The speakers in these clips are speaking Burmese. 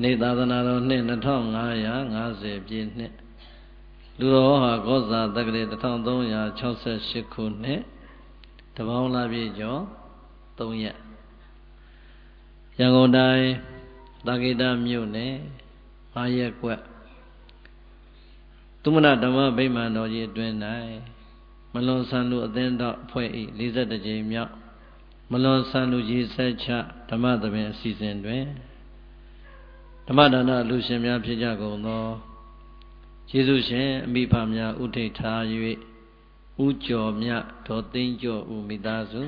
နေ့သာသနာတော်နှစ်2550ပြည့်နှစ်လူတော်ဟာကောဇာတက္ကရာ1368ခုနှစ်တပေါင်းလပြည့်ကျော်3ရက်ရန်ကုန်တိုင်းသာကေတမြို့နယ်5ရပ်ကွက်သုမနဓမ္မဗိမာန်တော်ကြီးအတွင်း၌မလွန်ဆန်လူအသင်းတော်အဖွဲ့၏42ကြိမ်မြောက်မလွန်ဆန်လူကြီးဆက်ချဓမ္မသဘင်အစီအစဉ်တွင်ဓမ္မဒါနလူရှင်များဖြစ်ကြကုန်သောယေရှုရှင်အမိဖများဥထိတ်ထား၍ဥကျော်မြဒေါ်သိန်းကျော်ဦးမိသားစု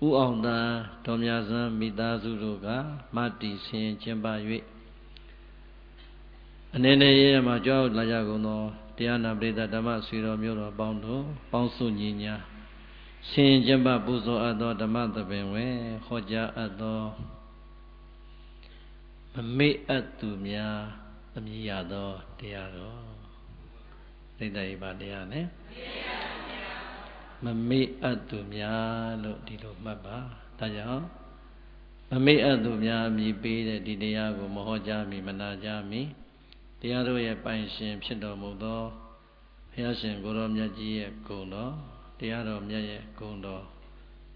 ဥအောင်သာဒေါ်မြစန်းမိသားစုတို့ကမတ္တိဆင်ကျင်းပ၍အနေနဲ့ရဲမှာကြောက်လာကြကုန်သောတရားနာပရိသတ်ဓမ္မဆွေတော်မျိုးတော်ပေါင်းတို့ပေါင်းစုညီညာဆင်ကျင်းပပူဇော်အပ်သောဓမ္မသဘင်ဝင်ဟောကြားအပ်သောမမေ့အပ်သူများအမြည်ရသောတရားတော်သိတ္တရိပါတရားနဲ့မမေ့အပ်သူများလို့ဒီလိုမှတ်ပါဒါကြောင့်မမေ့အပ်သူများအမြည်ပေးတဲ့ဒီတရားကိုမဟောကြားမီမနာကြားမီတရားတို့ရဲ့ပိုင်ရှင်ဖြစ်တော်မူသောဘုရားရှင်ကိုရောမြတ်ကြီးရဲ့ဂုဏ်တော်တရားတော်မြတ်ရဲ့ဂုဏ်တော်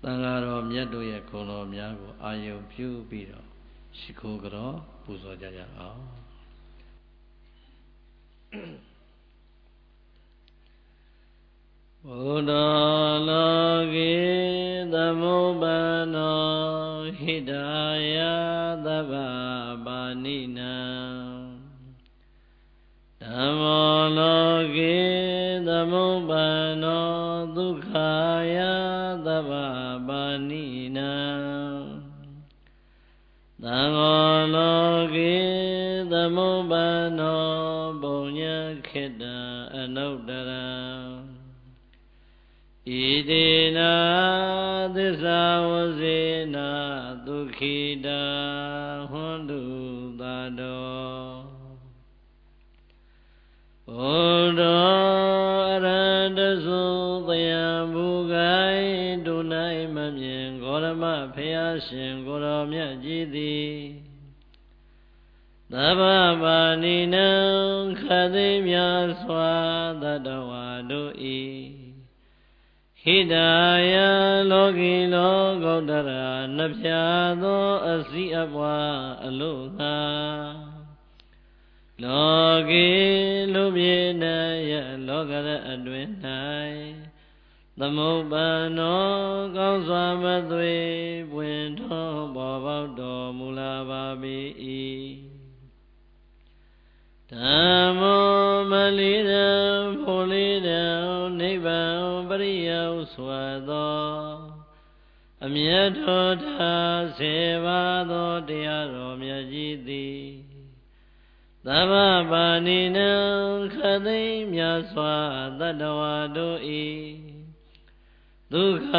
သံဃာတော်မြတ်တို့ရဲ့ဂုဏ်တော်များကိုအာယုံပြုပြီးတော့ရှိခိုးကြောပူဇော်ကြကြအောင်ဘုဒ္ဓလောကေသမုပ္ပန္နောဟိတာယသဗ္ဗပါဏိနံဓမ္မောလောကေသမုပ္ပန္နောဒုက္ခယသဗ္ဗပါဏိနံသံဃောလောကေသမုပ္ပန္နောပုညခေတ္တအနုတ္တရံဣတိနာသစ္စာဝစေနာဒုက္ခိတာဟွန္တုသာတောဘုဒ္ဓအရဟတသုသယံဘုဂိုင်ဒုနိုင်မမြင်ဂေါရမဖျားရှင်ကိုရောမြတ်ကြီးသည်သဗ္ဗပါဏိနံခသိမြတ်စွာတတဝါတို့ဤဟိတာယလောကီလောကုတ္တရာနှဖျားသောအစီအပွားအလို့ငါလောကီလူပြေနယလောကရအတွင်၌သမုပ္ပန္နောကောင်းစွာမသွေပွင့်ထွန်းပေါ်ပေါက်တော်မူလာပါ၏ဓမ္မောမလီရံဖိုလီရံနိဗ္ဗာန်ပရိယုဆွာသောအမြတ်တော်သာစေပါသောတရားတော်မြတ်ကြီးသည်သဗ္ဗပါဏိနံခသိမြတ်စွာတတ္တဝါတို့ဤဒုက္ခ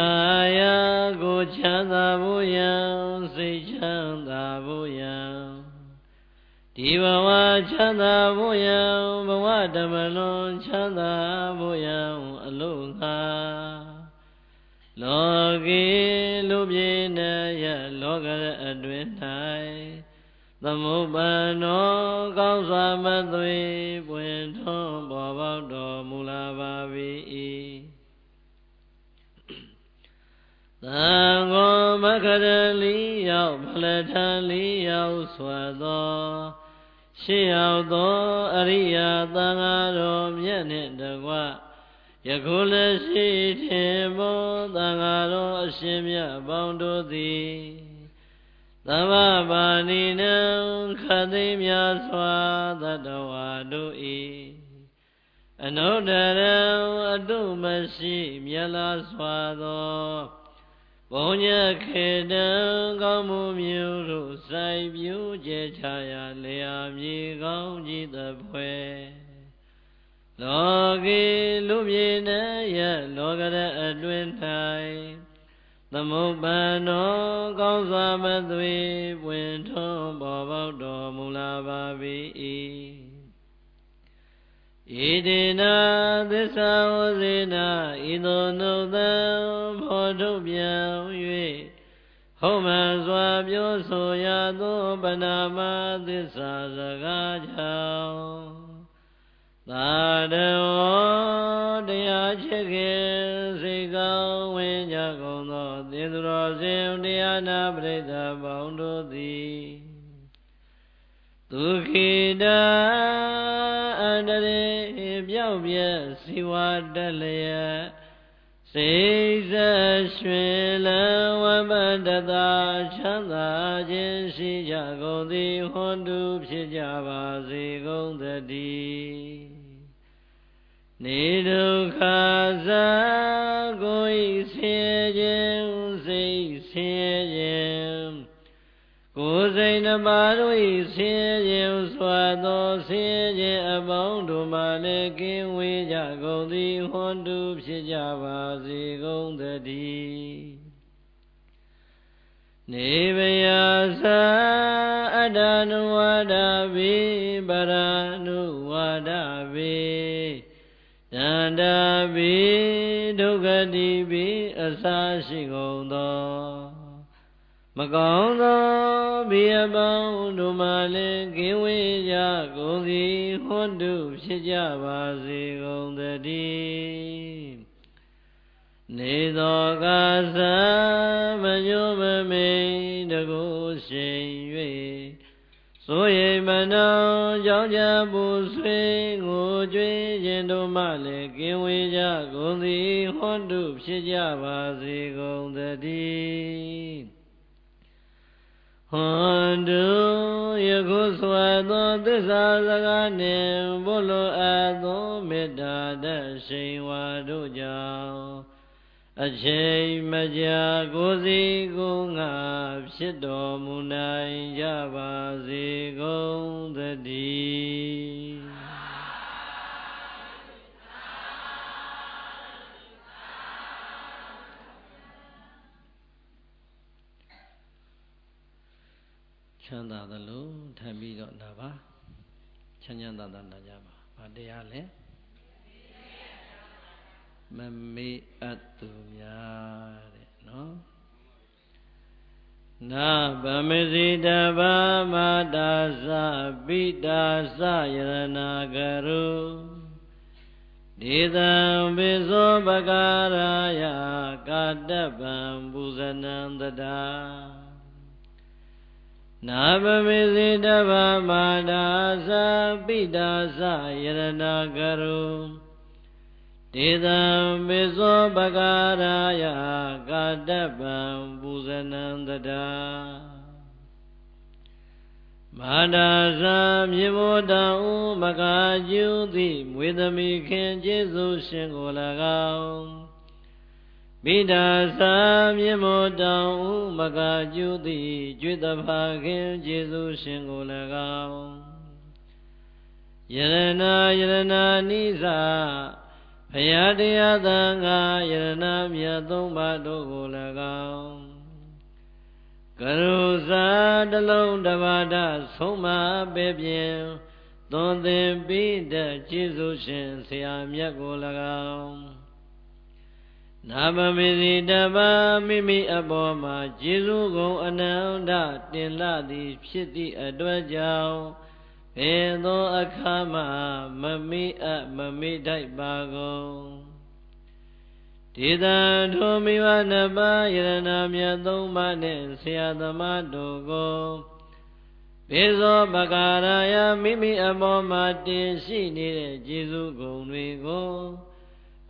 ယကိုချမ်းသာဖို့ယံစိတ်ချမ်းသာဖို့ယံဒီဘဝချမ်းသာဖို့ယံဘဝဓမ္မလွန်ချမ်းသာဖို့ယံအလို့ငါလောကီလူပြေနယလောကရအတွင်၌သမုပ္ပန္နောကောင်းစွာမသွေပွင့်ထွန်းပေါ်ပေါက်တော်မူလာပါ၏သံဃောမခရလိရောက်ဖလထံလိရောက်စွာသောရှေ့ရောက်သောအရိယာသံဃာတော်မြတ်နှင့်တကွယခုလည်းရှိထင်သောသံဃာတော်အရှင်မြတ်ပေါင်းတို့သည်သဗ္ဗပါဏိနံခသိမြတ်စွာတတ္တဝါတို့ဤအနုတ္တရံအတုမရှိမြတ်လားစွာသောဘုံညခေတံကောင်းမှုမျိုးတို့စိုက်ပြူကျဲချရာလျာမြေကောင်းကြီးသဖွယ်လောကီလူပြေနယလောကရအတွင်၌သမုပ္ပန္နောကောင်းစွာမသွေပွင့်ထွန်းပေါ်ပေါက်တော်မူလာပါ၏ဣတိနာသစ္စာဝစေနာဤသို့နှုတ်သံဖော်ထုတ်ပြန်၍ ဟုတ်မှန်စွာပြောဆိုရသောပဏာမသစ္စာစကားကြောင့်သာတဝတရားချစ်ခင်စိတ်ကောင်းဝင်ကြကုန်သောသင်္သူတော်စင်တရားနာပရိသတ်ပေါင်းတို့သည်ဒုက္ခိတာအန္တရေပြောက်ပြက်စီဝါတက်လျက်စိတ်ဆက်ရွှင်လန်းဝမ်းပန်းတသာချမ်းသာခြင်းရှိကြကုန်သည်ဟွန်တုဖြစ်ကြပါစေကုန်သတည်းနေဒုက္ခဇာကိုယ်ဆင်းရဲခြင်းစိတ်ဆင်းရဲခြင်းကိုယ်စိတ်နှပါတို့၏ဆင်းရဲခြင်းစွာသောဆင်းရဲခြင်းအပေါင်းတို့မှလည်းကင်းဝေးကြကုန်သည်ဟွန်တုဖြစ်ကြပါစေကုန်သတည်းနေဗယသာအတ္တနုဝါဒဝိပရဏုဝါဒဝိတန္တာဝိဒုက္ခတိဝိအစာရှိကုန်သောမကောင်းသောဘေးအပေါင်းတို့မှလည်းကင်းဝေးကြကုန်သည်ဟွန်တုဖြစ်ကြပါစေကုန်သတည်းနေသောကာသမညုမမိန်တကုရှိန်၍ဆိုရိမ်မနောကြောင့်ကြပူဆွေးငိုကြွေးခြင်းတို့မှလည်းကင်းဝေးကြကုန်သည်ဟွန်တုဖြစ်ကြပါစေကုန်သတည်းဟွန်တုယခုစွာသောသစ္စာစကားနှင့်ဘုလိုအပ်သောမေတ္တာတရှိန်ဝါတို့ကြောင့်အချိန်မကြာကိုယ်စီကိုယ်ငါဖြစ်တော်မူနိုင်ကြပါစေကုန်သတည်းချမ်းသာသလိုထပ်ပြီးတော့နာပါချမ်းချမ်းသာသာနာကြပါဘာတရားလဲမမေ့အပ်သူများတဲ့နော်နာဗမေစီတဘာမတာသပိတာသယရဏကရုဒေသံပိဇောပကာရယကာတပံပူဇနံတတာနာဗမေစီတဘာမတာသပိတာသယရဏကရုဒေသံပိဇောပကာရယကာတပံပူဇနံတတာမာတာဇာမြေမောတံဥမကာကျူသည်မွေသမီခင်ကျေးဇူးရှင်ကို၎င်းမိတာဇာမြေမောတံဥမကာကျူသည်ကျွေတဖာခင်ကျေးဇူးရှင်ကို၎င်းယရဏနိသဘုရားတရားသံဃာယရဏမြတ်သုံးပါးတို့ကို၎င်းကရုဇာတလုံးတပါဒဆုံးမပဲပြင်သွန်သင်ပြီးတဲ့ကျေးဇူးရှင်ဆရာမြတ်ကို၎င်းနာမမေစီတပါမိမိအပေါ်မှာကျေးဇူးကုန်အနန္တတင်လှသည်ဖြစ်သည့်အတွက်ကြောင့်ဘယ်သောအခါမှမမေ့အပ်မမေ့ထိုက်ပါကုန်ဒေသထိုမိဘနှစ်ပါးယရဏမြတ်သုံးပါးနှင့်ဆရာသမားတို့ကိုဘေဇောပကာရယမိမိအပေါ်မှာတင်ရှိနေတဲ့ကျေးဇူးကုန်တွေကို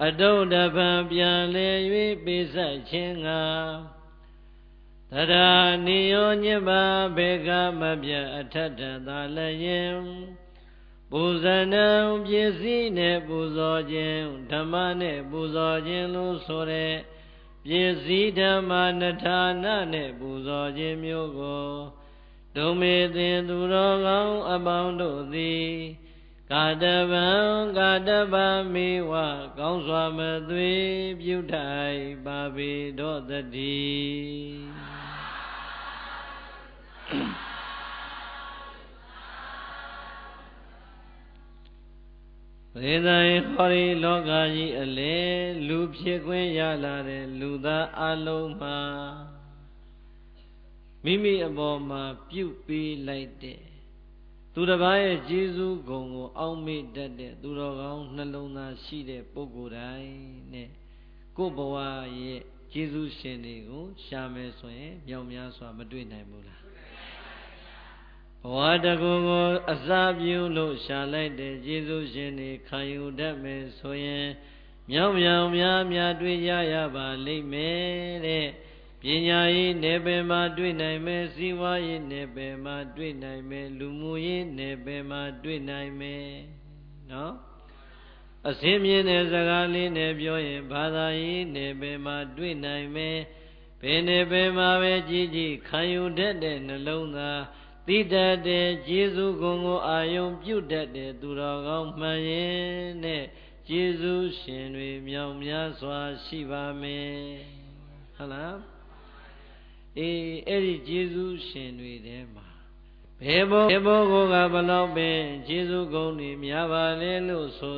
အတုတပံပြန်လဲ၍ပေးဆက်ခြင်းငါတရာနိယောညစ်ပါဘေကမပြအထထသာလည်းယင်ပူဇနံပစ္စည်းနဲ့ပူဇော်ခြင်းဓမ္မနဲ့ပူဇော်ခြင်းလို့ဆိုတဲ့ပစ္စည်းဓမ္မနထာနနဲ့ပူဇော်ခြင်းမျိုးကိုဒုမေသင်သူတော်ကောင်းအပေါင်းတို့သည်ကာတဗံကာတဗမိဝကောင်းစွာမသွေပြုထိုင်ပါပေတော့တည်းဒေသံဟောဒီလောကကြီးအလေလူဖြစ်ခွင့်ရလာတဲ့လူသားအလုံးမှာ မိမိအပေါ်မှာပြုပေးလိုက်တဲ့သူတစ်ပါးရဲ့ကျေးဇူးဂုဏ်ကိုအောက်မေ့တတ်တဲ့သူတော်ကောင်းနှလုံးသားရှိတဲ့ပုဂ္ဂိုလ်တိုင်းနဲ့ကိုယ်ဘဝရဲ့ကျေးဇူးရှင်တွေကိုရှာမယ်ဆိုရင်မြောက်များစွာမတွေ့နိုင်ဘူးလားဘဝတကူကိုအစာပြုလို့ရှာလိုက်တဲ့ကျေးဇူးရှင်တွေခံယူတတ်မယ်ဆိုရင်မြောက်များတွေ့ကြရပါလိမ့်မယ်တဲ့ပညာရေးနယ်ပယ်မှာတွေ့နိုင်မယ်စီးပွားရေးနယ်ပယ်မှာတွေ့နိုင်မယ်လူမှုရေးနယ်ပယ်မှာတွေ့နိုင်မယ်နော်အစင်းမြင်တဲ့စကားလေးနဲ့ပြောရင်ဘာသာရေးနယ်ပယ်မှာတွေ့နိုင်မယ်ဘယ်နယ်ပယ်မှာပဲကြည်ခံယူတတ်တဲ့နှလုံးသားသိတတ်တဲ့ကျေးဇူးဂုဏ်ကိုအာယုံပြုတတ်တဲ့သူတော်ကောင်းမှန်ရင်နဲ့ကျေးဇူးရှင်တွေမြောက်များစွာရှိပါမယ်ဟုတ်လားအေးအဲ့ဒီကျေးဇူးရှင်တွေထဲမှာဘယ်ပုဂ္ဂိုလ်ကဘလောက်ပဲကျေးဇူးဂုဏ်တွေများပါလဲလို့ဆို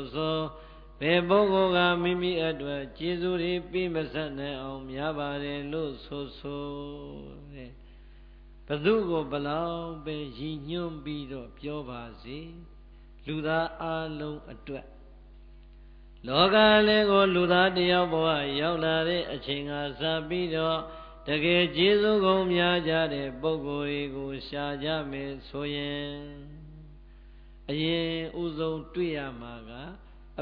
ဘယ်ပုဂ္ဂိုလ်ကမိမိအတွက်ကျေးဇူးတွေပြီးမဆက်နိုင်အောင်များပါတယ်လို့ဆိုတဲ့ဘသူကိုဘလောက်ပဲရည်ညွှန်းပြီးတော့ပြောပါစေလူသားအလုံးအတွက်လောကလေးကိုလူသားတယောက်ဘဝရောက်လာတဲ့အချိန်ကစပြီးတော့တကယ်ကျေးဇူးဂုဏ်များကြတဲ့ပုဂ္ဂိုလ်တွေကိုရှာကြမယ်ဆိုရင်အရင်ဥဆုံးတွေ့ရမှာက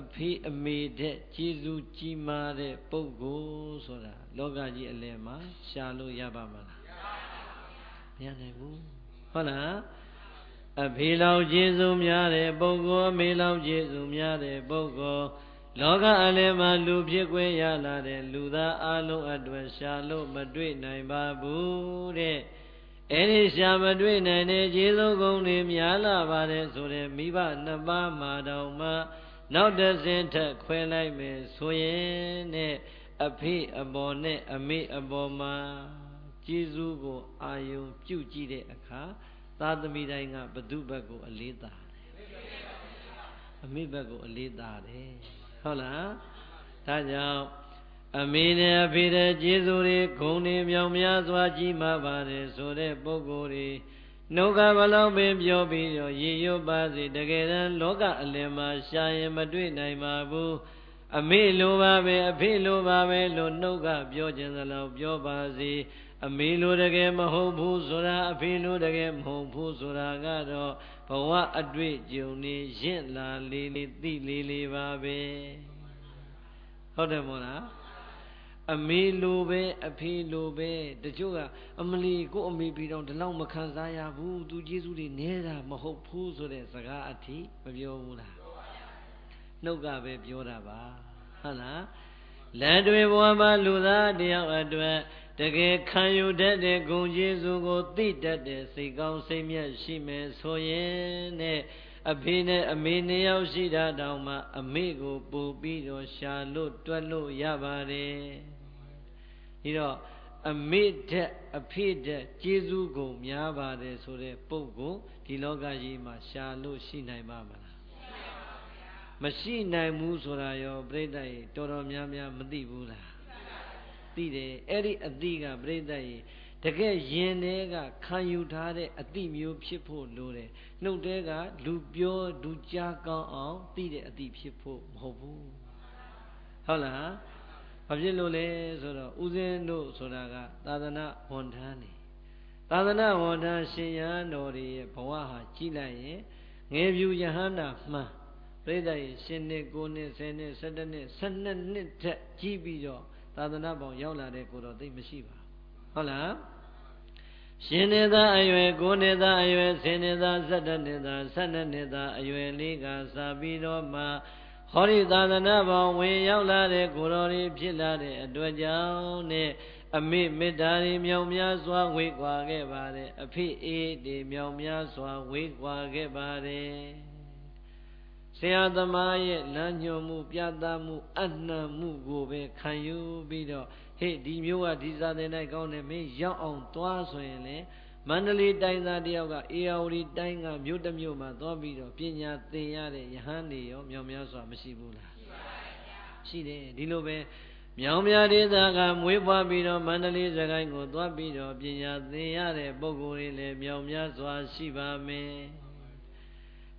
အဖေအမေတဲ့ကျေးဇူးကြီးမားတဲ့ပုဂ္ဂိုလ်ဆိုတာလောကကြီးအလယ်မှာရှာလို့ရပါမလားမရနိုင်ဘူးဟုတ်လားအဖေလောက်ကျေးဇူးများတဲ့ပုဂ္ဂိုလ်အမေလောက်ကျေးဇူးများတဲ့ပုဂ္ဂိုလ်လောကအလယ်မှာလူဖြစ်ခွင့်ရလာတဲ့လူသားအလုံးအတွက်ရှာလို့မတွေ့နိုင်ပါဘူးတဲ့အဲ့ဒီရှာမတွေ့နိုင်တဲ့ကျေးဇူးဂုဏ်တွေများလာပါတယ်ဆိုတဲ့မိဘနှစ်ပါးမှာတောင်မှနောက်တစ်ဆင့်ထက်ခွဲလိုက်မယ်ဆိုရင်နဲ့အဖေအပေါ်နဲ့အမေအပေါ်မှာကျေးဇူးကိုအာယုံပြုကြည့်တဲ့အခါသားသမီးတိုင်းကဘသူဘက်ကိုအလေးသာအမေဘက်ကိုအလေးသာတယ်ဟုတ်လားဒါကြောင့်အမေနဲ့အဖေတဲ့ကျေးဇူးတွေဂုဏ်တွေမြောက်များစွာကြီးမားပါတယ်ဆိုတဲ့ပုဂ္ဂိုလ်တွေနှုတ်ကဘလောက်ပင်ပြောပြီးတော့ရည်ရွတ်ပါစေတကယ်တမ်းလောကအလယ်မှာရှာရင်မတွေ့နိုင်ပါဘူးအမေလိုပါပဲအဖေလိုပါပဲလို့နှုတ်ကပြောခြင်းသလောက်ပြောပါစေအမေလိုတကယ်မဟုတ်ဘူးဆိုတာအဖေလိုတကယ်မဟုတ်ဘူးဆိုတာကတော့ဘဝအတွေ့အကြုံနေရင့်လာလေးသိလေးပါပဲဟုတ်တယ်မို့လားအမေလိုပဲအဖေလိုပဲတချို့ကအမလီကိုအမေပြီးတော့ဒီလောက်မခံစားရဘူးသူကျေးဇူးတွေနဲတာမဟုတ်ဘူးဆိုတဲ့စကားအထိမပြောဘူးလားနှုတ်ကပဲပြောတာပါဟုတ်လားလက်တွေဘဝမှာလူသားတယောက်အတွက်တကယ်ခံယူတတ်တဲ့ဂုဏ်ကျေးဇူးကိုသိတတ်တဲ့စိတ်ကောင်းစိတ်မြတ်ရှိမယ်ဆိုရင်နဲ့အဖေနဲ့အမေနှစ်ယောက်ရှိတာတောင်မှအမေကိုပို့ပြီးတော့ရှာလို့တွက်လို့ရပါတယ်ဒီတော့အမေတက်အဖေတက်ကျေးဇူးကိုများပါတယ်ဆိုတဲ့ပုဂ္ဂိုလ်ဒီလောကကြီးမှာရှာလို့ရှိနိုင်ပါမလားမရှိနိုင်ဘူးဆိုတာရောပြိဿရေတော်တော်များများမသိဘူးလားသိတယ်အဲ့ဒီအသိကပြိဿရေတကယ်ရင်ထဲကခံယူထားတဲ့အသိမျိုးဖြစ်ဖို့လိုတယ်နှုတ်ထဲကလူပြောလူကြားကောင်းအောင်သိတဲ့အသိဖြစ်ဖို့မဟုတ်ဘူးဟုတ်လားဘာဖြစ်လို့လဲဆိုတော့ဦးဇင်းတို့ဆိုတာကသာသနာဝန်ထမ်းနေသာသနာဝန်ထမ်းရှင်ရဟန်းတော်တွေရဲ့ဘဝဟာကြည်လိုက်ရင်ငယ်ပြူယဟန္တာမှန်ပြိဿရေရှင်နှစ်9နှစ်10နှစ်17နှစ်12နှစ်ထက်ကြီးပြီးတော့သာသနာပေါင်းရောက်လာတဲ့ကိုတော့သိမရှိပါဘူးဟုတ်လားရှင်နေသားအရွယ်9နှစ်သားအရွယ်10နှစ်သား17နှစ်သား12နှစ်သားအရွယ်လေးကစပြီးတော့မှဟောဒီသာသနာပေါင်းဝင်ရောက်လာတဲ့ကိုတော်တွေဖြစ်လာတဲ့အတွက်ကြောင့်နဲ့အမေမေတ္တာတွေမြောင်များစွာဝေကွာခဲ့ပါတယ်အဖေအေးတွေမြောင်များစွာဝေကွာခဲ့ပါတယ်ဆရာသမားရဲ့လမ်းညွှန်မှုပြသမှုအနှံမှုကိုပဲခံယူပြီးတော့ဟေ့ဒီမျိုးကဒီစာသင်တိုင်းကောင်းတယ်မင်းရောက်အောင်သွားဆိုရင်လေမန္တလေးတိုင်းသားတယောက်ကအေရဝတီတိုင်းကမြို့တစ်မြို့မှာသွားပြီးတော့ပညာသင်ရတဲ့ယဟန်တွေရောမြောင်များစွာမရှိဘူးလားရှိပါရဲ့ရှိတယ်ဒီလိုပဲ မြောင်မြဒေသကမွေးဖွားပြီးတော့မန္တလေးစကိုင်းကိုသွားပြီးတော့ပညာသင်ရတဲ့ပုဂ္ဂိုလ်တွေလည်းမြောင်များစွာရှိပါမယ်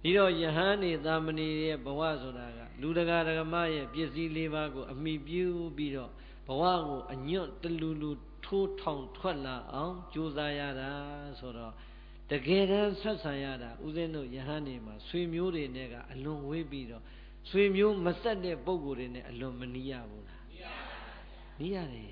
ဒီတော့ယဟန်နေသာမဏေရဲ့ဘဝဆိုတာကလူတကာဓမ္မရဲ့ပစ္စည်း၄ပါးကိုအမိပြုပြီးတော့ဘဝကိုအညွတ်တလူလူထိုးထောင်ထွက်လာအောင်ကြိုးစားရတာဆိုတော့တကယ်တမ်းဆက်ဆံရတာဦးဇင်းတို့ယဟန်နေမှာဆွေမျိုးတွေနဲ့ကအလွန်ဝေးပြီးတော့ဆွေမျိုးမဆက်တဲ့ပုဂ္ဂိုလ်တွေနဲ့အလွန်မနီးရဘူးလားနီးရတယ်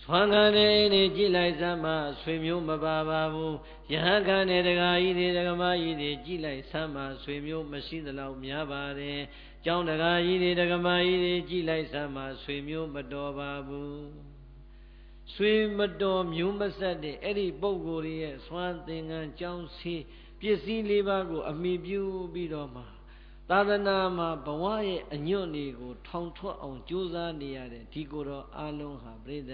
ဆွမ်းခံတဲ့အိမ်တွေကြည့်လိုက်စမ်းမှဆွေမျိုးမပါပါဘူးယဟန်ခံတဲ့ဒကာကြီးတွေဒကမကြီးတွေကြည့်လိုက်စမ်းမှဆွေမျိုးမရှိသလောက်များပါတယ်ကျောင်းဒကာကြီးတွေဒကမကြီးတွေကြည့်လိုက်စမ်းမှဆွေမျိုးမတော်ပါဘူးဆွေမတော်မျိုးမဆက်တဲ့အဲ့ဒီပုဂ္ဂိုလ်ရဲ့စွမ်းသင်္ကန်းကျောင်းစီပစ္စည်း၄ပါးကိုအမိပြုပြီးတော့မှသာသနာမှာဘဝရဲ့အညွန့်တွေကိုထောင်ထွက်အောင်ကြိုးစားနေရတဲ့ဒီကိုယ်တော်အလုံးဟာပြိဿ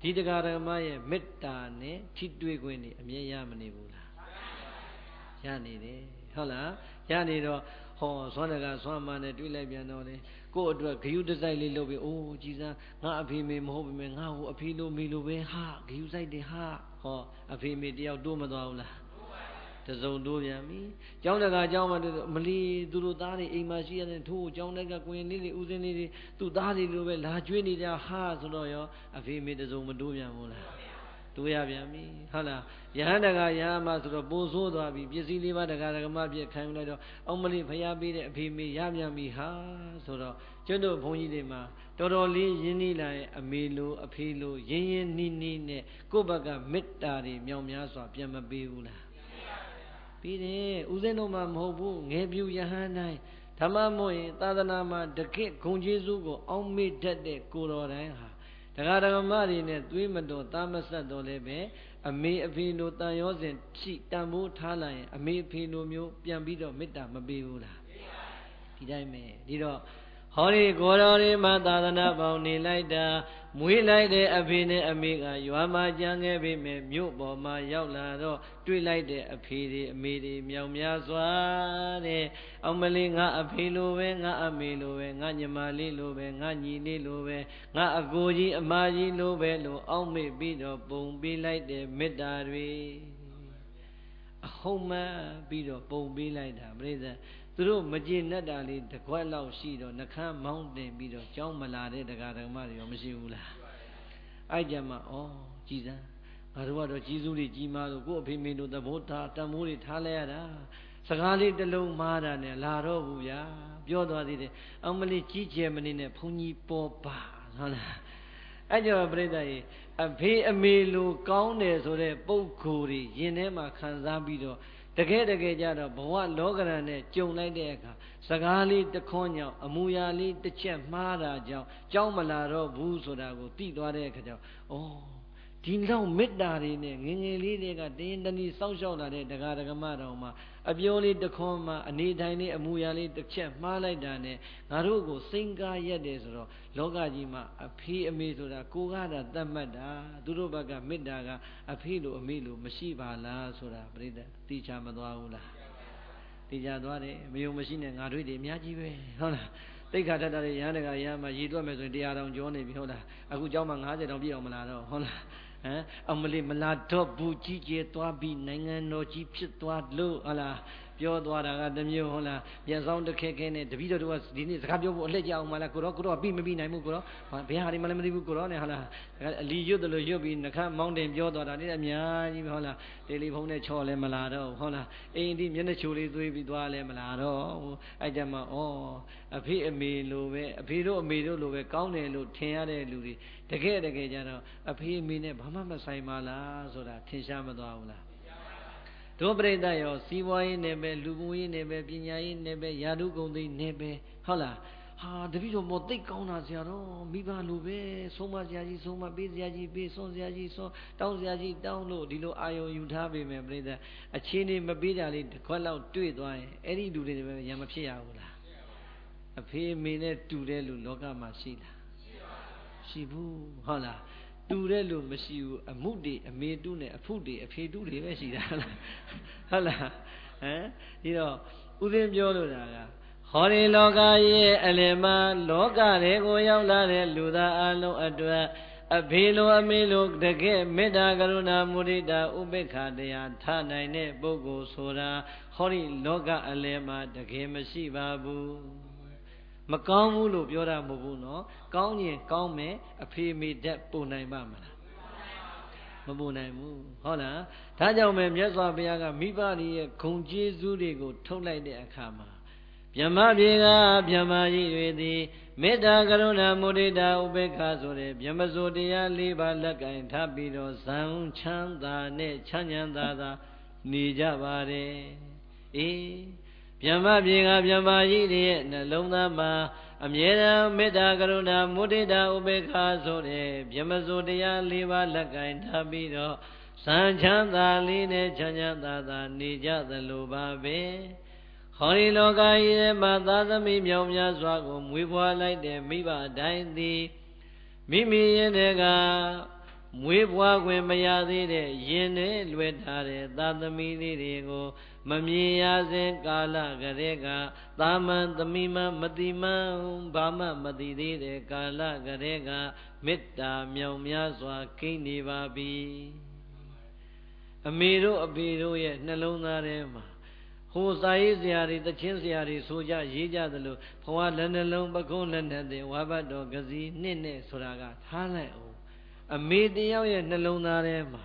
ဒီတရားဓမ္မရဲ့မေတ္တာနဲ့ထိတွေ့ခွင့်နေအမြဲရမနေဘူးလားရနေတယ်ဟုတ်လားရနေတော့ဟောဆွမ်းတကဆွမ်းမနဲ့တွေ့လိုက်ပြန်တော့လေကို့အတွက်ဂယုတစိုက်လေးလုပ်ပြီးအိုးကြည်စမ်းငါအဖေမေမဟုတ်ပြီမဲ့ငါ့ကိုအဖေလိုမေလိုပဲဟာဂယုစိုက်တယ်ဟာဟောအဖေမေတယောက်တိုးမသွားဘူးလားတစုံတိုးပြန်ပြီကျောင်းတကာကျောင်းမတူမလီသူတို့သားတွေအိမ်မှာရှိရတဲ့ထိုးကျောင်းတက်ကကွင်လေးတွေဦးစင်းလေးတွေသူ့သားတွေလိုပဲလာကျွေးနေကြဟာဆိုတော့ရောအဖေမေတစုံမတိုးပြန်ဘူးလားတိုးရပြန်ပြီဟုတ်လားယဟန်တကာယဟန်မဆိုတော့ပိုဆိုးသွားပြီပစ္စည်း၄ပါးတကာဓမ္မပြည့်ခံယူလိုက်တော့အောင်မလီဖျားပေးတဲ့အဖေမေရပြန်ပြီဟာဆိုတော့ကျွတ်တို့ဘုန်းကြီးတွေမှာတော်တော်လေးရင်းနှီးလာရဲ့အမေလိုအဖေလိုရင်းရင်းနှီးနှီးနဲ့ကိုယ့်ဘက်ကမေတ္တာတွေမြောင်များစွာပြန်မပေးဘူးလားပြီးတယ်ဦးဇင်းတို့မှမဟုတ်ဘူးငယ်ပြူယဟန်တိုင်းဓမ္မမို့ရင်သာသနာမှာတကယ့်ဂုဏ်ကျေးဇူးကိုအောက်မေ့တတ်တဲ့ကိုတော်တိုင်းဟာတရားဓမ္မတွေနဲ့သွေးမတော်သားမဆက်တော်လည်းပဲအမေအဖေလိုတန်ရောစဉ်ရှိတန်ဖိုးထားလိုက်ရင်အမေအဖေလိုမျိုးပြန်ပြီးတော့မေတ္တာမပေးဘူးလားဒီတိုင်းပဲဒီတော့ဟောဒီကိုတော်တွေမှာသာသနာပေါင်းနေလိုက်တာမွေးလိုက်တဲ့အဖေနဲ့အမေကရွာမှာကြံခဲ့ပြီမဲ့မြို့ပေါ်မှာရောက်လာတော့တွေ့လိုက်တဲ့အဖေတွေအမေတွေမြောင်များစွာတဲ့အောင်မလေးငါအဖေလိုပဲငါအမေလိုပဲငါညီမလေးလိုပဲငါညီလေးလိုပဲငါအကိုကြီးအမကြီးလိုပဲလို့အောက်မေ့ပြီးတော့ပုံပေးလိုက်တဲ့မေတ္တာတွေအဟုတ်မှန်ပြီးတော့ပုံပေးလိုက်တာပြိဿသူတို့မကျေနပ်တာလေးတကွက်လောက်ရှိတော့နှခမ်းမောင်းတင်ပြီးတော့ကြောင်းမလာတဲ့တရားဓမ္မတွေရောမရှိဘူးလားအဲ့ကြမှာဩကြည်စမ်းငါတို့ကတော့ကြီးစုတွေကြီးမားလို့ကို့အဖေမေတို့သဘောထားတန်မိုးတွေထားလဲရတာစကားလေးတစ်လုံးမှားတာနဲ့လာတော့ဘူးဗျာပြောသွားသေးတယ်အောင်မလေးကြီးကျယ်မနေနဲ့ဘုန်းကြီးပေါ်ပါဟုတ်လားအဲ့ကြောင့်ပြိဿရေအဖေအမေလိုကောင်းတယ်ဆိုတဲ့ပုဂ္ဂိုလ်တွေရင်ထဲမှာခံစားပြီးတော့တကယ်ကြတော့ဘဝလောကရန်နဲ့ကြုံလိုက်တဲ့အခါစကားလေးတစ်ခွန်းကြောင့်အမူအရာလေးတစ်ချက်မှားတာကြောင့်ကြောင်းမလာတော့ဘူးဆိုတာကိုသိသွားတဲ့အခါကျတော့ဩဒီလောက်မေတ္တာတွေနဲ့ငယ်ငယ်လေးတွေကတင်းတနီစောင့်ရှောက်လာတဲ့တရားဓမ္မတော်မှာအပြောလေးတစ်ခွန်းမှာအနေတိုင်းလေးအမူအရာလေးတစ်ချက်မှားလိုက်တာနဲ့ငါတို့ကိုစိန်ကားရက်တယ်ဆိုတော့လောကကြီးမှာအဖေအမေဆိုတာကိုကတာသတ်မှတ်တာသူတို့ဘက်ကမေတ္တာကအဖေလိုအမေလိုမရှိပါလားဆိုတာပြိတ္တသိချမသွားဘူးလားသိချသွားတယ်မယုံမရှိနဲ့ငါတို့တွေအများကြီးပဲဟုတ်လားတိတ်ခါတတ်တဲ့ရဟန်းတကရဟန်းမှာရည်တွက်မယ်ဆိုရင်100တောင်ကျော်နေပြီဟုတ်လားအခုကျောင်းမှာ90တောင်ပြည့်အောင်မလာတော့ဟုတ်လားဟမ်အမလေးမလာတော့ဘူးကြီးကျယ်သွားပြီးနိုင်ငံတော်ကြီးဖြစ်သွားလို့ဟုတ်လားပြောသွားတာကတမျိုးဟုတ်လားပြန်ဆောင်တစ်ခဲခဲနဲ့တပည့်တော်တို့ကဒီနေ့စကားပြောဖို့အလှည့်ကြအောင်မလားကိုတော့ပြီးမပြီးနိုင်ဘူးကိုတော့ဘယ်ဟာဒီမှလည်းမသိဘူးကိုတော့နဲ့ဟုတ်လားအလီရွတ်တယ်လို့ရွတ်ပြီးနှခမ်းမောင်းတင်ပြောသွားတာဒီအများကြီးပဲဟုတ်လားတယ်လီဖုန်းနဲ့ချော်လဲမလာတော့ဟုတ်လားအိမ်ဒီမျက်နှာချိုလေးသွေးပြီးသွားလဲမလာတော့အဲ့ကြမှာဩအဖေအမေလိုပဲအဖေတို့အမေတို့လိုပဲကောင်းတယ်လို့ထင်ရတဲ့လူတွေတကယ်ကြတော့အဖေအမေနဲ့ဘာမှမဆိုင်ပါလားဆိုတာထင်ရှားမသွားဘူးလားတို့ပြိတ္တရောစီးပွားရေးနဲ့ပဲလူမှုရေးနဲ့ပဲပညာရေးနဲ့ပဲယာတုဂုံသိနဲ့ပဲဟုတ်လားဟာတပည့်တော်မောသိတ်ကောင်းတာဆရာတော်မိဘလိုပဲဆုံးမဆရာကြီးဆုံးမပေးဆရာကြီးပေးဆွန်ဆရာကြီးဆွန်တောင်းဆရာကြီးတောင်းလို့ဒီလိုအာယုံယူထားပေမဲ့ပြိတ္တအချင်းနေမပေးကြလေးတစ်ခွက်လောက်တွေ့သွားရင်အဲ့ဒီလူတွေပဲရံမဖြစ်ရဘူးလားအဖေအမေနဲ့တူတဲ့လူလောကမှာရှိလားရှိဘူးဟုတ်လားတူတဲ့လူမရှိဘူးအမှုတွေအမေတူနဲ့အဖုတွေအဖေတူတွေပဲရှိတာဟုတ်လားဟမ်ဒီတော့ဥစဉ်ပြောလို့တာကဟ ဟောဒီလောကရဲ့အလယ်မှာလောကတွေကိုရောက်လာတဲ့လူသားအလုံးအတွက်အဖေလိုအမေလိုတကယ်မေတ္တာကရုဏာမုဒိတာဥပေက္ခတရားထားနိုင်တဲ့ပုဂ္ဂိုလ်ဆိုတာဟောဒီလောကအလယ်မှာတကယ်မရှိပါဘူးမကောင်းဘူးလို့ပြောတာမဟုတ်ဘူးနော်ကောင်းရင်ကောင်းမယ်အဖေမေတ္တာပို့နိုင်ပါမလားမပို့နိုင်ဘူးဟုတ်လားဒါကြောင့်ပဲမြတ်စွာဘုရားကမိဘတွေရဲ့ဂုဏ်ကျေးဇူးတွေကိုထုတ်လိုက်တဲ့အခါမှာဗျမပြေကဗျမကြီးတွေသည်မေတ္တာကရုဏာမုဒိတာဥပေက္ခဆိုတဲ့ဗျမစိုးတရား၄ပါးလက်ကင်ထားပြီးတော့ဇံချမ်းသာနဲ့ချမ်းချမ်းသာသာနေကြပါတယ်အေးဗျမပြေကဗျမကြီးတွေရဲ့နှလုံးသားမှာအမြဲတမ်းမေတ္တာကရုဏာမုဒိတာဥပေက္ခဆိုတဲ့ဗျမစိုးတရား၄ပါးလက်ကင်ထားပြီးတော့ဇံချမ်းသာလေးနဲ့ချမ်းချမ်းသာသာနေကြသလိုပါပဲဟောဒီလောကကြီးထဲမှာသာသမီမြောင်များစွာကိုမွေးဖွားလိုက်တဲ့မိဘတိုင်းသည်မိမိရဲ့ကမွေးဖွားခွင့်မရသေးတဲ့ယင်နဲ့လွယ်ထားတဲ့သာသမီလေးတွေကိုမမြင်ရစဉ်ကာလကလေးကသာမန်သမီးမမတိမဘာမှမသိသေးတဲ့ကာလကလေးကမေတ္တာမြောင်များစွာကိန်းနေပါပြီအမေတို့အဖေတို့ရဲ့နှလုံးသားထဲမှာဟိုစာရေးဆရာတွေတချင်းဆရာတွေဆိုကြရေးကြသလိုဘဝလက်နှလုံးပကုံးလက်နဲ့တဲ့ဝါဘတ်တော်ကစီနှစ်နဲ့ဆိုတာကထားလိုက်အောင်အမေတယောက်ရဲ့နှလုံးသားထဲမှာ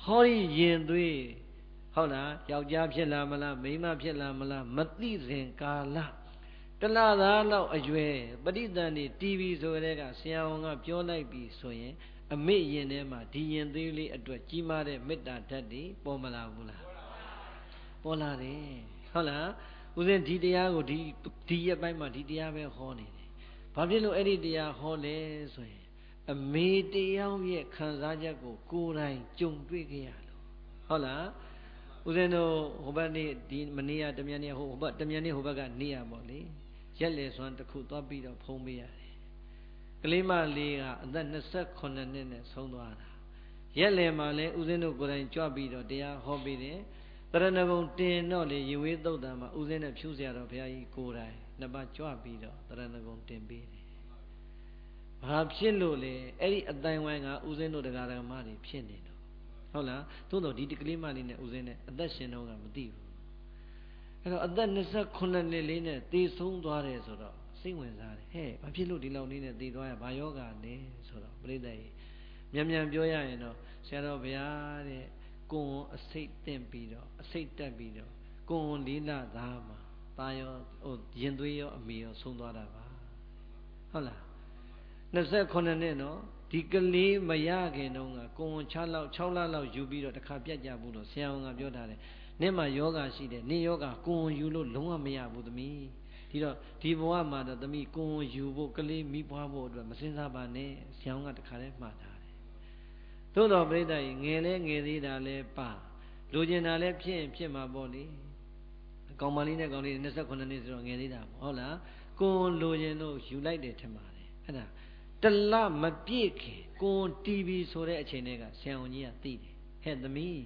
ဟောဒီရင်သွေးဟုတ်လားယောက်ျားဖြစ်လာမလားမိန်းမဖြစ်လာမလားမသိစဉ်ကာလတလသားလောက်အရွယ်ပဋိသန္ဓေတီဗီဆိုတဲ့ကဆရာဝန်ကပြောလိုက်ပြီဆိုရင်အမေရင်ထဲမှာဒီရင်သွေးလေးအတွက်ကြီးမားတဲ့မေတ္တာဓာတ်တွေပေါ်မလာဘူးလားပေါ်လာတယ်ဟုတ်လားဦးဇင်းဒီတရားကိုဒီရက်ပိုင်းမှာဒီတရားပဲဟောနေတယ်ဘာဖြစ်လို့အဲ့ဒီတရားဟောလဲဆိုရင်အမေတရားရဲ့ခံစားချက်ကိုကိုယ်တိုင်ကြုံတွေ့ခဲ့ရလို့ဟုတ်လားဦးဇင်းတို့ဟိုဘက်နေ့ဒီမနေ့ကတမြန်နေ့ဟိုဘက်တမြန်နေ့ဟိုဘက်ကနေရပေါ့လေရက်လေစွမ်းတစ်ခုသွားပြီးတော့ဖုံးပေးရတယ်ကလေးမလေးကအသက်28နှစ်နဲ့ဆုံးသွားတာရက်လေမှာလဲဦးဇင်းတို့ကိုယ်တိုင်ကြွပြီးတော့တရားဟောပေးတယ်တရဏဂုံတင်တော့လေရေဝေးသုတ်တံမှာဦးဇင်းနဲ့ဖြူစရာတော်ဘုရားကြီးကိုယ်တိုင်နှစ်ပါးကြွပြီးတော့တရဏဂုံတင်ပေးတယ်။ဘာဖြစ်လို့လဲအဲ့ဒီအတိုင်းဝိုင်းကဦးဇင်းတို့တရားဓမ္မတွေဖြစ်နေတော့ဟုတ်လားသို့တော့ဒီကလေးမလေးနဲ့ဦးဇင်းနဲ့အသက်ရှင်တော့ကမသိဘူး။အဲ့တော့အသက်28နှစ်လေးနဲ့သေဆုံးသွားတယ်ဆိုတော့စိတ်ဝင်စားတယ်ဟဲ့ဘာဖြစ်လို့ဒီလောက်လေးနဲ့သေသွားရဘာယောဂလဲဆိုတော့ပြိဿကြီးမြန်ပြောရရင်တော့ဆရာတော်ဘုရားတဲ့ကိုယ်အစိတ်တင်ပြီးတော့အစိတ်တက်ပြီးတော့ကိုယ်လေးလသားမှာตาရောဟိုရင်သွေးရောအမေရောဆုံးသွားတာပါဟုတ်လား28နှစ်နော်ဒီကလေးမရခင်တုန်းကကိုယ်6လလောက်ယူပြီးတော့တစ်ခါပြတ်ကြဘူးလို့ဆရာဝန်ကပြောထားတယ်နေ့မှာယောဂရှိတယ်နေ့ယောဂကိုယ်ယူလို့လုံးဝမရဘူးသမီးဒီတော့ဒီဘဝမှာတော့သမီးကိုယ်ယူဖို့ကလေးမိဖွားဖို့အတွက်မစင်စားပါနဲ့ဆရာဝန်ကတစ်ခါတည်းမှားတာသို့တော်ပြိဿကြီးငယ်လဲငယ်သေးတာလဲပါလူကျင်တာလဲဖြစ်ရင်ဖြစ်မှာပေါ့လေကောင်မလေးနဲ့ကောင်လေး28နှစ်ဆိုတော့ငယ်သေးတာပေါ့ဟုတ်လားကိုယ်လူကျင်လို့ယူလိုက်တယ်ထင်ပါတယ်အဲ့ဒါတလမပြည့်ခင်ကိုယ်တီဗီဆိုတဲ့အချိန်တွေကဆရာဝန်ကြီးကသိတယ်ဟဲ့သမီး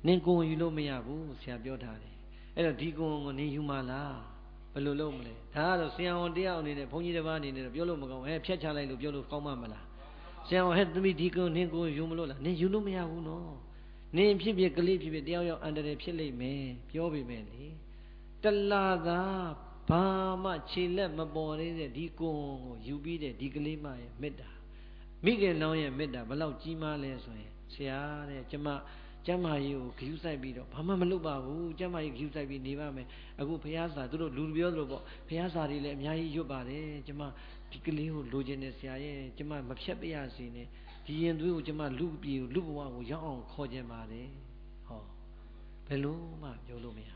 နင်ကိုယ်ယူလို့မရဘူးဆရာပြောထားတယ်အဲ့တော့ဒီကိုယ်ကိုနင်ယူမလားဘယ်လိုလုပ်မလဲဒါကတော့ဆရာဝန်တယောက်အနေနဲ့ဘုန်းကြီးတစ်ပါးအနေနဲ့ပြောလို့မကောင်းဟဲ့ဖြတ်ချလိုက်လို့ပြောလို့ကောင်းမှမလားဆရာဟဲ့သမီးဒီကုန်းနင်းကိုယူမလို့လားနင်းယူလို့မရဘူးနော်နင်းဖြစ်ကလေးဖြစ်တယောက်ယောက်အန္တရာယ်ဖြစ်လိမ့်မယ်ပြောပေမဲ့လေတလာသာဘာမှခြေလက်မပေါ်သေးတဲ့ဒီကုန်းကိုယူပြီးတဲ့ဒီကလေးမရဲ့မေတ္တာမိခင်လောင်းရဲ့မေတ္တာဘလောက်ကြီးမားလဲဆိုရင်ဆရာတဲ့ကျမကျမ်းမာရေးကိုဂရုစိုက်ပြီးတော့ဘာမှမလုပ်ပါဘူးကျမ်းမာရေးဂရုစိုက်ပြီးနေပါမယ်အခုဘုရားစာသူတို့လူပြောသလိုပေါ့ဘုရားစာတွေလည်းအများကြီးရွတ်ပါတယ်ကျမဒီကလေးကိုလိုချင်တဲ့ဆရာရဲ့ကျမမဖြတ်ပြရစီနဲ့ဒီရင်သွေးကိုကျမလူပြေကိုလူဘဝကိုရောက်အောင်ခေါ်ခြင်းပါတယ်ဟောဘယ်လို့မှပြောလို့မရ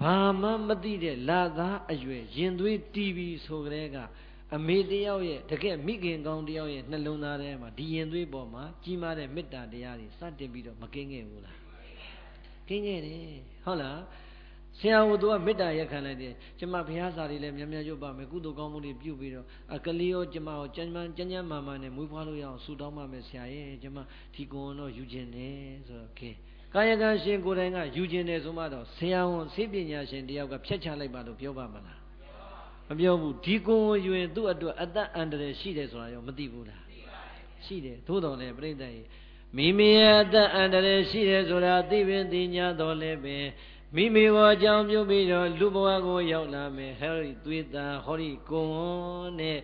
ဘာမှမသိတဲ့လာသားအရွယ်ရင်သွေးတီးပြီးဆိုကြတဲ့ကအမေတယောက်ရဲ့တကယ်မိခင်ကောင်းတယောက်ရဲ့နှလုံးသားထဲမှာဒီရင်သွေးပေါ်မှာကြီးမားတဲ့မေတ္တာတရားတွေစတင်ပြီးတော့မကင်းခဲ့ဘူးလားကင်းခဲ့တယ်ဟုတ်လားဆရာကသူကမေတ္တာရက်ခံလိုက်တယ်ကျမဘုရားစာတွေလည်းများများရွတ်ပါမယ်ကုသိုလ်ကောင်းမှုတွေပြုပြီးတော့ကလေးရောကျမရောကျမ်းမာမာနဲ့မွေးဖွားလို့ရအောင်ဆုတောင်းပါမယ်ဆရာရဲ့ကျမဒီကွန်တော့ယူခြင်းတယ်ဆိုတော့ကဲကာယကံရှင်ကိုယ်တိုင်ကယူခြင်းတယ်ဆိုမှတော့ဆရာဝန်ဆေးပညာရှင်တယောက်ကဖြတ်ချလိုက်ပါလို့ပြောပါမလား မပြောဘူးဒီကိုယ်ယူရင်သူ့အတွက်အသက်အန္တရာယ်ရှိတယ်ဆိုတာရောမသိဘူးလားရှိတယ်သို့တော်လည်းပြိဿရဲ့မိမိရဲ့အသက်အန္တရာယ်ရှိတယ်ဆိုတာသိပင်သိညာတော်လည်းပဲမိမိကိုအကြောင်းပြုပြီးတော့လူဘဝကိုရောက်လာမယ်ဟဲ့ဒီသွေးသားဟောဒီကိုယ်နဲ့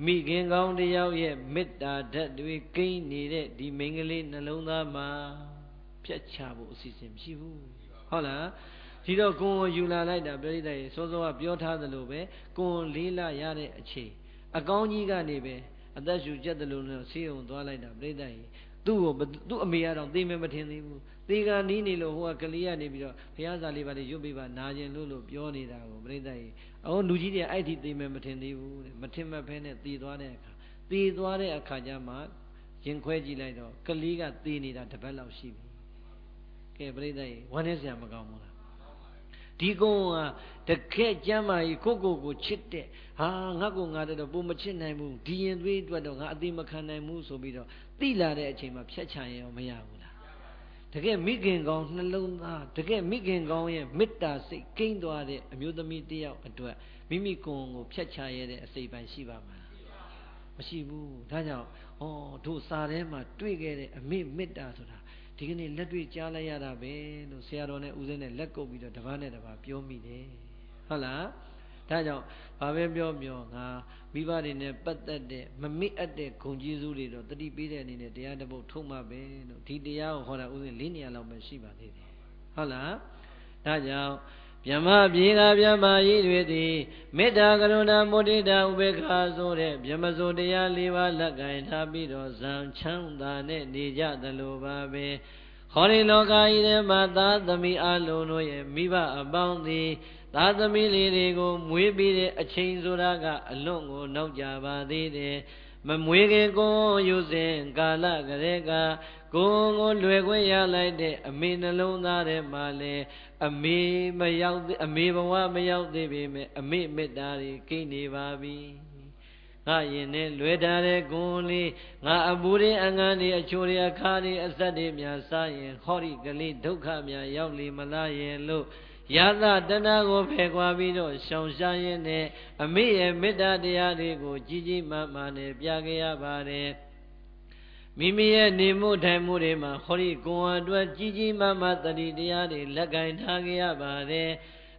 မိခင်ကောင်းတယောက်ရဲ့မေတ္တာဓာတ်တွေကိန်းနေတဲ့ဒီမိန်းကလေးနှလုံးသားမှာဖြတ်ချဖို့အစီအစဉ်မရှိဘူးဟုတ်လားဒီတော့ကိုယ်ယူလာလိုက်တာပြိဿရဲ့စောစောကပြောထားသလိုပဲကိုယ်လေးလာရတဲ့အချိန်အကောင်းကြီးကနေပဲအသက်ရှူကျက်တယ်လို့ဆေးရုံသွားလိုက်တာပြိဿရဲ့သူ့အမေကတော့သိမယ်မထင်သေးဘူးသေကနီးနေလို့ဟိုကကလေးကနေပြီးတော့ဘုရားစာလေးပါလေရွတ်ပေးပါနာကျင်လို့ပြောနေတာကိုပြိဿရဲ့အော်လူကြီးတွေအဲ့ဒီသိမယ်မထင်သေးဘူးတဲ့မထင်မဲ့ဖဲနဲ့သေသွားတဲ့အခါကျမှရင်ခွဲကြည့်လိုက်တော့ကလေးကသေနေတာတစ်ပတ်လောက်ရှိပြီကဲပြိဿရဲ့ဝမ်းနေစရာမကောင်းဘူးလားဒီကုန်းကတကယ်ကျမ်းမာကြီးကိုချစ်တဲ့ဟာငါ့ကိုငါတော့ပုံမချစ်နိုင်ဘူးဒီရင်သွေးအတွက်တော့ငါအသေးမခံနိုင်ဘူးဆိုပြီးတော့တိလာတဲ့အချိန်မှာဖြတ်ချရင်ရောမရဘူးလားတကယ်မိခင်ကောင်းနှလုံးသားတကယ်မိခင်ကောင်းရဲ့မေတ္တာစိတ်ကိန်းသွားတဲ့အမျိုးသမီးတယောက်အတွက်မိမိကိုယ်ကိုဖြတ်ချရတဲ့အစိပ်ပိုင်းရှိပါမလားမရှိဘူးဒါကြောင့်တို့စာထဲမှာတွေ့ခဲ့တဲ့အမေမေတ္တာဆိုတာဒီကနေ့လက်တွေ့ကြားလိုက်ရတာပဲလို့ဆရာတော်နဲ့ဦးဇင်းနဲ့လက်ကုပ်ပြီးတော့တပတ်နဲ့တပတ်ပြောမိတယ်ဟုတ်လားဒါကြောင့်ဘာပဲပြောငါမိဘတွေနဲ့ပတ်သက်တဲ့မမေ့အပ်တဲ့ဂုဏ်ကျေးဇူးတွေတော့တတိပေးတဲ့အနေနဲ့တရားတစ်ပုဒ်ထုတ်မှပဲလို့ဒီတရားကိုဟောတာဦးဇင်း4နေရာလောက်ပဲရှိပါသေးတယ်ဟုတ်လားဒါကြောင့်ဗျမပြေကဗျမကြီးတွေသည်မေတ္တာကရုဏာမုဒိတာဥပေက္ခဆိုတဲ့ဗျမစိုးတရား၄ပါးလက်ကင်ထားပြီးတော့ဇံချမ်းသာနဲ့နေကြသလိုပါပဲဟောဒီလောကကြီးထဲမှာသာသမီအလုံးတို့ရဲ့မိဘအပေါင်းသည်သာသမီလေးတွေကိုမွေးပြီးတဲ့အချိန်ဆိုတာကအလွန်ကိုနောက်ကြပါသေးတယ်မမွေးခင်ကိုယူစဉ်ကာလကလေးကကိုလွယ်ခွင့်ရလိုက်တဲ့အမေနှလုံးသားထဲမှာလေအမေဘဝမရောက်သေးပေမဲ့အမေမေတ္တာတွေကိန်းနေပါပြီငါရင်နဲ့လွယ်တာတဲ့ဂုဏ်လေးငါအပူတွေအငန်းတွေအချိုတွေအခါတွေအဆက်တွေများစားရင်ဟောဒီကလေးဒုက္ခများရောက်လေမလားရဲ့လို့ယသတဏှာကိုဖယ်ခွာပြီးတော့ရှောင်ရှားရင်းနဲ့အမေရဲ့မေတ္တာတရားတွေကိုကြီးကြီးမားမားနဲ့ပြခဲ့ရပါတယ်မိမိရဲ့နေမှုထိုင်မှုတွေမှာဟောဒီကိုယ်အတွက်ကြီးကြီးမားမားတတိတရားတွေလက်ကင်ထားခဲ့ရပါတယ်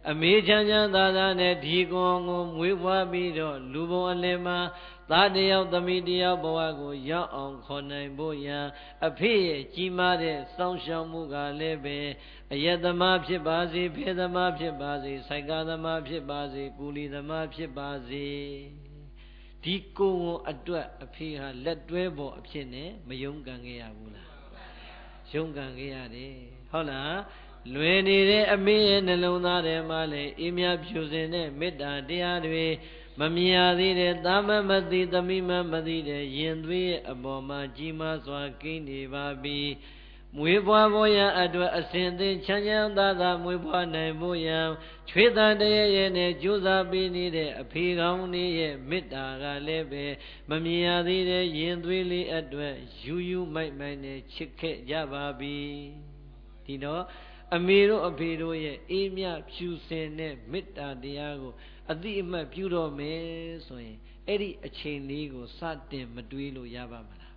အမေချမ်းချမ်းသာသာနဲ့ဒီကိုယ်ကိုမွေးဖွားပြီးတော့လူဘုံအလယ်မှာသားတယောက်သမီးတယောက်ဘဝကိုရောက်အောင်ခေါ်နိုင်ဖို့ရန်အဖေရဲ့ကြီးမားတဲ့စောင့်ရှောက်မှုကလည်းပဲအယက်သမားဖြစ်ပါစေဖေသမားဖြစ်ပါစေဆိုင်ကားသမားဖြစ်ပါစေကူလီသမားဖြစ်ပါစေဒီကိုယ်အတွက်အဖေဟာလက်တွဲပေါ်အဖြစ်နဲ့မယုံကန်ခဲ့ရဘူးလားယုံကန်ခဲ့ရတယ်ဟုတ်လားလွယ်နေတဲ့အမေရဲ့နှလုံးသားထဲမှာလည်းအေးမြဖြူစင်တဲ့မေတ္တာတရားတွေမမြင်ရသေးတဲ့သာမမသိသမီးမမသိတဲ့ရင်သွေးရဲ့အပေါ်မှာကြီးမားစွာကိန်းနေပါပြီမွေးဖွားဖို့ရန်အတွက်အစဉ်သင်ချမ်းချမ်းသာသာမွေးဖွားနိုင်ဖို့ရန်ချွေးတန်တရဲ့ရဲ့နဲ့ကြိုးစားပေးနေတဲ့အဖေကောင်းလေးရဲ့မေတ္တာကလည်းပဲမမြင်ရသေးတဲ့ရင်သွေးလေးအတွက်ယူယူမိုက်မိုက်နဲ့ချစ်ခဲ့ကြပါပြီဒီတော့အမေတို့အဖေတို့ရဲ့အေးမြဖြူစင်တဲ့မေတ္တာတရားကိုအတိအမှတ်ပြုတော့မယ်ဆိုရင်အဲ့ဒီအချိန်လေးကိုစတင်မတွေးလို့ရပါမလား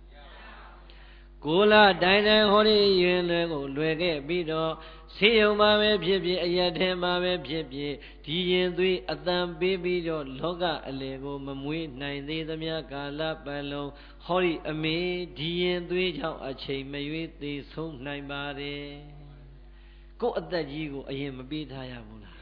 ကိုလာတိုင်းတိုင်းဟောဒီရင်လွယ်ကိုလွယ်ခဲ့ပြီးတော့ဆေးရုံမှာပဲဖြစ်ဖြစ်အရက်ထဲမှာပဲဖြစ်ဖြစ်ဒီရင်သွေးအတန်ပေးပြီးတော့လောကအလေကိုမမွေးနိုင်သေးသမျှကာလပတ်လုံးဟောဒီအမေဒီရင်သွေးကြောင့်အချိန်မရွေးသေးဆုံးနိုင်ပါတယ်ကိုယ့်အသက်ကြီးကိုအရင်မပေးထားရဘူးလား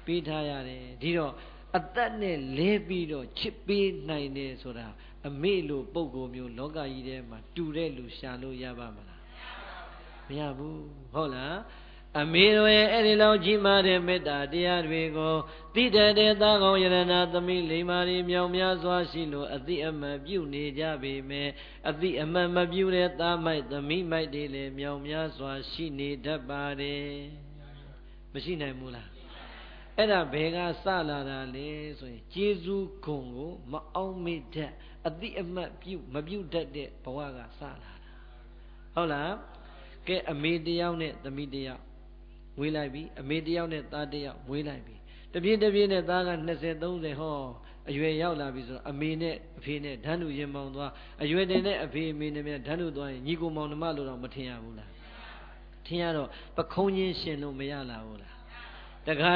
ပေးထားရတယ်ဒီတော့အသက်နဲ့လဲပြီးတော့ချစ်ပေးနိုင်တယ်ဆိုတာအမေလိုပုံကိုမျိုးလောကကြီးထဲမှာတူတဲ့လူရှာလို့ရပါမလားမရဘူးဟုတ်လားအမေတို့ရဲ့အဲ့ဒီလောက်ကြီးမားတဲ့မေတ္တာတရားတွေကိုသိတတ်တဲ့သားကောင်းယရဏသမီးလိမ္မာရီမြောင်များစွာရှိလို့အတိအမှန်ပြုနေကြပေမဲ့အတိအမှန်မပြုတဲ့သားမိုက်သမီးမိုက်တွေလည်းမြောင်များစွာရှိနေတတ်ပါတယ်မရှိနိုင်ဘူးလားအဲ့ဒါဘယ်ကစလာတာလဲဆိုရင်ကျေးဇူးဂုဏ်ကိုမအောင်မေ့တတ်အတိအမှတ်မပြုတတ်တဲ့ဘဝကစလာတာဟုတ်လားကဲအမေတယောက်နဲ့သမီးတယောက်မွေးလိုက်ပြီအမေတယောက်နဲ့သားတယောက်မွေးလိုက်ပြီ တပြေးနဲ့သားက20 30ဟောအရွယ်ရောက်လာပြီဆိုတော့အမေနဲ့အဖေနဲ့ဓာတ်တူရင်မောင်သွားအရွယ်တင်နဲ့အဖေအမေနဲ့ဓာတ်တူသွားရင်ညီကိုမောင်နှမလို့တော့မထင်ရဘူးလားထင်ရတော့ပခုံးချင်းရှင်လို့မရလာဘူးလားတခါ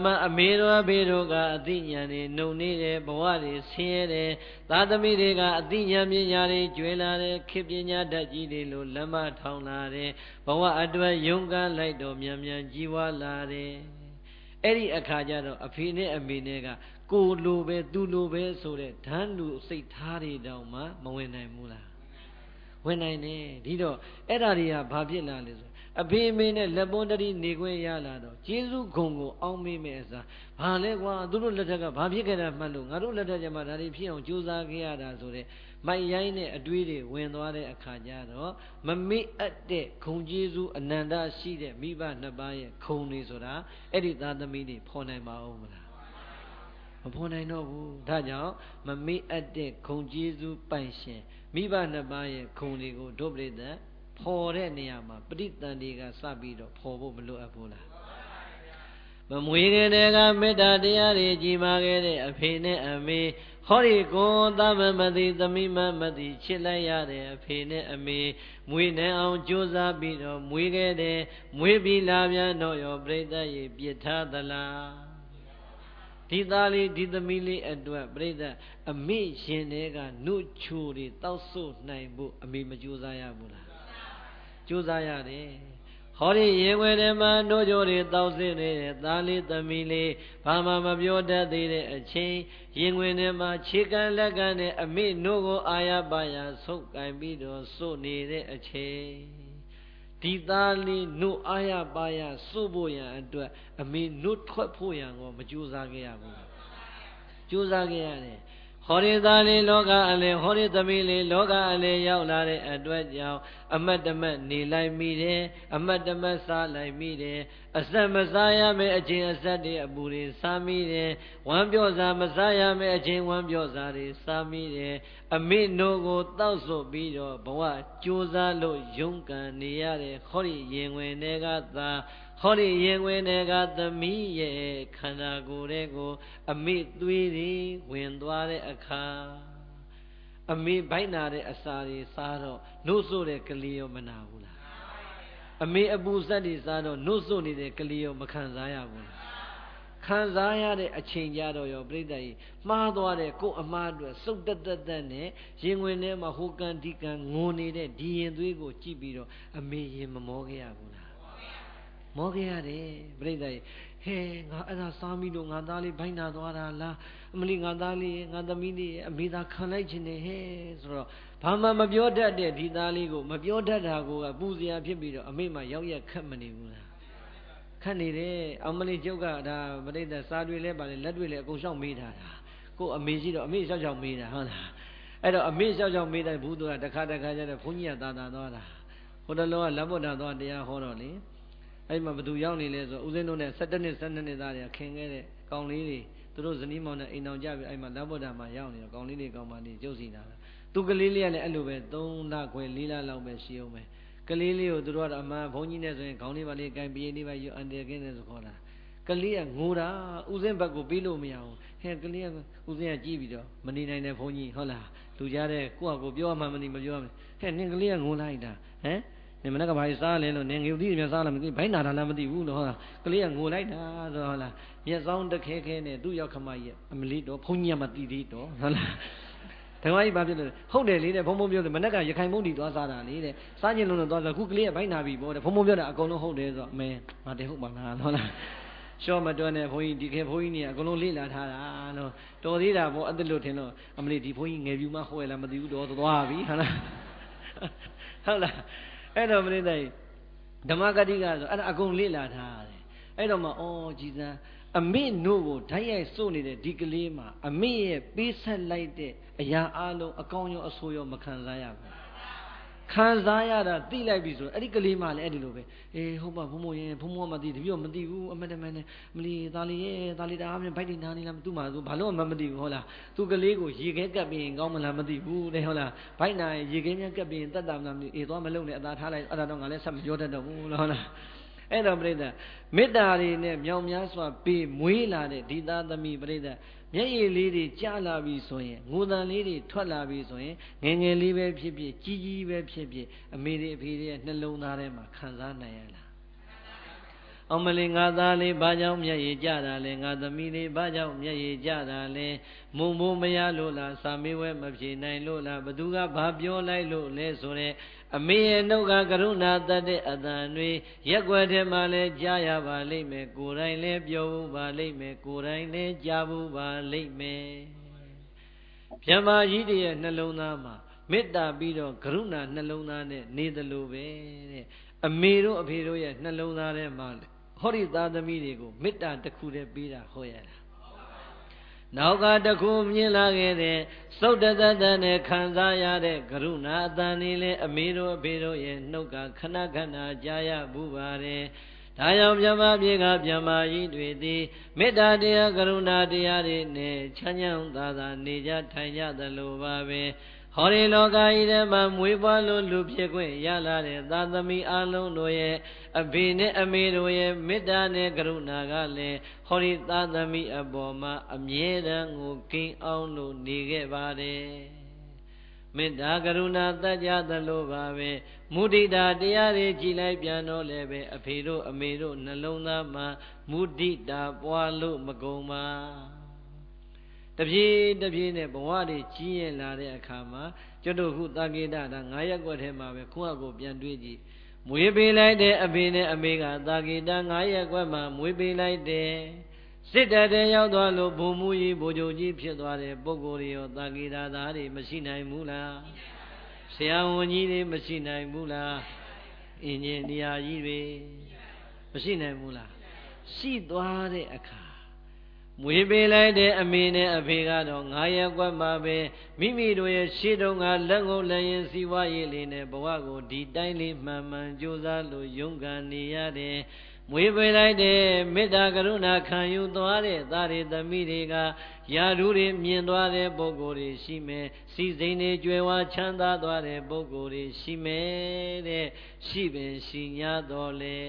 မှအမေတို့အဖေတို့ကအသိဉာဏ်တွေနှုံနေတယ်ဘဝတွေဆင်းရဲတယ်သားသမီးတွေကအသိဉာဏ်ပညာတွေကျွေးလာတယ်ခေပညာတတ်ကြီးတွေလို့လက်မထောင်လာတယ်ဘဝအတွက်ယုံကန်းလိုက်တော့မြန်ကြီးဝါလာတယ်အဲ့ဒီအခါကျတော့အဖေနဲ့အမေနဲ့ကကိုလိုပဲသူလိုပဲဆိုတဲ့ဓာတ်လူစိတ်ထားတွေတောင်မှမဝင်နိုင်ဘူးလားဝင်နိုင်တယ်ဒီတော့အဲ့ဓာတွေကဘာဖြစ်လာလဲဆိုအဖေအမေနဲ့လက်ပွန်းတတိနေခွင့်ရလာတော့ကျေးဇူးဂုဏ်ကိုအောင်းမိမဲ့အစားဘာလဲကွာသူတို့လက်ထက်ကဘာဖြစ်ခဲ့တာမှတ်လို့ငါတို့လက်ထက်ကျမှဒါတွေဖြစ်အောင်ကြိုးစားခဲ့ရတာဆိုတဲ့မိုက်ရိုင်းတဲ့အတွေးတွေဝင်သွားတဲ့အခါကျတော့မမေ့အပ်တဲ့ဂုဏ်ကျေးဇူးအနန္တရှိတဲ့မိဘနှစ်ပါးရဲ့ဂုဏ်တွေဆိုတာအဲ့ဒီသားသမီးတွေဖော်နိုင်ပါဦးမလားမဖော်နိုင်တော့ဘူးဒါကြောင့်မမေ့အပ်တဲ့ဂုဏ်ကျေးဇူးပိုင်ရှင်မိဘနှစ်ပါးရဲ့ဂုဏ်တွေကိုဒုပရိသတ်ဖော်တဲ့နေရာမှာပဋိသန္ဓေကစပြီးတော့ဖော်ဖို့မလိုအပ်ဘူးလားမမွေခင်တည်းကမေတ္တာတရားတွေကြည်မာခဲ့တဲ့အဖေနဲ့အမေဟောဒီကိုသမမသိသမီးမသိချစ်လိုက်ရတဲ့အဖေနဲ့အမေမွေနိုင်အောင်ကြိုးစားပြီးတော့မွေခဲ့တယ်မွေပြီးလာပြန်တော့ရောပြိဿရေပြစ်ထားသလားဒီသားလေးဒီသမီးလေးအတွက်ပြိဿအမေရှင်တွေကနှုတ်ချိုတွေတောက်ဆုတ်နိုင်ဖို့အမေမကြိုးစားရဘူးလားကြိုးစားရတယ်ဟောဒီရေွယ်ထဲမှာနှုတ်ချိုတွေတောက်စစ်နေတဲ့သားလေးသမီးလေးဘာမှမပြောတတ်သေးတဲ့အချိန်ရင်ွယ်ထဲမှာခြေကံလက်ကန်နဲ့အမေနှုတ်ကိုအာရပါရဆုပ်ကင်ပြီးတော့စို့နေတဲ့အချိန်ဒီသားလေးနှုတ်အာရပါရစို့ဖို့ရန်အတွက်အမေနှုတ်ထွက်ဖို့ရန်ကိုမကြိုးစားခဲ့ရဘူးကြိုးစားခဲ့ရတယ်ဟောဒီသားလေးလောကအလယ်ဟောဒီသမီးလေးလောကအလယ်ရောက်လာတဲ့အတွက်ကြောင့်အမတ်တမတ်နေလိုက်မိတယ်အမတ်တမတ်စားလိုက်မိတယ်အဆက်မစားရမယ့်အချင်းအဆက်တွေအပူတွေစားမိတယ်ဝမ်းပြော့စားမစားရမယ့်အချင်းဝမ်းပြော့စားတွေစားမိတယ်အမေနိုကိုတောက်ဆိုပြီးတော့ဘဝကြိုးစားလို့ရုန်းကန်နေရတဲ့ဟောဒီရင်ဝင်တွေကသာဟောဒီရင်ဝင်တွေကသမီးရဲ့ခန္ဓာကိုယ်တွေကိုအမေသွေးတွေဝင်သွားတဲ့အခါအမေဘိုက်နာတဲ့အစာတွေစားတော့နှုတ်ဆို့တဲ့ကလေးရောမနာဘူးလားအမေအပူစက်တွေစားတော့နှုတ်ဆို့နေတဲ့ကလေးရောမခံစားရဘူးလားခံစားရတဲ့အချိန်ကြတော့ရောပြိတ္တကြီးမှားသွားတဲ့ကိုယ်အမှားအတွက်စုတ်တက်နဲ့ရင်ဝင်ထဲမှာဟိုကန်ဒီကန်ငိုနေတဲ့ဒီရင်သွေးကိုကြည့်ပြီးတော့အမေရင်မမောခဲ့ရဘူးလားမောခဲ့ရတယ်ပြိတ္တကြီးဟဲငါအဲ့ဒါစားမိလို့ငါသားလေးဘိုင်းနာသွားတာလားအမလီငါသားလေးငါသမီးလေးအမေသာခံလိုက်ခြင်းနဲ့ဟဲဆိုတော့ဘာမှမပြောတတ်တဲ့ဒီသားလေးကိုမပြောတတ်တာကိုပူစရာဖြစ်ပြီးတော့အမေမှရောက်ရက်ခတ်မနေဘူးလားခတ်နေတယ်အမလီကျုပ်ကဒါပြိတ္တစားတွေလဲပါလေလက်တွေလဲအကုန်ရှောက်မေးထားတာကိုအမေရှိတော့အမေရှောက်ရှောက်မေးတာဟုတ်လားအဲ့တော့အမေရှောက်ရှောက်မေးတဲ့ဘူးသူကတခါကျတော့ဘုန်းကြီးကသာသွားတာဟိုတလောကလက်ဗုဒ္ဓသွားတရားဟောတော့လေအဲ့မှာဘသူရောက်နေလဲဆိုဦးဇင်းတို့နဲ့17နှစ်12နှစ်သားတွေကခင်ခဲ့တဲ့ကောင်လေးတွေသူတို့ဇနီးမောင်နဲ့အိမ်တော်ကြပြီးအဲ့မှာလက်ဗုဒ္ဓမှာရောက်နေတော့ကောင်လေးတွေကောင်မလေးကျုပ်စီတာသူကလေးလေးကလည်းအဲ့လိုပဲ3လခွဲ4လလောက်ပဲရှိအောင်ပဲကလေးလေးကိုသူတို့ကအမှန်ဘုန်းကြီးနဲ့ဆိုရင်ခေါင်းလေးပါလေးကန်ပြေးလေးပါယူအန်တယ်ကင်းတယ်ဆိုခေါ်တာကလေးကငိုတာဦးဇင်းဘက်ကိုပြီးလို့မရဘူးဟဲ့ကလေးကဦးဇင်းကကြည့်ပြီးတော့မနေနိုင်တဲ့ဘုန်းကြီးဟုတ်လားလူကြားတဲ့ကိုယ့်အကိုပြောမှမနေမပြောဟဲ့နင်ကလေးကငိုလိုက်တာဟမ်နင်မနေ့ကဘာစားလဲလို့နင်ငုံသီးမြစားလားမသိဘိုင်းနာတာလားမသိဘူးလို့ဟုတ်လားကလေးကငိုလိုက်တာဆိုဟုတ်လားမျက်စောင်းတခဲခဲနဲ့သူ့ရောက်ခမကြီးအမလေးတော့ဘုန်းကြီးကမသိသေးတော့ဟုတ်လားဓမ္မကြီးဘာဖြစ်လို့ဟုတ်တယ်လေတဲ့ဘုံဘုံပြောတယ်မနေ့ကရခိုင်ဘုံတီသွားစားတာလေတဲ့စားခြင်းလုံးတော့သွားစားခုကလေးကဘိုင်းနာပြီပေါ့တဲ့ဘုံဘုံပြောတာအကုန်လုံးဟုတ်တယ်ဆိုတော့အမဲငါတည်းဟုတ်ပါလားဟုတ်လားရှော့မတွန်းနဲ့ဘုန်းကြီးဒီခေဘုန်းကြီးနေအကုန်လုံးလေ့လာထားတာလို့တော်သေးတာပေါ့အဲ့ဒါလို့ထင်တော့အမလေးဒီဘုန်းကြီးငယ်ပြူမဟောရလားမသိဘူးတော့သွားပြီဟုတ်လားဟုတ်လားအဲ့တော့မင်းတို့ဓမ္မဂတိကဆိုအဲ့ဒါအကုန်လေ့လာထားတယ်အဲ့တော့မှအော်ကြည်စမ်းအမေနို့ကိုဓာတ်ရိုက်စို့နေတဲ့ဒီကလေးမှာအမေရဲ့ပေးဆက်လိုက်တဲ့အရာအလုံးအကောင်းရောအဆိုးရောမခံစားရဘူးခံစားရတာသိလိုက်ပြီဆိုတော့အဲ့ဒီကလေးမှလည်းအဲ့ဒီလိုပဲအေးဟုတ်ပါဘုံဘုံရင်ဘုံဘုံမသိတပည့်မသိဘူးအမတမန်နဲ့မလီသားလေးရဲ့သားလေးတအားနဲ့ဗိုက်တင်နာနေလားသူ့မှာသူဘာလို့မှမသိဘူးဟုတ်လားသူကလေးကိုရေခဲကပ်ပြီးရင်ကောင်းမလားမသိဘူးတဲ့ဟုတ်လားဗိုက်နာရေခဲမြကပ်ပြီးရင်တတ်တာမလားမသိအေးသွားမလုံးနဲ့အသာထားလိုက်အဲ့ဒါတော့ငါလည်းဆက်မပြောတတ်တော့ဘူးဟုတ်လား အဲ့တော့ပြိဿမေတ္တာတွေနဲ့မြောင်များစွာပေးမွေးလာတဲ့ဒီသားသမီးပြိဿမျက်ရည်လေးတွေကျလာပြီဆိုရင်ငိုတန်လေးတွေထွက်လာပြီဆိုရင်ငယ်ငယ်လေးပဲဖြစ်ဖြစ်ကြီးကြီးပဲဖြစ်ဖြစ်အမေတွေအဖေတွေရဲ့နှလုံးသားထဲမှာခံစားနိုင်ရလားအောင်မလေးငါသားလေးဘာကြောင့်မျက်ရည်ကျတာလဲငါသမီးလေးဘာကြောင့်မျက်ရည်ကျတာလဲမုံမိုးမရလို့လားစာမေးဝဲမဖြေနိုင်လို့လားဘသူကဘာပြောလိုက်လို့လဲဆိုတဲ့အမေရဲ့နှုတ်ကကရုဏာတတ်တဲ့အတန်တွေရက်ွယ်ထဲမှာလဲကြားရပါလိမ့်မယ်ကိုယ်တိုင်လဲပြောဘူးပါလိမ့်မယ်ကိုယ်တိုင်လဲကြားဘူးပါလိမ့်မယ်ဗျမ္မာကြီးတည်းရဲ့နှလုံးသားမှာမေတ္တာပြီးတော့ကရုဏာနှလုံးသားနဲ့နေသလိုပဲတဲ့အမေတို့အဖေတို့ရဲ့နှလုံးသားထဲမှာဟောဒီသားသမီးတွေကိုမေတ္တာတစ်ခုတည်းပေးတာဟောရတာနောက်ကတစ်ခုမြင်လာခဲ့တဲ့သုတ်တသက်သက်နဲ့ခံစားရတဲ့ကရုဏာအတန်လေးလေအမေတို့အဖေတို့ရဲ့နှုတ်ကခဏခဏကြားရဘူးပါတယ်ဒါကြောင့်မြမပြေကမြမကြီးတွေသည်မေတ္တာတရားကရုဏာတရားတွေနဲ့ချမ်းချမ်းသာသာနေကြထိုင်ကြသလိုပါပဲဟောဒီလောကကြီးထဲမှာမွေးဖွားလို့လူဖြစ်ခွင့်ရလာတဲ့သာသမီအလုံးတို့ရဲ့အဖေနဲ့အမေတို့ရဲ့မေတ္တာနဲ့ကရုဏာကလည်းဟောဒီသာသမီအပေါ်မှာအမြဲတမ်းကိုကိန်းအောင်လို့နေခဲ့ပါတယ်မေတ္တာကရုဏာတတ်ကြသလိုပါပဲမုဒိတာတရားတွေကြည်လိုက်ပြန်တော့လည်းပဲအဖေတို့အမေတို့နှလုံးသားမှာမုဒိတာပွားလို့မကုန်ပါတပြေးတပြေးနဲ့ဘဝတွေကြီးရင်လာတဲ့အခါမှာကျွတ်တို့ခုတာကေတတာ9ရက်ွက်ထဲမှာပဲခုအကိုပြန်တွေးကြည့်မွေးပေးလိုက်တဲ့အဖေနဲ့အမေကတာကေတ9ရက်ွက်မှာမွေးပေးလိုက်တယ်စစ်တပ်တဲ့ရောက်သွားလို့ဘုံမူကြီးဘိုလ်ချုပ်ကြီးဖြစ်သွားတဲ့ပုဂ္ဂိုလ်တွေရောတာကေတသားတွေမရှိနိုင်ဘူးလားဆရာဝန်ကြီးတွေမရှိနိုင်ဘူးလားအင်ဂျင်နီယာကြီးတွေမရှိနိုင်ဘူးလားရှိသွားတဲ့အခါမွေးပေးလိုက်တဲ့အမေနဲ့အဖေကတော့9ရက်ွက်မှာပဲမိမိတို့ရဲ့ရှေ့တုန်းကလက်ငုပ်လက်ရင်စီဝါရေးလေးနဲ့ဘဝကိုဒီတိုင်းလေးမှန်မှန်ကြိုးစားလို့ရုန်းကန်နေရတယ်မွေးပေးလိုက်တဲ့မေတ္တာကရုဏာခံယူသွားတဲ့သားတွေသမီးတွေကယာဓုတွေမြင်သွားတဲ့ပုဂ္ဂိုလ်တွေရှိမယ်စီစိန်တွေကြွယ်ဝချမ်းသာသွားတဲ့ပုဂ္ဂိုလ်တွေရှိမယ်တဲ့ရှိပင်ရှိ냐တော်လေ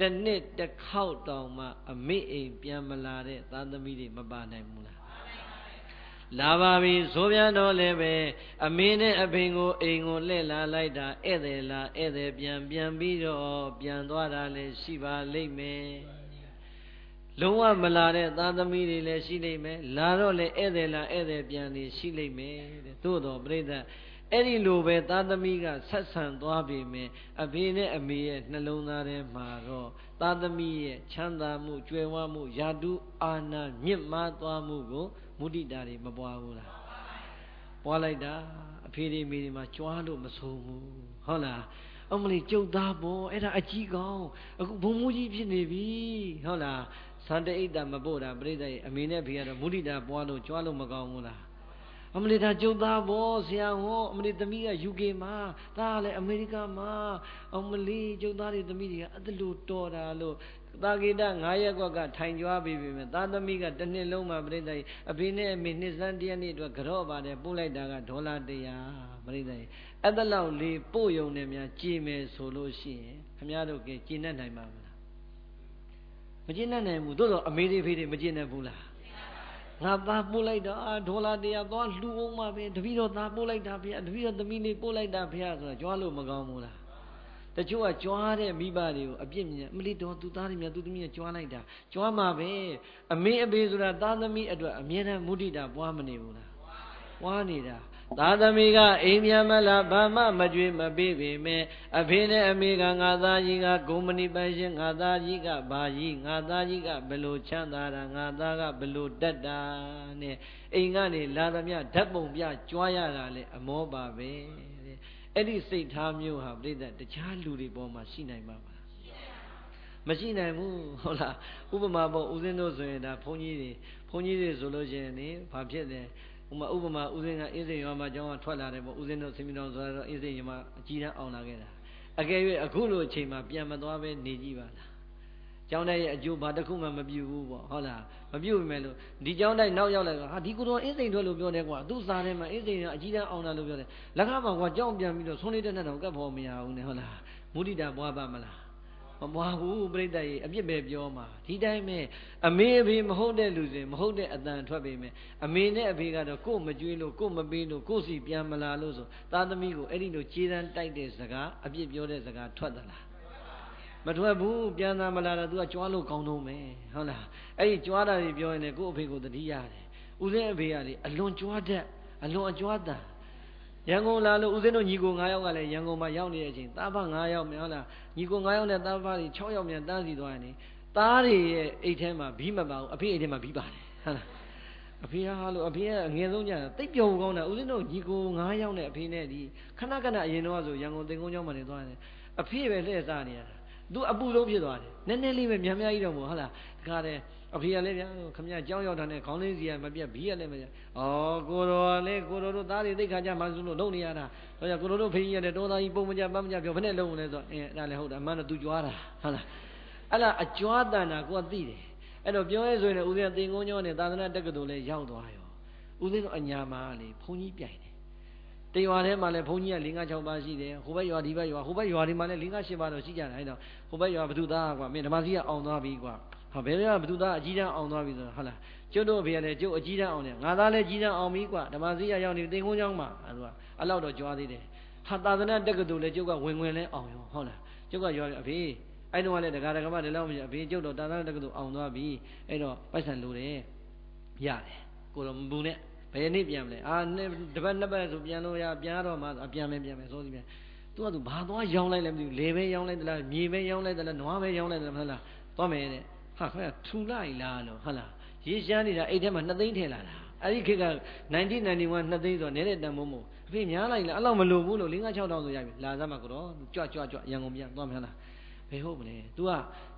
တနှစ်တစ်ခေါက်တောင်မှအမေအိမ်ပြန်မလာတဲ့သားသမီးတွေမပါနိုင်ဘူးလားလာပါပြီဆိုပြန်တော့လည်းပဲအမေနဲ့အဖေကိုအိမ်ကိုလှည့်လာလိုက်တာဧည့်သည်လာဧည့်သည်ပြန်ပြီးတော့ပြန်သွားတာလည်းရှိပါလိမ့်မယ်လုံးဝမလာတဲ့သားသမီးတွေလည်းရှိလိမ့်မယ်လာတော့လည်းဧည့်သည်လာဧည့်သည်ပြန်နေရှိလိမ့်မယ်တဲ့သို့တော်ပြိဿအဲ့ဒီလိုပဲသားသမီးကဆက်ဆံသွားပြီမယ်အဖေနဲ့အမေရဲ့နှလုံးသားထဲမှာတော့သားသမီးရဲ့ချမ်းသာမှုကြွယ်ဝမှုယာတုအာနာမြင့်မားသွားမှုကိုမုဒိတာတွေမပွားဘူးလားပွားလိုက်တာအဖေတွေမိတွေမှာကြွားလို့မဆုံးဘူးဟုတ်လားအမလီကျုပ်သားပေါ့အဲ့ဒါအကြီးကောင်းအခုဘုံမူကြီးဖြစ်နေပြီဟုတ်လားသံတအိတ်တာမပို့တာပြိဿရဲ့အမေနဲ့ဖေကတော့မုဒိတာပွားလို့ကြွားလို့မကောင်းဘူးလားအမလီဒါကျုပ်သားပေါ့ဆရာဟောအမလီသမီးက UK မှာဒါကလည်းအမေရိကမှာအမလီကျုပ်သားတွေသမီးတွေကအဲ့ဒါလို့တော်တာလို့တာဂိတ9ရက်ကွက်ကထိုင်ကြွားပြီးပြီမယ်သားသမီးကတစ်နှစ်လုံးမှာပြိဿကြီးအဖေနဲ့အမေနှစ်စန်းတရက်နေ့အတွက်ကြော့ပါတယ်ပို့လိုက်တာက$100ပြိဿကြီးအဲ့ဒါလောက်လေးပို့ယုံနေများကြည်မယ်ဆိုလို့ရှိရင်ခင်ဗျားတို့ကကြည်နဲ့နိုင်ပါမလားမကြည်နဲ့နိုင်ဘူးသို့တော့အမေတွေဖေတွေမကြည်နဲ့ဘူးလားငါသားပို့လိုက်တာ$100သွားလှူအောင်ပါပဲတပည့်တော်သားပို့လိုက်တာဖေတပည့်တော်သမီးလေးပို့လိုက်တာဖေဆိုတာကြွားလို့မကောင်းဘူးလားတချို့ကကြွားတဲ့မိဘတွေကိုအပြစ်မြင်အမလီတော်သူသားတွေများသူသမီးကကြွားလိုက်တာကြွားမှာပဲအမေအဖေဆိုတာသားသမီးအတွက်အမြဲတမ်းမုဒိတာပွားမနေဘူးလားပွားနေတာသားသမီးကအိမ်ပြန်မလားဘာမှမကြွေးမပေးပေမဲ့အဖေနဲ့အမေကငါသားကြီးကကုမ္ပဏီပိုင်ရှင်ငါသားကြီးကဘာကြီးငါသားကြီးကဘယ်လိုချမ်းသာတာငါသားကဘယ်လိုတက်တာနဲ့အိမ်ကနေလာသမျှဓာတ်ပုံပြကြွားရတာလေအမောပါပဲအဲ့ဒီစိတ်ထားမျိုးဟာပြိဿတခြားလူတွေပေါ်မှာရှိနိုင်မှာပါမရှိနိုင်ဘူးဟုတ်လားဥပမာပေါ့ဦးဇင်းတို့ဆိုရင်ဒါဘုန်းကြီးတွေဆိုလို့ရှိရင်နေဘာဖြစ်လဲဥပမာဦးဇင်းကအေးစိန်ရွာမှာကျောင်းကထွက်လာတယ်ပေါ့ဦးဇင်းတို့ဆင်းပြီးတော့ဆိုတော့အေးစိန်ရွာမှာအကြီးတန်းအောင်လာခဲ့တာအကယ်၍အခုလိုအချိန်မှာပြန်မသွားပဲနေကြည့်ပါလားကျောင်းတိုက်ရဲ့အကျိုးဘာတစ်ခုမှမပြုဘူးပေါ့ဟုတ်လားမပြုပြီမဲ့လို့ဒီကျောင်းတိုက်နောက်ရောက်လာတော့ဟာဒီကိုတော့အေးစိန်ထွက်လို့ပြောတယ်ကွာသူ့စားထဲမှာအေးစိန်ကအကြီးတန်းအောင်လာလို့ပြောတယ်လက်ခါမှာကွာကျောင်းပြန်ပြီးတော့ဆုံးလေးတဲ့နဲ့တော့ကပ်ဖို့မရဘူးနဲ့ဟုတ်လားမုဒိတာပွားပါမလား မပွားဘူးပြိတ္တရေအပြစ်ပဲပြောမှာဒီတိုင်းပဲအမေအဖေမဟုတ်တဲ့လူစဉ်မဟုတ်တဲ့အတန်ထွက်ပေမဲ့အမေနဲ့အဖေကတော့ကို့မကြွေးလို့ကို့မပေးလို့ကို့စီပြန်မလာလို့ဆိုသားသမီးကိုအဲ့ဒီလိုခြေတန်းတိုက်တဲ့စကားအပြစ်ပြောတဲ့စကားထွက်သလားမထွက်ဘူးပြန်သာမလာတော့ तू ကကြွားလို့ကောင်းတော့မယ်ဟုတ်လားအဲ့ဒီကြွားတာတွေပြောရင်လည်းကို့အဖေကိုတတိရတယ်ဦးစင်းအဖေကလေအလွန်ကြွားတတ်အလွန်အကြွားတန်ရန်ကုန်လာလို့ဦးစင်းတို့ညီကို9ယောက်ကလည်းရန်ကုန်မှာရောက်နေတဲ့အချိန်သားဖ9ယောက်မြန်ဟုတ်လားညီကို9ယောက်နဲ့သားဖတွေ6ယောက်မြန်တန်းစီသွားရင်သားတွေရဲ့အိတ်ထဲမှာဘီးမပါဘူးအဖေအိတ်ထဲမှာဘီးပါတယ်ဟုတ်လားအဖေဟာလို့အဖေကအငယ်ဆုံးကြတာတိတ်ပျော်ကောင်းတာဦးစင်းတို့ညီကို9ယောက်နဲ့အဖေနဲ့ဒီခဏခဏအရင်တော့ဆိုရန်ကုန်သင်္ကုန်းကျောင်းမှာနေသွားတယ်အဖေပဲလှည့်စားနေရတာသူအပူဆုံးဖြစ်သွားတယ်နည်းနည်းလေးပဲများများကြီးတော့မဟုတ်လားတခါတည်းအဖေကလည်းဗျာခမရကြောင်းရောက်တာနဲ့ခေါင်းလေးစီကမပြတ်ဘီးကလည်းမပြတ်ဩကိုတော်လည်းကိုတော်တို့သားတွေသိခါကြမှဆိုလို့လုံနေရတာဟောကြကိုတော်တို့ဖေကြီးရတယ်တောသားကြီးပုံမကြပတ်မကြပြောဘယ်နဲ့လုံလဲဆိုအဲ့ဒါလည်းဟုတ်တယ်အမှန်တော့သူကြွားတာဟုတ်လားအဲ့ဒါအကြွားတန်တာကိုကသိတယ်အဲ့တော့ပြောရဲဆိုရင်ဦးဇင်းသင်္ကုန်းကျောင်းနဲ့သာသနာတက္ကသိုလ်လည်းရောက်သွားရောဦးဇင်းတို့အညာမှာလေဘုန်းကြီးပြိုင်တယ်တရွာထဲမှာလည်းဘုန်းကြီးက5 6ပါးရှိတယ်ဟိုဘက်ရွာဒီဘက်ရွာဟိုဘက်ရွာဒီမှာလည်း5 8ပါးတော့ရှိကြတယ်အဲ့တော့ဟိုဘက်ရွာဘသူသားကွာမင်းဓမ္မစီကအောင်သွားပြီကွာဟာဘယ်ရွာဘသူသားအကြီးတန်းအောင်သွားပြီဆိုတော့ဟုတ်လားကျုပ်တို့အဖေကလည်းကျုပ်အကြီးတန်းအောင်တယ်ငါသားလည်းကြီးတန်းအောင်ပြီကွာဓမ္မစီကရောက်နေသင်္ကုန်းကျောင်းမှာအဲ့ဒါအဲ့လောက်တော့ကြွားသေးတယ်ဟာသာသနာတက္ကသိုလ်လည်းကျုပ်ကဝင်လဲအောင်ရောဟုတ်လားကျုပ်ကရွာအဖေအဲ့တော့လည်းဒကာဒကမဒီလောက်မရှိအဖေကျုပ်တော့သာသနာတက္ကသိုလ်အောင်သွားပြီအဲ့တော့ပိုက်ဆံလိုတယ်ရတယ်ကိုတော့မဘူးနဲ့ဘယ်နေ့ပြန်မလဲတပတ်2ပတ်ဆိုပြန်လို့ရပြန်တော့မှပြန်မယ်စိုးစီပြန်သူကသူဘာသွားရောင်းလိုက်လဲမသိဘူးလေပဲရောင်းလိုက်သလားမြေပဲရောင်းလိုက်သလားနွားပဲရောင်းလိုက်သလားမဟုတ်လားသွားမယ်တဲ့ဟာခင်ဗျာထူလိုက်လားလို့ဟုတ်လားရေရှမ်းနေတာအိတ်ထဲမှာ2 သိန်းထည့်လာတာအဲ့ဒီခေတ်က1991 2 သိန်းဆိုနေတဲ့တန်မိုးမို့အဖေများလိုက်လားအဲ့လောက်မလိုဘူးလို့5 6တောင်းဆိုရပြီလာစမ်းမှာကတော့ကြွရန်ကုန်ပြန်သွားမယ်လားဘယ်ဟုတ်မလဲ तू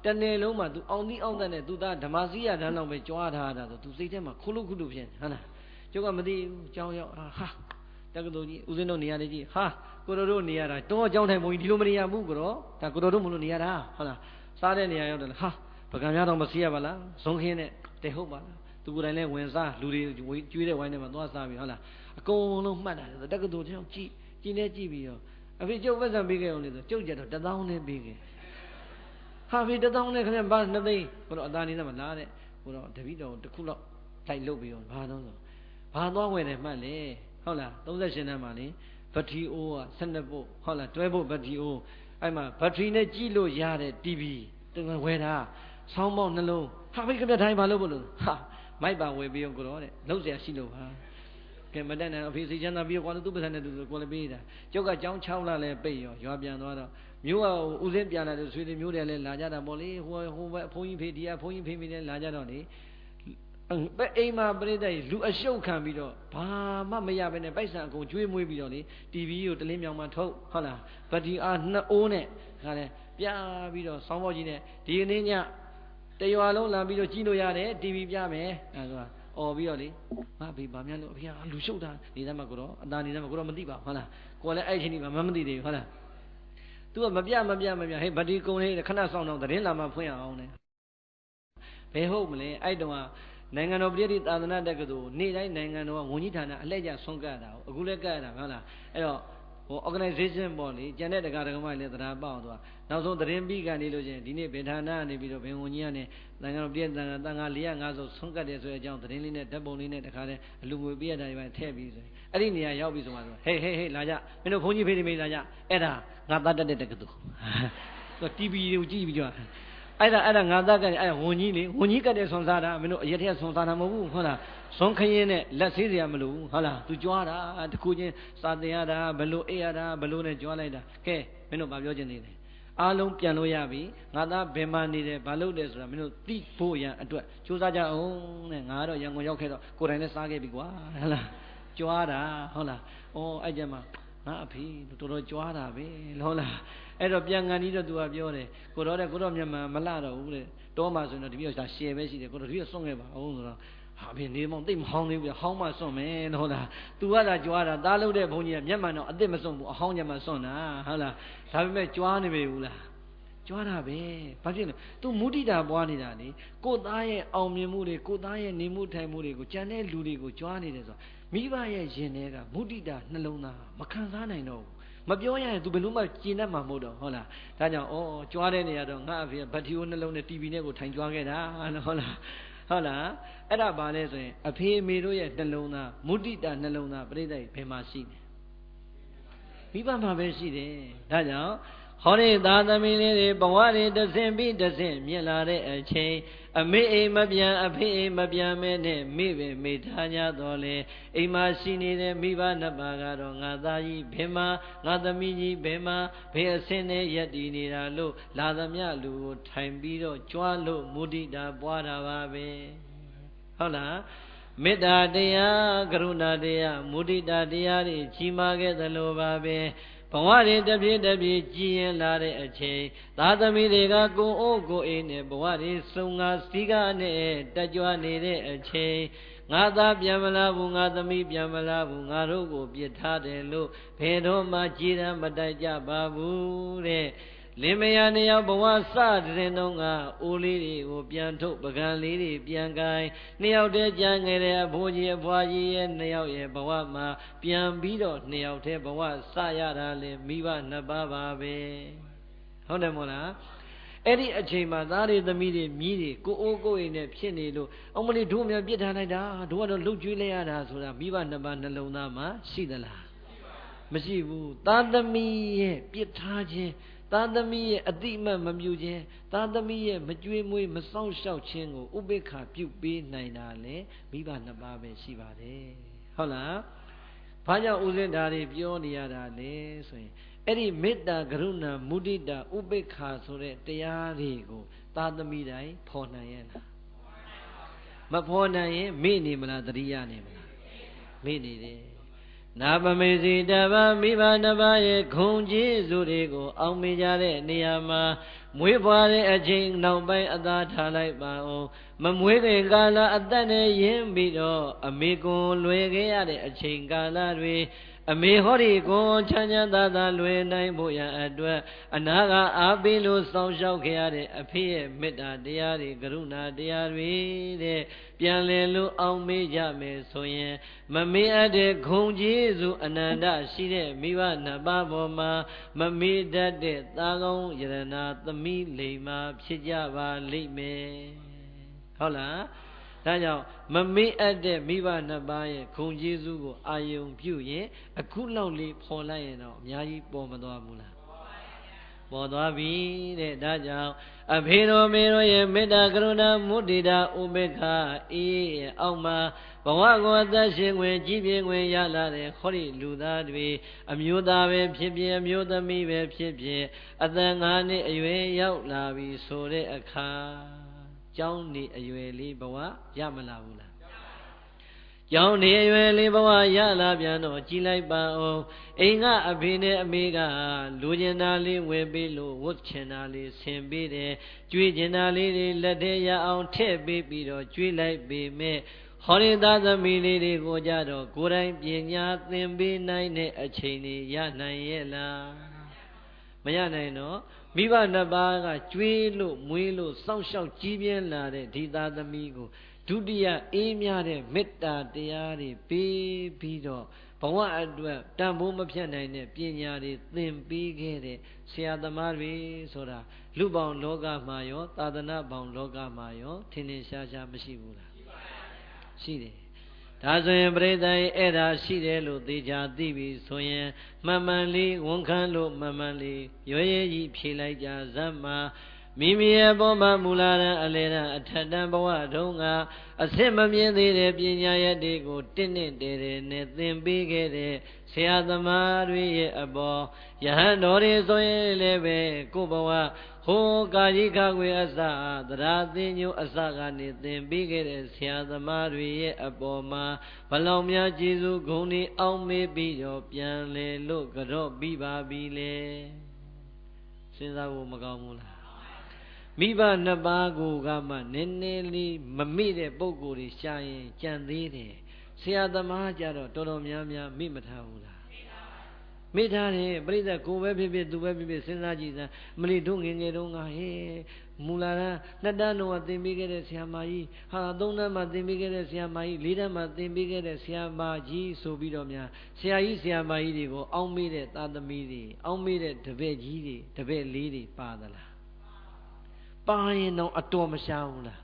ကတနေ့လုံးမှာ तू အောင်သီးအောင်တဲ့နဲ့ तू သားဓမ္မစီရတန်းလောက်ပဲကြွားထားတာဆို तू စိတ်ထဲမှာခုလုဖြစ်နေဟုတ်လားကျုပ်ကမသိဘူးကြောင်းရောက်ဟာတက္ကသိုလ်ကြီးဦးဇင်းတို့နေရာလေးကြီးဟာကိုတော်တို့နေရတာတော့အကြောင်းထိုင်ဘုန်းကြီးဒီလိုမနေရဘူးကိုတော့ဒါကိုတော်တို့မလို့နေရတာဟုတ်လားစားတဲ့နေရာရောက်တယ်ဟာပကံများတော့မစီးရပါလားဇုံခင်းနဲ့တဲဟုတ်ပါလားသူကိုယ်တိုင်လည်းဝင်စားလူတွေကျွေးတဲ့ဝိုင်းထဲမှာသွားစားပြီးဟုတ်လားအကုန်လုံးမှတ်တာတက္ကသိုလ်ကျောင်းကြည့်ပြီးရောအဖေကျုပ်ပတ်စံပေးခဲ့အောင်လေဆိုကျုပ်ကြတော့1000နဲ့ပေးခဲ့ဟာဖေ1000နဲ့ခင်ဗျဘာ2 သိန်းကိုတော့အသားနေနဲ့မလားတဲ့ကိုတော့တပည့်တော်တစ်ခုလောက်လိုက်လုပ်ပြီးရောဘာတော့ဆိုဘာသွားဝင်တယ်မှတ်လေဟုတ်လား38တန်းမှာလေဘက်ထရီအိုးက12ပုတ်ဟုတ်လားတွဲပုတ်ဘက်ထရီအိုးအဲ့မှာဘက်ထရီနဲ့ကြည့်လို့ရတဲ့ TV ဝယ်တာဆောင်းပေါက်နှလုံးဟာဖိတ်ကပြထိုင်ပါလို့ဘလို့ဟာမိုက်ပါဝယ်ပြီးကိုတော့တဲ့လှုပ်เสียရှိလို့ပါကဲမတက်နိုင်အဖေစိတ်ချမ်းသာပြီးကွာသူ့ပစံနဲ့သူကိုလည်းပေးတာကျုပ်ကကြောင်း6လလဲပိတ်ရောရွာပြန်သွားတော့မျိုးကဦးစင်းပြန်လာတဲ့ဆွေတွေမျိုးတွေလည်းလာကြတာပေါ့လေဟိုဘက်ဘုန်းကြီးဖေဒီကဘုန်းကြီးဖေမိလည်းလာကြတော့လေပဲအိမ်မှာပြိတ္တကြီးလူအရှုပ်ခံပြီးတော့ဘာမှမရဘဲနဲ့ပိုက်ဆံအကုန်ကျွေးမွေးပြီးတော့လေ TV ကိုတလင်းမြောင်မှထုတ်ဟုတ်လားဘက်တီအား2 အိုးနဲ့ခါလဲပြပြီးတော့ဆောင်းပေါက်ကြီးနဲ့ဒီနေ့ညတရွာလုံးလာပြီးတော့ကြည့်လို့ရတယ် TV ပြမယ်အဲဆိုတာអော်ပြီးတော့လေငါဖေဘာများလို့အဖေကလူရှုပ်တာနေသားမကိုတော့အသားနေသားမကိုတော့မသိပါဘူးဟုတ်လားကိုယ်လည်းအဲ့ချင်းဒီမှာမသိသေးဘူးဟုတ်လား तू ကမပြဟဲ့ဗတိကုံလေးခဏဆောင်တော့သတင်းလာမှဖွင့်ရအောင်လေဘယ်ဟုတ်မလဲအဲ့တုန်းကနိုင်ငံတော်ပြည်သာသနာတက္ကသိုလ်နေ့တိုင်းနိုင်ငံတော်ကဝန်ကြီးဌာနအလှည့်ကျဆွန့်ကပ်တာအခုလည်းကပ်ရတာဟုတ်လားအဲ့တော့ဟို organization ပေါ့လေကျန်တဲ့တက္ကသိုလ်ကလည်းတရားပေါအောင်သူကနောက်ဆုံးသတင်းပြီးကနေလို့ချင်းဒီနေ့ဗေဌာနကနေပြီးတော့ဘင်ဝန်ကြီးကနေနိုင်ငံတော်ပြည်သံဃာ450ဆွန့်ကပ်တယ်ဆိုတဲ့အကြောင်းသတင်းလေးနဲ့ဓာတ်ပုံလေးနဲ့တခါတည်းအလူငွေပေးရတာတွေပဲထည့်ပြီးဆိုအဲ့ဒီနေရာရောက်ပြီးဆိုမှဆိုဟေးလာကြမင်းတို့ဘုန်းကြီးဖေးနေမိလာကြအဲ့ဒါငါတတ်တဲ့တက္ကသိုလ်သူ TV ကိုကြည့်ပြီးကြအဲ့ဒါငါသားကအဲ့ဝန်ကြီးလေဝန်ကြီးကတဲ့ဆွန်စားတာမင်းတို့အရက်ထက်ဆွန်စားတာမဟုတ်ဘူးဟုတ်လားဇွန်ခရင်နဲ့လက်ဆေးစရာမလိုဘူးဟုတ်လားသူကြွားတာတခုချင်းစာတင်ရတာဘလို့အေးရတာဘလို့နဲ့ကြွားလိုက်တာကဲမင်းတို့ဗာပြောချင်သေးတယ်အားလုံးပြန်လို့ရပြီငါသားဘယ်မှာနေတယ်ဘာလုပ်တယ်ဆိုတာမင်းတို့သိဖို့ရန်အတွက်စူးစမ်းကြအောင်တဲ့ငါတော့ရန်ကုန်ရောက်ခဲ့တော့ကိုယ်တိုင်လည်းစားခဲ့ပြီကွာဟုတ်လားကြွားတာဟုတ်လားဩအဲ့ကြမှာငါအဖေတော်တော်ကြွားတာပဲဟုတ်လားအဲ့တော့ပြန်ကန်ပြီးတော့သူကပြောတယ်ကိုတော့မြန်မာမလှတော့ဘူးတဲ့တောမှာဆိုရင်တော့တပည့်တော်ရှယ်ပဲရှိတယ်ကိုတော့တပည့်တော်စွန့်ခဲ့ပါအောင်ဆိုတော့ဟာအဖေနေမောင်သိမဟောင်းသေးဘူးဟောင်းမှစွန့်မယ်ဟုတ်လားသူကသာကြွားတာသားလို့တဲ့ဘုန်းကြီးကမျက်မှန်တော့အစ်စ်မစွန့်ဘူးအဟောင်းညမှာစွန့်တာဟုတ်လားဒါပေမဲ့ကြွားနေပြီဘူးလားကြွားတာပဲဘာဖြစ်လဲသူမုဒိတာပွားနေတာလေကိုသားရဲ့အောင်မြင်မှုတွေကိုသားရဲ့နေမှုထိုင်မှုတွေကိုကြံတဲ့လူတွေကိုကြွားနေတယ်ဆိုမိဘရဲ့ရင်ထဲကမုဒိတာနှလုံးသားမခံစားနိုင်တော့ဘူး မပြောရရင် तू ဘယ်လို့မှကျင်တတ်မှာမဟုတ်တော့ဟုတ်လားဒါကြောင့်ကြွားတဲ့နေရာတော့ငါအဖေဘတ်တီယိုနှလုံးနဲ့ TV နဲ့ကိုထိုင်ကြွားခဲ့တာဟုတ်လားဟုတ်လားအဲ့ဒါဘာလဲဆိုရင်အဖေအမေတို့ရဲ့နှလုံးသားမုဒိတာနှလုံးသားပြိဿဘယ်မှာရှိနေမိဘမှာပဲရှိတယ်ဒါကြောင့်ဟောဒီသာသမီလေးတွေဘဝတွေတဆင့်ပြီးတဆင့်မြင့်လာတဲ့အချိန်အမေအိမ်မပြန်အဖေအိမ်မပြန်မဲနဲ့မိပဲမိထားကြတော့လေအိမ်မှာရှိနေတဲ့မိဘနှစ်ပါးကတော့ငါသားကြီးဘယ်မှာငါသမီးကြီးဘယ်မှာဘယ်အဆင့်နဲ့ရက်တည်နေတာလို့လာသမျှလူကိုထိုင်ပြီးတော့ကြွားလို့မုဒိတာပွားတာပါပဲဟုတ်လားမေတ္တာတရားကရုဏာတရားမုဒိတာတရားတွေကြီးမားခဲ့သလိုပါပဲဘဝတွေတပြည့်တပြည့်ကြည်ရင်လာတဲ့အချိန်သာသမီတွေကကိုယ်အိုးကိုယ်အိမ်နဲ့ဘဝတွေစုံငါစီကားနဲ့တက်ကြွနေတဲ့အချိန်ငါသားပြန်မလာဘူးငါသမီးပြန်မလာဘူးငါတို့ကိုပြစ်ထားတယ်လို့ဘယ်တော့မှကြည်ရန်မတိုက်ကြပါဘူးတဲ့လင်မယားနှစ်ယောက်ဘဝစတဲ့တုန်းကအိုးလေးတွေကိုပြန်ထုတ်ပကံလေးတွေပြန်ကိုင်းနှစ်ယောက်တည်းကြံငယ်တဲ့အဖိုးကြီးအဖွားကြီးရဲ့နှစ်ယောက်ရဲ့ဘဝမှာပြန်ပြီးတော့နှစ်ယောက်တည်းဘဝစရတာလေမိဘနှစ်ပါးပါပဲဟုတ်တယ်မို့လားအဲ့ဒီအချိန်မှာသားတွေသမီးတွေမြည်တွေကိုအိုးကိုအိမ်နဲ့ဖြစ်နေလို့အောင်မလေးတို့များပြစ်ထားလိုက်တာတို့ကတော့လှုပ်ကြွေးလိုက်ရတာဆိုတာမိဘနှစ်ပါးနှလုံးသားမှာရှိသလားမရှိဘူးသားသမီးရဲ့ပြစ်ထားခြင်းသားသမီးရဲ့အတိအမှတ်မပြုခြင်းသားသမီးရဲ့မကြွေးမွေးမစောင့်ရှောက်ခြင်းကိုဥပေက္ခပြုပေးနိုင်တာလေမိဘနှစ်ပါးပဲရှိပါတယ်ဟုတ်လားဘာကြောင့်ဥစဉ်ဓာတ်တွေပြောနေရတာလဲဆိုရင်အဲ့ဒီမေတ္တာကရုဏာမုဒိတာဥပေက္ခဆိုတဲ့တရားတွေကိုသားသမီးတိုင်းဖော်နိုင်ရဲ့လားမဖော်နိုင်ရင်မေ့နေမလားတတိယနေမလားမေ့နေတယ်နာပမေစီတဗ္ဗမိဘနှစ်ပါးရဲ့ဂုဏ်ကျေးဇူးတွေကိုအောက်မေ့ကြတဲ့နေရာမှာမွေးဖွားတဲ့အချိန်နောက်ပိုင်းအသာထားလိုက်ပါအောင်မမွေးခင်ကာလအသက်နဲ့ရင်းပြီးတော့အမေကွန်လွယ်ခဲ့ရတဲ့အချိန်ကာလတွေအမေဟောဒီကွန်ချမ်းချမ်းသာသာလွယ်နိုင်ဖို့ရန်အတွက်အနာကအားပေးလို့စောင့်ရှောက်ခဲ့ရတဲ့အဖေရဲ့မေတ္တာတရားတွေကရုဏာတရားတွေတဲ့ပြန်လည်လို့အောင်မေ့ကြမယ်ဆိုရင်မမေ့အပ်တဲ့ဂုဏ်ကျေးဇူးအနန္တရှိတဲ့မိဘနှစ်ပါးပေါ်မှာမမေ့တတ်တဲ့သားကောင်းယရနာသမီးလိမ္မာဖြစ်ကြပါလိမ့်မယ်ဟုတ်လားဒါကြောင့်မမေ့အပ်တဲ့မိဘနှစ်ပါးရဲ့ဂုဏ်ကျေးဇူးကိုအာယုံပြုရင်အခုလောက်လေးဖော်လိုက်ရင်တော့အများကြီးပေါ်မသွားဘူးလားပေါ်သွားပြီတဲ့ဒါကြောင့်အဖေတော်မေတော်ရဲ့မေတ္တာကရုဏာမုဒိတာဥပေက္ခအေးအောက်မှာဘဝကိုအသက်ရှင်ခွင့်ကြီးပြင်းခွင့်ရလာတဲ့ခေါ်ဒီလူသားတွေအမျိုးသားပဲဖြစ်ဖြစ်အမျိုးသမီးပဲဖြစ်ဖြစ်အသက်9နှစ်အရွယ်ရောက်လာပြီဆိုတဲ့အခါကျောင်းနေအရွယ်လေးဘဝရမလာဘူးလားကျောင်းနေအရွယ်လေးဘဝရလာပြန်တော့ကြည်လိုက်ပါအောင်အိမ်ကအဖေနဲ့အမေကလူကျင်တာလေးဝယ်ပေးလို့ဝတ်ချင်တာလေးဆင်ပေးတယ်ကြွေးကျင်တာလေးတွေလက်ထဲရအောင်ထည့်ပေးပြီးတော့ကြွေးလိုက်ပေမဲ့ဟောဒီသားသမီးလေးတွေကိုကြတော့ကိုယ်တိုင်ပညာသင်ပေးနိုင်တဲ့အချိန်လေးရနိုင်ရဲ့လားမရနိုင်တော့မိဘနှစ်ပါးကကြွေးလို့မွေးလို့စောင့်ရှောက်ကြီးပြင်းလာတဲ့ဒီသားသမီးကိုဒုတိယအေးမြတဲ့မေတ္တာတရားတွေပေးပြီးတော့ဘဝအတွက်တန်ဖိုးမဖြတ်နိုင်တဲ့ပညာတွေသင်ပေးခဲ့တဲ့ဆရာသမားတွေဆိုတာလူပေါင်းလောကမှာရောသာသနာပေါင်းလောကမှာရောထင်ထင်ရှားရှားမရှိဘူးလားရှိတယ်ဒါဆိုရင်ပြိဿရဲ့အဲ့ဒါရှိတယ်လို့သေချာသိပြီဆိုရင်မှန်မှန်လေးဝန်ခံလို့မှန်မှန်လေးရွယ်ရွယ်ကြီးဖြေလိုက်ကြဇတ်မှာမိမိရဲ့ဘောမမူလာတဲ့အလေရအထက်တန်းဘဝတုန်းကအစစ်မမြင်သေးတဲ့ပညာရည်တွေကိုတင့်နဲ့တဲတဲနဲ့သင်ပေးခဲ့တဲ့ဆရာသမားတွေရဲ့အပေါ်ယဟန်တော်တွေဆိုရင်လည်းပဲကိုယ်ဘဝဟိုကာယိခခွေအစသရာသင်ညိုအစကနေသင်ပေးခဲ့တဲ့ဆရာသမားတွေရဲ့အပေါ်မှာဘလောင်များကျေးဇူးဂုဏ်တွေအောက်မေ့ပြီးတော့ပြန်လေလို့ကြော့ပြီးပါပြီလေစဉ်းစားဖို့မကောင်းဘူးလားမိဘနှစ်ပါးကိုကမှနည်းနည်းလေးမမိတဲ့ပုံကိုယ်တွေရှာရင်ကြံသေးတယ်ဆရာသမားကြတော့တော်တော်များများမိမထားဘူးလား မေ့ထားတယ်ပြိဿကိုပဲဖြစ်ဖြစ်သူပဲဖြစ်ဖြစ်စဉ်းစားကြည့်စမ်းမလီတို့ငယ်ငယ်တုန်းကဟဲ့မူလာတန်း2 တန်းတော့သင်ပေးခဲ့တဲ့ဆရာမကြီးဟာ3 တန်းမှသင်ပေးခဲ့တဲ့ဆရာမကြီး4 တန်းမှသင်ပေးခဲ့တဲ့ဆရာမကြီးဆိုပြီးတော့များဆရာကြီးဆရာမကြီးတွေကိုအောင်းမေးတဲ့သားသမီးတွေအောင်းမေးတဲ့တပည့်ကြီးတွေတပည့်လေးတွေပါသလားပါရင်တော့အတော်မရှားဘူးလား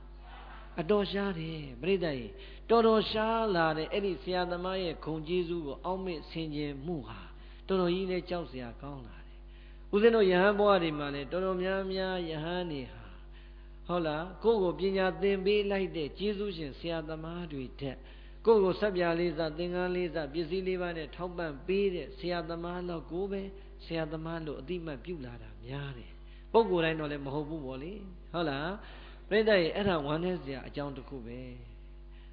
အတော်ရှားတယ်ပြိဿကြီးတော်တော်ရှားလာတဲ့အဲ့ဒီဆရာသမားရဲ့ဂုဏ်ကျေးဇူးကိုအောက်မေ့ဆင်ခြင်မှုဟာတော်တော်ကြီးလဲကြောက်စရာကောင်းလာတယ်ဦးဇင်းတို့ယဟန်ဘဝတွေမှာလဲတော်တော်များများယဟန်နေဟာဟုတ်လားကိုယ့်ကိုပညာသင်ပေးလိုက်တဲ့ကျေးဇူးရှင်ဆရာသမားတွေတက်ကိုယ့်ကိုစัพပြာလေးစားသင်္ကန်းလေးစားပစ္စည်းလေးပါးနဲ့ထောက်ပံ့ပေးတဲ့ဆရာသမားလောက်ကိုပဲဆရာသမားလို့အတိမတ်ပြုလာတာများတယ်ပုဂ္ဂိုလ်တိုင်းတော့လည်းမဟုတ်ဘူးပေါ့လေဟုတ်လားပြိဿရဲ့အဲ့ဒါဝမ်းနည်းစရာအကြောင်းတစ်ခုပဲ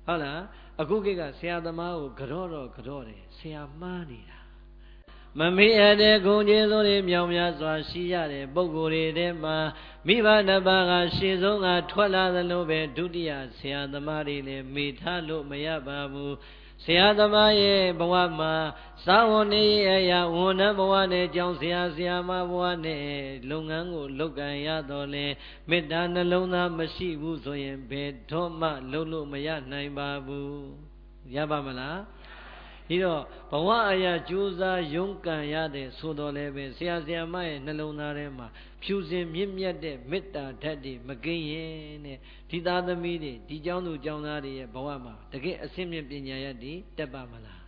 ဟုတ်လားအခုကိကဆရာသမားကိုကြော့တယ်ဆရာမှားနေတာမမေ့ရတဲ့ဂုဏ်ကျေးဇူးတွေမြောင်များစွာရှိရတဲ့ပုဂ္ဂိုလ်တွေထဲမှာမိဘနှစ်ပါးကရှေ့ဆုံးကထွက်လာသလိုပဲဒုတိယဆရာသမားတွေလည်းမေ့ထားလို့မရပါဘူးဆရာသမားရဲ့ဘဝမှာစာဝန်နေအရာဝန်ထမ်းဘဝနဲ့ကျောင်းဆရာဆရာမဘဝနဲ့လုပ်ငန်းကိုလုပ်ကံရတော့လေမေတ္တာနှလုံးသားမရှိဘူးဆိုရင်ဘယ်တော့မှလုပ်လို့မရနိုင်ပါဘူးရပါမလားဒီတော့ဘဝအရာကြိုးစားရုန်းကန်ရတဲ့ဆိုတော်လည်းပဲဆရာဆရာမရဲ့နှလုံးသားထဲမှာဖြူစင်မြင့်မြတ်တဲ့မေတ္တာဓာတ်တွေမကင်းရင်တဲ့ဒီသားသမီးတွေဒီကျောင်းသူကျောင်းသားတွေရဲ့ဘဝမှာတကယ်အဆင့်မြင့်ပညာရည်တွေတက်ပါမလား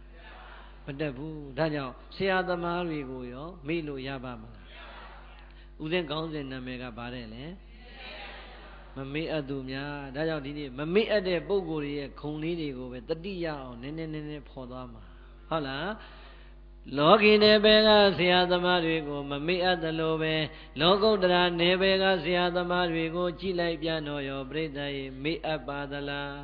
မတက်ဘူးဒါကြောင့်ဆရာသမားတွေကိုရောမေ့လို့ရပါမလားဦးဇင်းကောင်းစဉ်နာမည်ကဗါတဲ့လေမမေ့အပ်သူများဒါကြောင့်ဒီနေ့မမေ့အပ်တဲ့ပုံကိုယ်တွေရဲ့ခုံလေးတွေကိုပဲတတိယအောင်နည်းနည်းဖော်သွားမှာဟုတ်လားလောကီနယ်ပယ်ကဆရာသမားတွေကိုမမေ့အပ်သလိုပဲလောကုတ္တရာနယ်ပယ်ကဆရာသမားတွေကိုကြည်လိုက်ပြန်တော့ရောပြိဿရေမေ့အပ်ပါသလား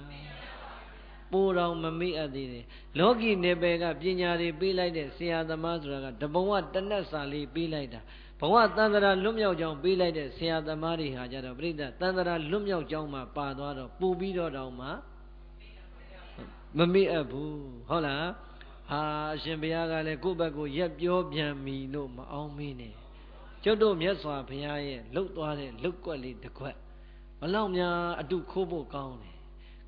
ပိုးတော်မမေ့အပ်သေးတယ်လောကီနယ်ပယ်ကပညာတွေပေးလိုက်တဲ့ဆရာသမားဆိုတာကတဘဝတနတ်စာလေးပေးလိုက်တာဘဝတန်ត្រာလွတ်မြောက်ကြောင်းပေးလိုက်တဲ့ဆရာသမားတွေဟာကြတော့ပြိဿတန်ត្រာလွတ်မြောက်ကြောင်းမှာပါသွားတော့ပူပြီးတော့တောင်မှမမေ့အပ်ဘူးဟုတ်လားဟာအရှင်ဘုရားကလည်းကိုယ့်ဘက်ကိုရက်ပြောပြန်ပြီလို့မအောင်မင်းနဲ့ကျုပ်တို့မြတ်စွာဘုရားရဲ့လှုပ်သွားတဲ့လှုပ်ကွက်လေးတစ်ခွက်ဘလောက်များအတုခိုးဖို့ကောင်းတယ်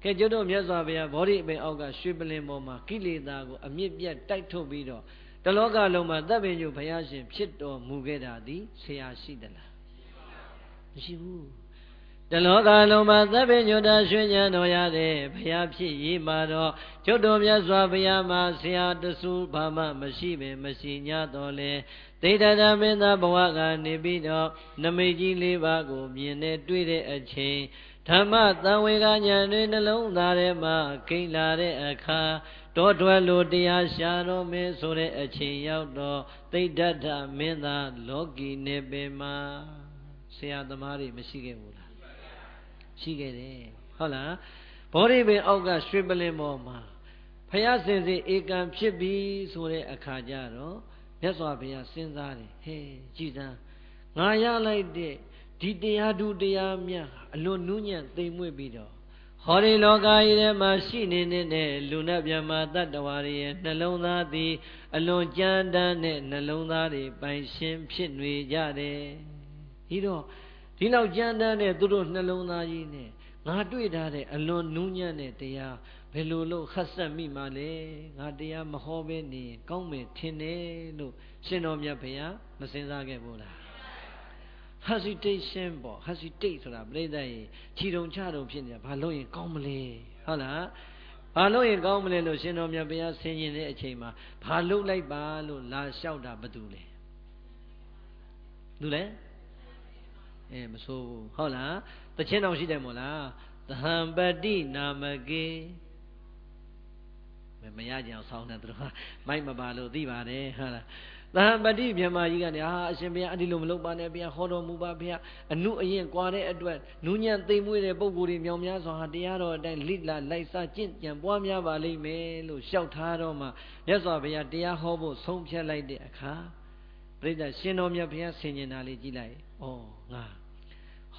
ကဲကျုပ်တို့မြတ်စွာဘုရားဗောဓိပင်အောက်ကရွှေပလင်ပေါ်မှာကိလေသာကိုအမြင့်ပြတ်တိုက်ထုတ်ပြီးတော့တလောကလုံးမှာတပ်ပင်ညုဘုရားရှင်ဖြစ်တော်မူခဲ့တာဒီဆရာရှိသလားမရှိဘူးတလောကလုံးမှာတပ်ပင်ညုတာရွှေဉာဏ်တော်ရတဲ့ဘုရားဖြစ်ရေးမှာတော့ကျုပ်တို့မြတ်စွာဘုရားမှာဆရာတဆူဘာမှမရှိပင်မရှိ냐တော်လဲဒိဋ္ဌဓမ္မင်းသားဘဝကနေပြီးတော့နမိတ်ကြီး၄ပါးကိုမြင်နဲ့တွေ့တဲ့အချိန်ဓမ္မသံဝေကဉာဏ်တွေနှလုံးသားထဲမှာကိန်းလာတဲ့အခါတောတွယ်လိုတရားရှာတော်မင်းဆိုတဲ့အချိန်ရောက်တော့သိဋ္ဌဓမင်းသားလောကီနေပင်မှာဆရာသမားတွေမရှိခဲ့ဘူးလားရှိခဲ့တယ်ဟုတ်လားဗောဓိပင်အောက်ကရွှေပလင်ပေါ်မှာဖယားစင်စစ်ဧကံဖြစ်ပြီဆိုတဲ့အခါကျတော့မြတ်စွာဘုရားစဉ်းစားတယ်ဟဲ့ကြည်စမ်းငါရလိုက်တဲ့ဒီတရားဓုတရားမြတ်အလွန်နူးညံ့သိမ်မွေ့ပြီးတော့ဟောဒီလောကကြီးထဲမှာရှိနေတဲ့လူနဲ့မြတ်မာတတ္တဝါတွေရဲ့နှလုံးသားသည်အလွန်ကြမ်းတမ်းတဲ့နှလုံးသားတွေပိုင်ရှင်ဖြစ်နေကြတယ်ဒီတော့ဒီလောက်ကြမ်းတမ်းတဲ့သူတို့နှလုံးသားကြီးနဲ့ငါတွေ့ထားတဲ့အလွန်နူးညံ့တဲ့တရားဘယ်လိုလို့ခတ်ဆက်မိမှလဲငါတရားမဟောဘဲနေကောင်းမယ်ထင်တယ်လို့ရှင်တော်မြတ်ဘုရားမစင်စားခဲ့ဘူးလားhesitation ပေါ့ hesitate ဆိုတာပြိဿရေခြိတုံချတုံဖြစ်နေတာဘာလို့ရင်ကောင်းမလဲဟုတ်လားဘာလို့ရင်ကောင်းမလဲလို့ရှင်တော်မြတ်ဘုရားဆင်ခြင်တဲ့အချိန်မှာဘာလို့လိုက်ပါလို့လာလျှောက်တာဘာတူလဲသူလဲမဆိုးဘူးဟုတ်လားတခြင်းတော်ရှိတယ်မို့လားသဟံပတိနာမကေမရကြအောင်ဆောင်းတယ်သူတို့မိုက်မပါလို့သိပါတယ်ဟုတ်လားသဟံပတိမြမကြီးကနေအရှင်ဘုရားအဲ့ဒီလိုမလုပ်ပါနဲ့ဘုရားဟောတော်မူပါဘုရားအနုအရင်ကွာတဲ့အတွက်နူးညံ့သိမ်မွေ့တဲ့ပုံကိုယ်တွေမြောင်များစွာဟာတရားတော်အတိုင်းလိလာလိုက်စားကျင့်ကြံပွားများပါလိမ့်မယ်လို့လျှောက်ထားတော့မှမြတ်စွာဘုရားတရားဟောဖို့ဆုံးဖြတ်လိုက်တဲ့အခါပြိဿရှင်တော်မြတ်ဘုရားဆင်ញင်တာလေးကြည့်လိုက်ဩငါ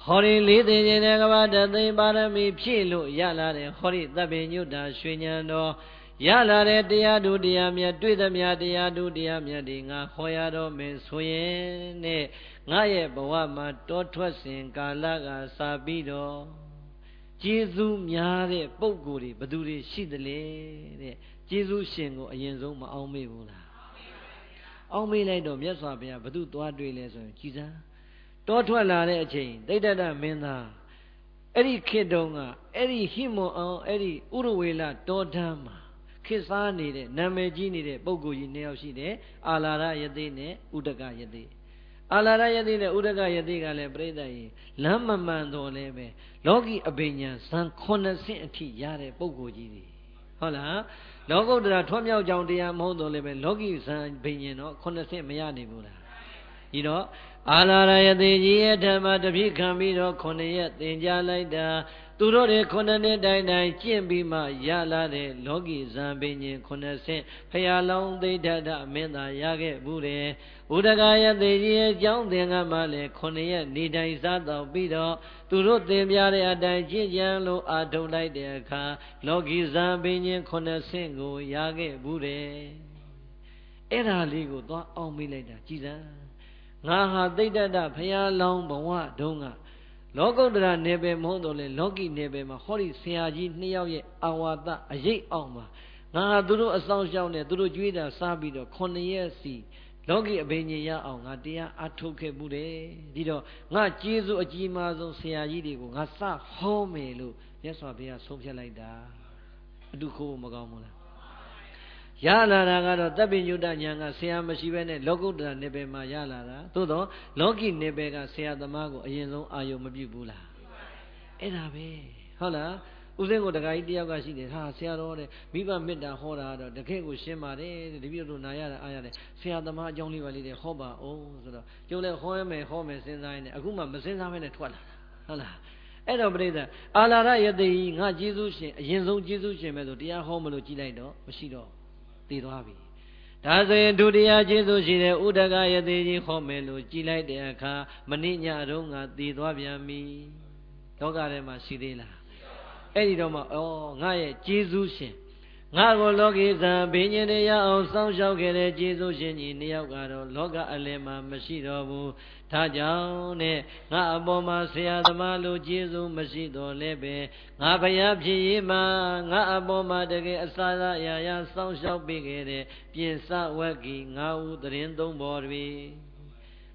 ဟောဒီလေးသိခြင်းတဲ့ကဘာတသိပါရမီဖြည့်လို့ရလာတဲ့ဟောဒီသဗ္ဗညုတ္တာရွှေဉဏ်တော် လာတဲ့တရားတို့တရားမြတ်တွေ့သမျှတရားတို့တရားမြတ်တွေငါဟောရတော့မယ်ဆိုရင်နဲ့ငါရဲ့ဘဝမှာတောထွက်စဉ်ကာလကစာပြီးတော့ကျေးဇူးများတဲ့ပုဂ္ဂိုလ်တွေဘယ်သူတွေရှိသလဲတဲ့ကျေးဇူးရှင်ကိုအရင်ဆုံးမအောင်မေ့ဘူးလားအောင်မေ့လိုက်တော့မြတ်စွာဘုရားဘယ်သူသွားတွေ့လဲဆိုရင်ကြည်စမ်းတောထွက်လာတဲ့အချိန်တိဋ္ဌတမင်းသားအဲ့ဒီခေတ်တုန်းကအဲ့ဒီဟိမွန်အောင်အဲ့ဒီဥရဝေလတောတန်းမှာခေတ်စားနေတဲ့နာမည်ကြီးနေတဲ့ပုဂ္ဂိုလ်ကြီးနှစ်ယောက်ရှိတယ်အာလာရယသိနဲ့ဥဒကယသိအာလာရယသိနဲ့ဥဒကယသိကလည်းပြိဿကြီးလမ်းမမှန်တော်လဲပဲလောကီအဘိညာဇံ9ဆင့်အထိရတဲ့ပုဂ္ဂိုလ်ကြီးတွေဟုတ်လားလောကုတ္တရာထွတ်မြောက်ကြောင်တရားမဟုတ်တော်လဲပဲလောကီဇံဘိညာတော့9ဆင့်မရနိုင်ဘူးလားဒီတော့အာလာရယသိကြီးရဲ့ဓမ္မတပိခံပြီးတော့9ရက်သင်ကြားလိုက်တာသူတို့တွေ9နှစ်တိုင်တိုင်ကျင့်ပြီးမှရလာတဲ့လောကီဇံပင်ရှင်9ဆင့်ဖရာလောင်းသိဋ္ဌတမင်းသာရခဲ့ဘူးတယ်ဥဒကယသိကြီးရဲ့ကျောင်းသင်္ကန်းမှလည်း9ရက်နေတိုင်စားတော့ပြီးတော့သူတို့သင်ပြတဲ့အတိုင်းကျင့်ကြံလို့အာထုံလိုက်တဲ့အခါလောကီဇံပင်ရှင်9ဆင့်ကိုရခဲ့ဘူးတယ်အဲ့ဒါလေးကိုသွားအောင်မိလိုက်တာကြည်စမ်းငါဟာသိဋ္ဌတဖရာလောင်းဘဝတုန်းကလောကုတ္တရာနေပယ်မဟုတ်တော့လေလောကီနေပယ်မှာဟောဒီဆရာကြီးနှစ်ယောက်ရဲ့အာဝါဒအရေးအောင်မှာငါဟာသူတို့အဆောင်ရှောက်နေသူတို့ကြွေးတာစားပြီးတော့9ရက်စီလောကီအဘိညာဉ်ရအောင်ငါတရားအထုတ်ခဲ့မှုတယ်ဒီတော့ငါကျေးဇူးအကြီးမားဆုံးဆရာကြီးတွေကိုငါစဟောမယ်လို့မြတ်စွာဘုရားဆုံးဖြတ်လိုက်တာအတုခိုးမကောင်းဘူးလားရလာတာကတော့တပ်ပိညုတဉာဏ်ကဆရာမရှိဘဲနဲ့လောကုတ္တရာနေပယ်မှာရလာတာသို့တော့လောကီနေပယ်ကဆရာသမားကိုအရင်ဆုံးအာယုံမပြုဘူးလားအဲ့ဒါပဲဟုတ်လားဥစဉ်ကိုတခါကြီးတယောက်ကရှိတယ်ဟာဆရာတော်တဲ့မိဘမေတ္တာဟောတာတော့တကယ့်ကိုရှင်းပါတယ်တဲ့တပည့်တို့နာရတာအားရတယ်ဆရာသမားအကြောင်းလေးပါလေးတဲ့ဟောပါအောင်ဆိုတော့ကျုံလည်းဟောမယ်စဉ်းစားရင်းနဲ့အခုမှမစဉ်းစားဘဲနဲ့ထွက်လာတာဟုတ်လားအဲ့တော့ပြိဿအာလာရယသိငါကျေးဇူးရှင်အရင်ဆုံးကျေးဇူးရှင်ပဲဆိုတရားဟောမလို့ကြည်လိုက်တော့မရှိတော့တည်သွားပြီဒါဆိုရင်ဒုတိယကျေးဇူးရှိတဲ့ဥဒကယသိကြီးဟောမယ်လို့ကြည်လိုက်တဲ့အခါမနေ့ညတုန်းကတည်သွားပြန်ပြီလောကထဲမှာရှိသေးလားအဲ့ဒီတော့မှငါရဲ့ကျေးဇူးရှင်ငါကိုလောကီဇံဘိညာဉ်ရအောင်စောင့်ရှောက်ခဲ့တဲ့ကျေးဇူးရှင်ကြီးနှစ်ယောက်ကတော့လောကအလယ်မှာမရှိတော့ဘူးဒါကြောင့်နဲ့ငါအပေါ်မှာဆရာသမားလိုကျေးဇူးမရှိတော့လဲပဲငါဘုရားဖြစ်ရေးမှာငါအပေါ်မှာတကယ်အစာအရာရာစောင့်ရှောက်ပေးခဲ့တဲ့ပြင်စဝက်ကီငါဟုသတင်းသုံးပေါ်တွေ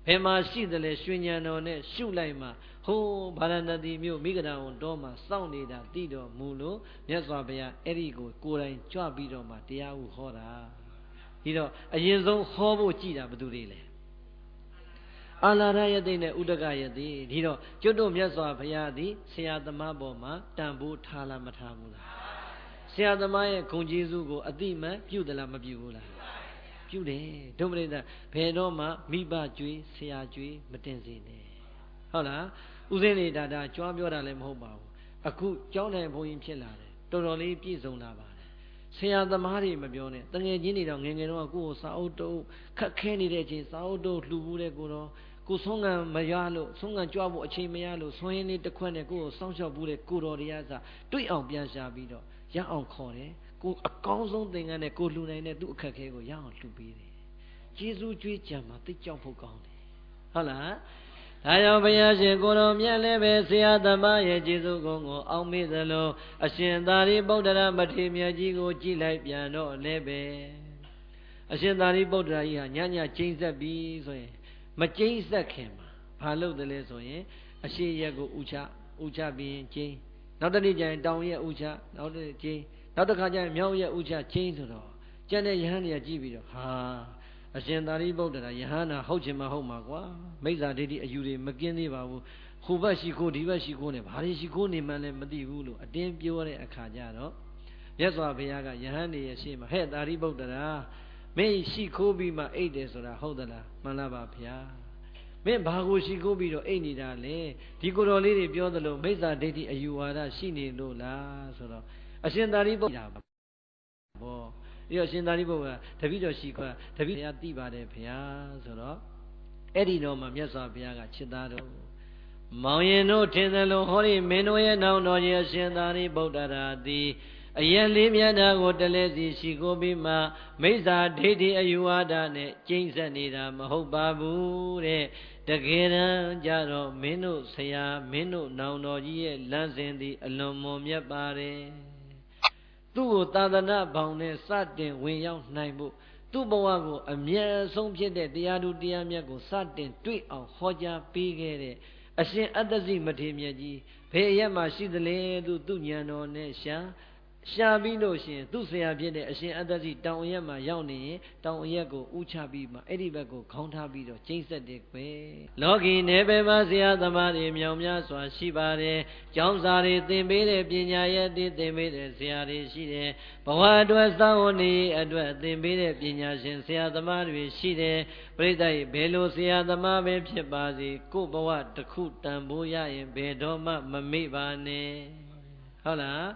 ဘယ်မှာရှိတယ်လဲရွှေဉဏ်တော်နဲ့ရှုလိုက်မှာဟိုးဗာရဏသီမြို့မိဂဒံဝန်တော်မှာစောင့်နေတာသိတော်မူလို့မြတ်စွာဘုရားအဲ့ဒီကိုယ်တိုင်ကြွပြီးတော့မှတရားဥဟောတာဒီတော့အရင်ဆုံးဟောဖို့ကြည်တာဘယ်သူတွေလဲအာလာရယသိနဲ့ဥဒကယသိဒီတော့ကျွတ်တို့မြတ်စွာဘုရားသည်ဆရာသမားပေါ်မှာတန်ဖိုးထားလားမထားဘူးလားဆရာသမားရဲ့ဂုဏ်ကျေးဇူးကိုအတိမတ်ပြုသလားမပြုဘူးလားပြုတယ်ဒုပရိသဘယ်တော့မှမိဘကြွေးဆရာကြွေးမတင်စေနဲ့ဟုတ်လားဥစဉ်လေးဒါကြွားပြောတာလည်းမဟုတ်ပါဘူးအခုကျောင်းနိုင်ဘုန်းကြီးဖြစ်လာတယ်တော်တော်လေးပြည့်စုံလာပါတယ်ဆရာသမားတွေမပြောနဲ့တငယ်ချင်းတွေတော့ငယ်ငယ်တော့ကိုယ်ကိုစာအုပ်တုပ်ခက်ခဲနေတဲ့အချိန်စာအုပ်တုပ်လှူဘူးတဲ့ကိုတော့ကိုဆုံးငံမရလို့ဆုံးငံကြွဖို့အချိန်မရလို့ဆွမ်းရင်းလေးတစ်ခွက်နဲ့ကိုယ်ကိုစောင့်ရှောက်ဘူးတဲ့ကိုတော်တရားစာတွေ့အောင်ပြန်ရှာပြီးတော့ရအောင်ခေါ်တယ်ကိုအကောင်းဆုံးသင်္ကန်းနဲ့ကိုလှူနိုင်တဲ့သူ့အခက်ခဲကိုရအောင်လှူပေးတယ်ကျေးဇူးကြွေးကြံမှာသိကြောက်ဖို့ကောင်းတယ်ဟုတ်လားဒါကြောင့်ဘုရားရှင်ကိုတော်မြတ်လည်းပဲဆရာသမားရဲ့ကျေးဇူးကုန်းကိုအောက်မေ့သလိုအရှင်သာရိပုတ္တရာမထေရမြတ်ကြီးကိုကြည်လိုက်ပြန်တော့လည်းပဲအရှင်သာရိပုတ္တရာကြီးဟာညကျိန်းဆက်ပြီးဆိုရင်မကျိန်းဆက်ခင်မှာဘာလုပ်တယ်လဲဆိုရင်အရှိရက်ကိုဥချပြီးကျိန်းနောက်တစ်နေ့ကျရင်တောင်ရက်ဥချနောက်တစ်ကျိန်းနောက်တစ်ခါကျရင်မြောက်ရက်ဥချကျိန်းဆိုတော့ကျန်တဲ့ယဟန်တွေကကြည့်ပြီးတော့ဟာအရှင်သာရိပုတ္တရာယဟန္တာဟုတ်ချင်မှဟုတ်မှာကွာမိစ္ဆာဒိဋ္ဌိအယူတွေမကင်းသေးပါဘူးဟိုဘက်ရှိခိုးဒီဘက်ရှိခိုးနေဘာတွေရှိခိုးနေမှလည်းမသိဘူးလို့အတင်းပြောတဲ့အခါကျတော့မြတ်စွာဘုရားကယဟန်တွေရဲ့ရှေ့မှာဟဲ့သာရိပုတ္တရာမင်းရှိခိုးပြီးမှအိတ်တယ်ဆိုတာဟုတ်သလားမှန်လားပါဗျာမင်းဘာကိုရှိခိုးပြီးတော့အိတ်နေတာလဲဒီကိုယ်တော်လေးတွေပြောသလိုမိစ္ဆာဒိဋ္ဌိအယူဝါဒရှိနေလို့လားဆိုတော့အရှင်သာရိပုတ္တရာဘောဒီတော့ရှင်သာရိပုတ္တရာတပည့်တော်ရှိခွာတပည့်တရားသိပါတယ်ဗျာဆိုတော့အဲ့ဒီတော့မှမြတ်စွာဘုရားကချစ်သားတို့မောင်ရင်တို့ထင်သလိုဟောဒီမင်းတို့ရဲ့နောင်တော်ရဲ့အရှင်သာရိပုတ္တရာသည် အယံလေးမြတ်တာကိုတလဲစီရှိကိုပြီးမှမိစ္ဆာဒိဋ္ဌိအယူဝါဒနဲ့ကျိမ့်ဆက်နေတာမဟုတ်ပါဘူးတဲ့တကယ်တမ်းကြတော့မင်းတို့ဆရာမင်းတို့နောင်တော်ကြီးရဲ့လမ်းစဉ်သည်အလွန်မွန်မြတ်ပါတယ်သူ့ကိုသာသနာဘောင်နဲ့စတင်ဝင်ရောက်နိုင်ဖို့သူ့ဘဝကိုအမြဲဆုံးဖြစ်တဲ့တရားသူတရားမြတ်ကိုစတင်တွေ့အောင်ဟောကြားပေးခဲ့တဲ့အရှင်အတ္တဇိမထေရမြတ်ကြီးဘယ်ရက်မှရှိသလဲသူဉာဏ်တော်နဲ့ရှာပြီးလို့ရှိရင်သူ့ဆရာဖြစ်တဲ့အရှင်အတ္တဇိတောင်အရက်မှာရောက်နေရင်တောင်အရက်ကိုဥချပြီးမှအဲ့ဒီဘက်ကိုခေါင်းထားပြီးတော့ကျိမ့်ဆက်တယ်ကွယ်လောကီနယ်ပယ်မှာဆရာသမားတွေမြောင်များစွာရှိပါတယ်ကျောင်းစာတွေသင်ပေးတဲ့ပညာရည်တွေသင်ပေးတဲ့ဆရာတွေရှိတယ်ဘဝအတွက်စောင့်ဝင်နေအတွက်သင်ပေးတဲ့ပညာရှင်ဆရာသမားတွေရှိတယ်ပရိသတ်ဘယ်လိုဆရာသမားပဲဖြစ်ပါစေကိုယ့်ဘဝတစ်ခုတန်ဖိုးရရင်ဘယ်တော့မှမမေ့ပါနဲ့ဟုတ်လား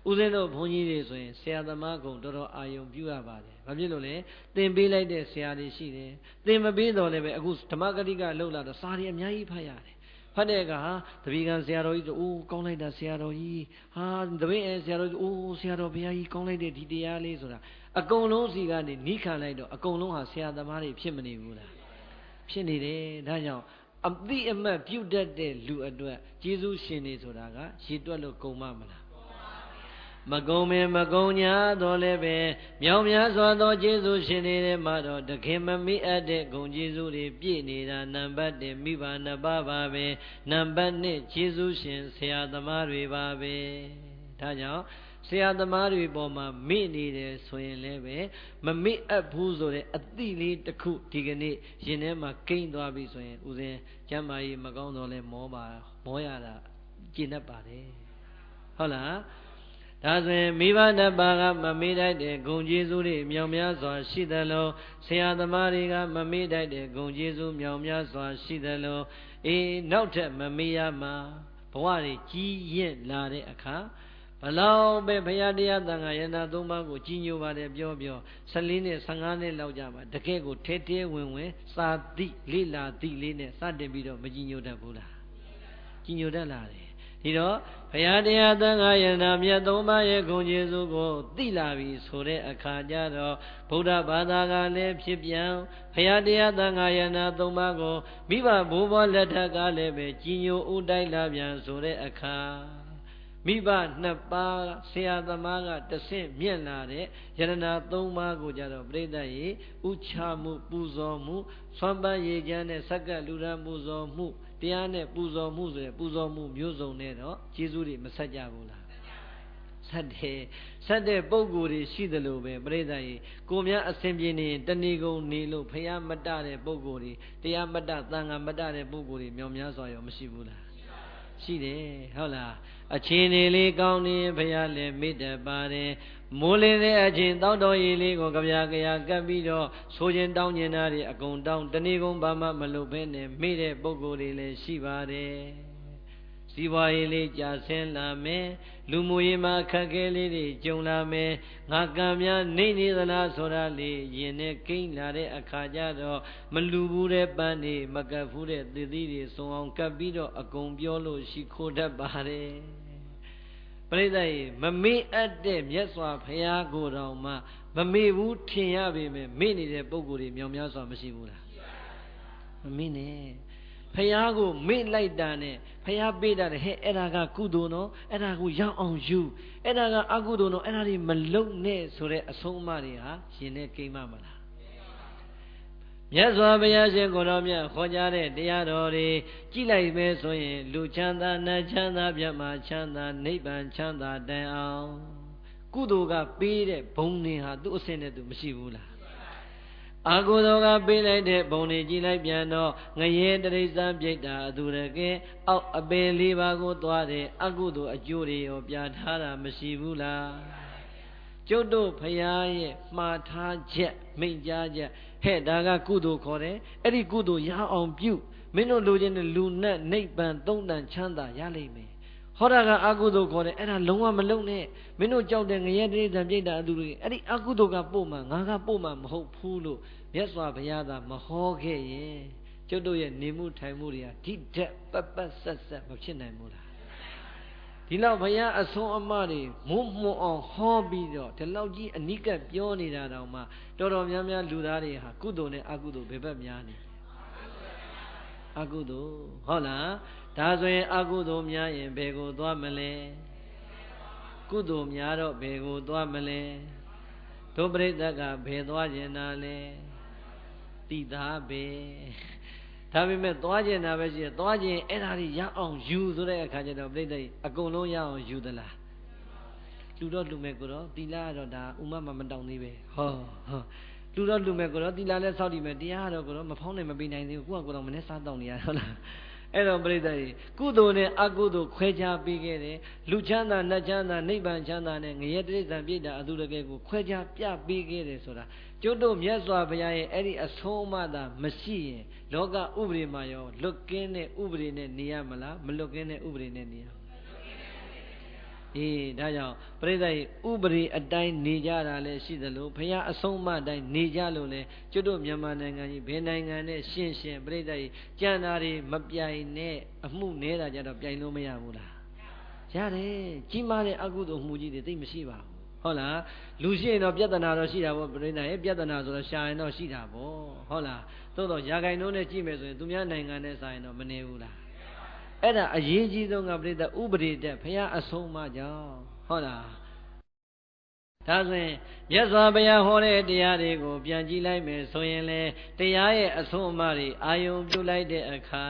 ဦးဇင်းတို့ဘုန်းကြီးတွေဆိုရင်ဆရာသမားကုံတော်တော်အာယုံပြုရပါတယ်။ဘာဖြစ်လို့လဲ။သင်ပေးလိုက်တဲ့ဆရာတွေရှိတယ်။သင်မပေးတော့လည်းပဲအခုဓမ္မဂတိကလှုပ်လာတော့စာတွေအများကြီးဖတ်ရတယ်။ဖတ်တဲ့အခါတပည့်ကံဆရာတော်ကြီးဆိုအိုးကောင်းလိုက်တာဆရာတော်ကြီးဟာတပည့်ဆရာတော်ကြီးအိုးဆရာတော်ဘုရားကြီးကောင်းလိုက်တဲ့ဒီတရားလေးဆိုတာအကုန်လုံးစီကနေနိခံလိုက်တော့အကုန်လုံးဟာဆရာသမားတွေဖြစ်မနေဘူးလား။ဖြစ်နေတယ်။ဒါကြောင့်အတိအမှတ်ပြုတ်တတ်တဲ့လူအတွက်ကျေးဇူးရှင်တွေဆိုတာကရည်တွက်လို့ကုန်မလားမကုံမင်းမကုံညာတော့လည်းပဲမြောင်များစွာသောကျေးဇူးရှင်တွေမှာတော့တခင်မမိအပ်တဲ့ဂုဏ်ကျေးဇူးတွေပြည့်နေတာနံပါတ်1မိဘနှစ်ပါးပါပဲနံပါတ်2ကျေးဇူးရှင်ဆရာသမားတွေပါပဲဒါကြောင့်ဆရာသမားတွေပေါ်မှာမိနေတယ်ဆိုရင်လည်းပဲမမိအပ်ဘူးဆိုတဲ့အတိလေးတစ်ခုဒီကနေ့ရင်ထဲမှာကိန်းသွားပြီဆိုရင်ဦးဇင်းကျမ်းမာရေးမကောင်းတော့လဲမောရတာကျင့်တတ်ပါတယ်ဟုတ်လားဒါဆိုရင်မိဘနှစ်ပါးကမမေ့တတ်တဲ့ဂုဏ်ကျေးဇူးတွေမြောင်များစွာရှိသလိုဆရာသမားတွေကမမေ့တတ်တဲ့ဂုဏ်ကျေးဇူးမြောင်များစွာရှိသလိုနောက်ထပ်မမေ့ရမှာဘဝတွေကြီးရင့်လာတဲ့အခါဘလောက်ပဲဘုရားတရားသံဃာယန္တာသုံးပါးကိုကြီးညိုပါတယ်ပြော14နှစ်15နှစ်လောက်ကြာမှာတကယ့်ကိုထဲထဲဝင်စာသိလိလာသိလေးနဲ့စတင်ပြီးတော့မကြီးညိုတတ်ဘူးလားကြီးညိုတတ်လာတယ်ဒီတော့ဘုရားတရားသံဃာယန္တာမြတ်သုံးပါးရဲ့ဂုဏ်ကျေးဇူးကိုသိလာပြီဆိုတဲ့အခါကျတော့ဗုဒ္ဓဘာသာကလည်းဖြစ်ပြန်ဘုရားတရားသံဃာယန္တာသုံးပါးကိုမိဘဘိုးဘွားလက်ထက်ကလည်းပဲကြီးညိုဥတိုက်လာပြန်ဆိုတဲ့အခါမိဘနှစ်ပါးဆရာသမားကတဆင့်မြင့်လာတဲ့ယရဏသုံးပါးကိုကြတော့ပြိဿရေဥချမှုပူဇော်မှုဆွမ်းပန်းရေချမ်းနဲ့စက္ကလူရန်ပူဇော်မှုတရားနဲ့ပူဇော်မှုဆိုရယ်ပူဇော်မှုမျိုးစုံနဲ့တော့ကျေးဇူးတွေမဆက်ကြဘူးလားဆက်တဲ့ပုံကိုယ်တွေရှိသလိုပဲပြိဿရေကိုများအစဉ်ပြေနေတဏီကုံနေလို့ဖျားမတတဲ့ပုံကိုယ်တွေတရားမတသံဃာမတတဲ့ပုံကိုယ်တွေမြောင်များစွာရောမရှိဘူးလားရှိတယ်ဟုတ်လားအခြေအနေလေးကောင်းနေဘုရားလည်းမေတ္တာပါတယ်မိုးလင်းတဲ့အချိန်တောက်တော်ရည်လေးကိုကြပြာကပ်ပြီးတော့ဆိုခြင်းတောင်းကျင်တာတွေအကုန်တောင်းတဏီကုံဘာမှမလုပ်ဘဲနဲ့မေ့တဲ့ပုဂ္ဂိုလ်တွေလည်းရှိပါတယ်စီးပွားရေးလေးကြာဆင်းလာမယ်လူမှုရေးမှာအခက်အခဲလေးတွေကြုံလာမယ်ငါကံများနေသလားဆိုတာလေးရင်နဲ့ကိန်းလာတဲ့အခါကျတော့မလူဘူးတဲ့ပန်းတွေမကပ်ဘူးတဲ့သီသီးတွေစုံအောင်ကပ်ပြီးတော့အကုန်ပြောလို့ရှိခိုးတတ်ပါတယ်ပရိသတ်ရေမမေ့အပ်တဲ့မြတ်စွာဘုရားကိုယ်တော်မှမမေ့ဘူးထင်ရပေမဲ့မေ့နေတဲ့ပုံကိုယ်တွေမြောင်များစွာမရှိဘူးလားမမေ့နဲ့ဖះကိုမေ့လိုက်တာနဲ့ဖះပေးတာနဲ့ဟဲ့အဲ့ဒါကကုသိုလ်နော်အဲ့ဒါကိုရောက်အောင်ယူအဲ့ဒါကအကုသိုလ်နော်အဲ့ဒါတွေမလုံနဲ့ဆိုတဲ့အဆုံးအမတွေဟာရှင်နဲ့ကိမ့်မလားမြတ်စွာဘုရားရှင်ကိုယ်တော်မြတ်ဟောကြားတဲ့တရားတော်တွေကြည်လိုက်ပဲဆိုရင်လူချမ်းသာနတ်ချမ်းသာမြတ်မာချမ်းသာနိဗ္ဗာန်ချမ်းသာတိုင်အောင်ကုသိုလ်ကပေးတဲ့ဘုံတွေဟာသူ့အစင်းနဲ့သူမရှိဘူးလားအာဟုသောကပေးလိုက်တဲ့ဘုံတွေကြည်လိုက်ပြန်တော့ငရဲတရိစ္ဆာန်ပြိတ္တာအသူရကဲအောက်အပယ်လေးပါးကိုသွားတဲ့အကုသိုလ်အကျိုးတွေရောပြထားတာမရှိဘူးလားကျုပ်တို့ဖရာရဲ့မှားထားချက်မိန့်ကြားချက်ဟဲ့ဒါကကုသိုလ်ခေါ်တယ်အဲ့ဒီကုသိုလ်ရအောင်ပြုမင်းတို့လိုချင်တဲ့လူနဲ့နိဗ္ဗာန်သုံးတန်ချမ်းသာရလိမ့်မယ်ဟောတာကအကုသိုလ်ခေါ်တယ်အဲ့ဒါလုံးဝမလုံးနဲ့မင်းတို့ကြောက်တဲ့ငရဲတရိစ္ဆာန်ပြိတ္တာအသူတွေအဲ့ဒီအကုသိုလ်ကပို့မှငါကပို့မှမဟုတ်ဘူးလို့မြတ်စွာဘုရားသာမဟောခဲ့ရင်ကျုပ်တို့ရဲ့နေမှုထိုင်မှုတွေဟာဒီတက်ပတ်ဆက်မဖြစ်နိုင်ဘူးလား ဒီလောက်ဘုရားအဆုံးအမတွေမုံမှုအောင်ဟောပြီးတော့ဒီလောက်ကြီးအနိကပြောနေတာတောင်မှတော်တော်များများလူသားတွေဟာကုသိုလ်နဲ့အကုသိုလ်ဘယ်ဘက်များနေအကုသိုလ်ဟုတ်လားဒါဆိုရင်အကုသိုလ်များရင်ဘယ်ကိုသွားမလဲကုသိုလ်များတော့ဘယ်ကိုသွားမလဲတို့ပြိဿကဘယ်သွားကျင်တာလဲတိသားပဲဒါပေမဲ့သွားကျင်တာပဲရှိတယ်သွားကျင်အဲ့ဒါတွေရအောင်ယူဆိုတဲ့အခါကျတော့ပြိဿအကုန်လုံးရအောင်ယူသလားလူတော့လူမဲ့ကိုတော့တိလားကတော့ဒါဥမမတောင်းသေးပဲဟောလူတော့လူမဲ့ကိုတော့တိလားလဲစောက်တည်မယ်တရားတော့ကိုတော့မဖောင်းနိုင်မပေးနိုင်သေးဘူးကိုကတော့မနေ့စားတောင်းနေရဟုတ်လားအဲ့တော့ပြိဿကြီးကုသိုလ်နဲ့အကုသိုလ်ခွဲခြားပေးခဲ့တယ်လူချမ်းသာနတ်ချမ်းသာနိဗ္ဗာန်ချမ်းသာနဲ့ငရဲတိရစ္ဆာန်ပြိတ္တာအတုတကယ်ကိုခွဲခြားပြပေးခဲ့တယ်ဆိုတာကျွတ်တို့မြတ်စွာဘုရားရဲ့အဲ့ဒီအဆုံးအမသာမရှိရင်လောကဥပဒေမှာရောလွတ်ကင်းတဲ့ဥပဒေနဲ့နေရမလားမလွတ်ကင်းတဲ့ဥပဒေနဲ့နေရဒါကြောင့်ပရိသတ်ဥပဒေအတိုင်းနေကြတာလည်းရှိသလိုဘုရားအဆုံးအမအတိုင်းနေကြလို့လည်းကျွတ်တို့မြန်မာနိုင်ငံကြီးဘယ်နိုင်ငံနဲ့ရှင်းပရိသတ်ကြံတာတွေမပြိုင်နဲ့အမှုနေတာကြတော့ပြိုင်လို့မရဘူးလားရတယ်ကြီးမားတဲ့အကုသိုလ်မှုကြီးတွေသိမရှိပါဘူးဟုတ်လားလူရှိရင်တော့ပြဿနာတော့ရှိတာပေါ့ပြိဿရဲ့ပြဿနာဆိုတော့ရှာရင်တော့ရှိတာပေါ့ဟုတ်လားသို့တော့ရာဂိုင်နှုန်းနဲ့ကြည့်မယ်ဆိုရင်သူများနိုင်ငံနဲ့ဆိုင်တော့မနေဘူးလားအဲ့ဒါအရေးကြီးဆုံးကပြိဿဥပဒေတက်ဘုရားအဆုံးအမကြောင့်ဟုတ်လားဒါဆိုရင်မြတ်စွာဘုရားဟောတဲ့တရားတွေကိုပြန်ကြည့်လိုက်မယ်ဆိုရင်လေတရားရဲ့အဆုံးအမတွေအာယုံပြုလိုက်တဲ့အခါ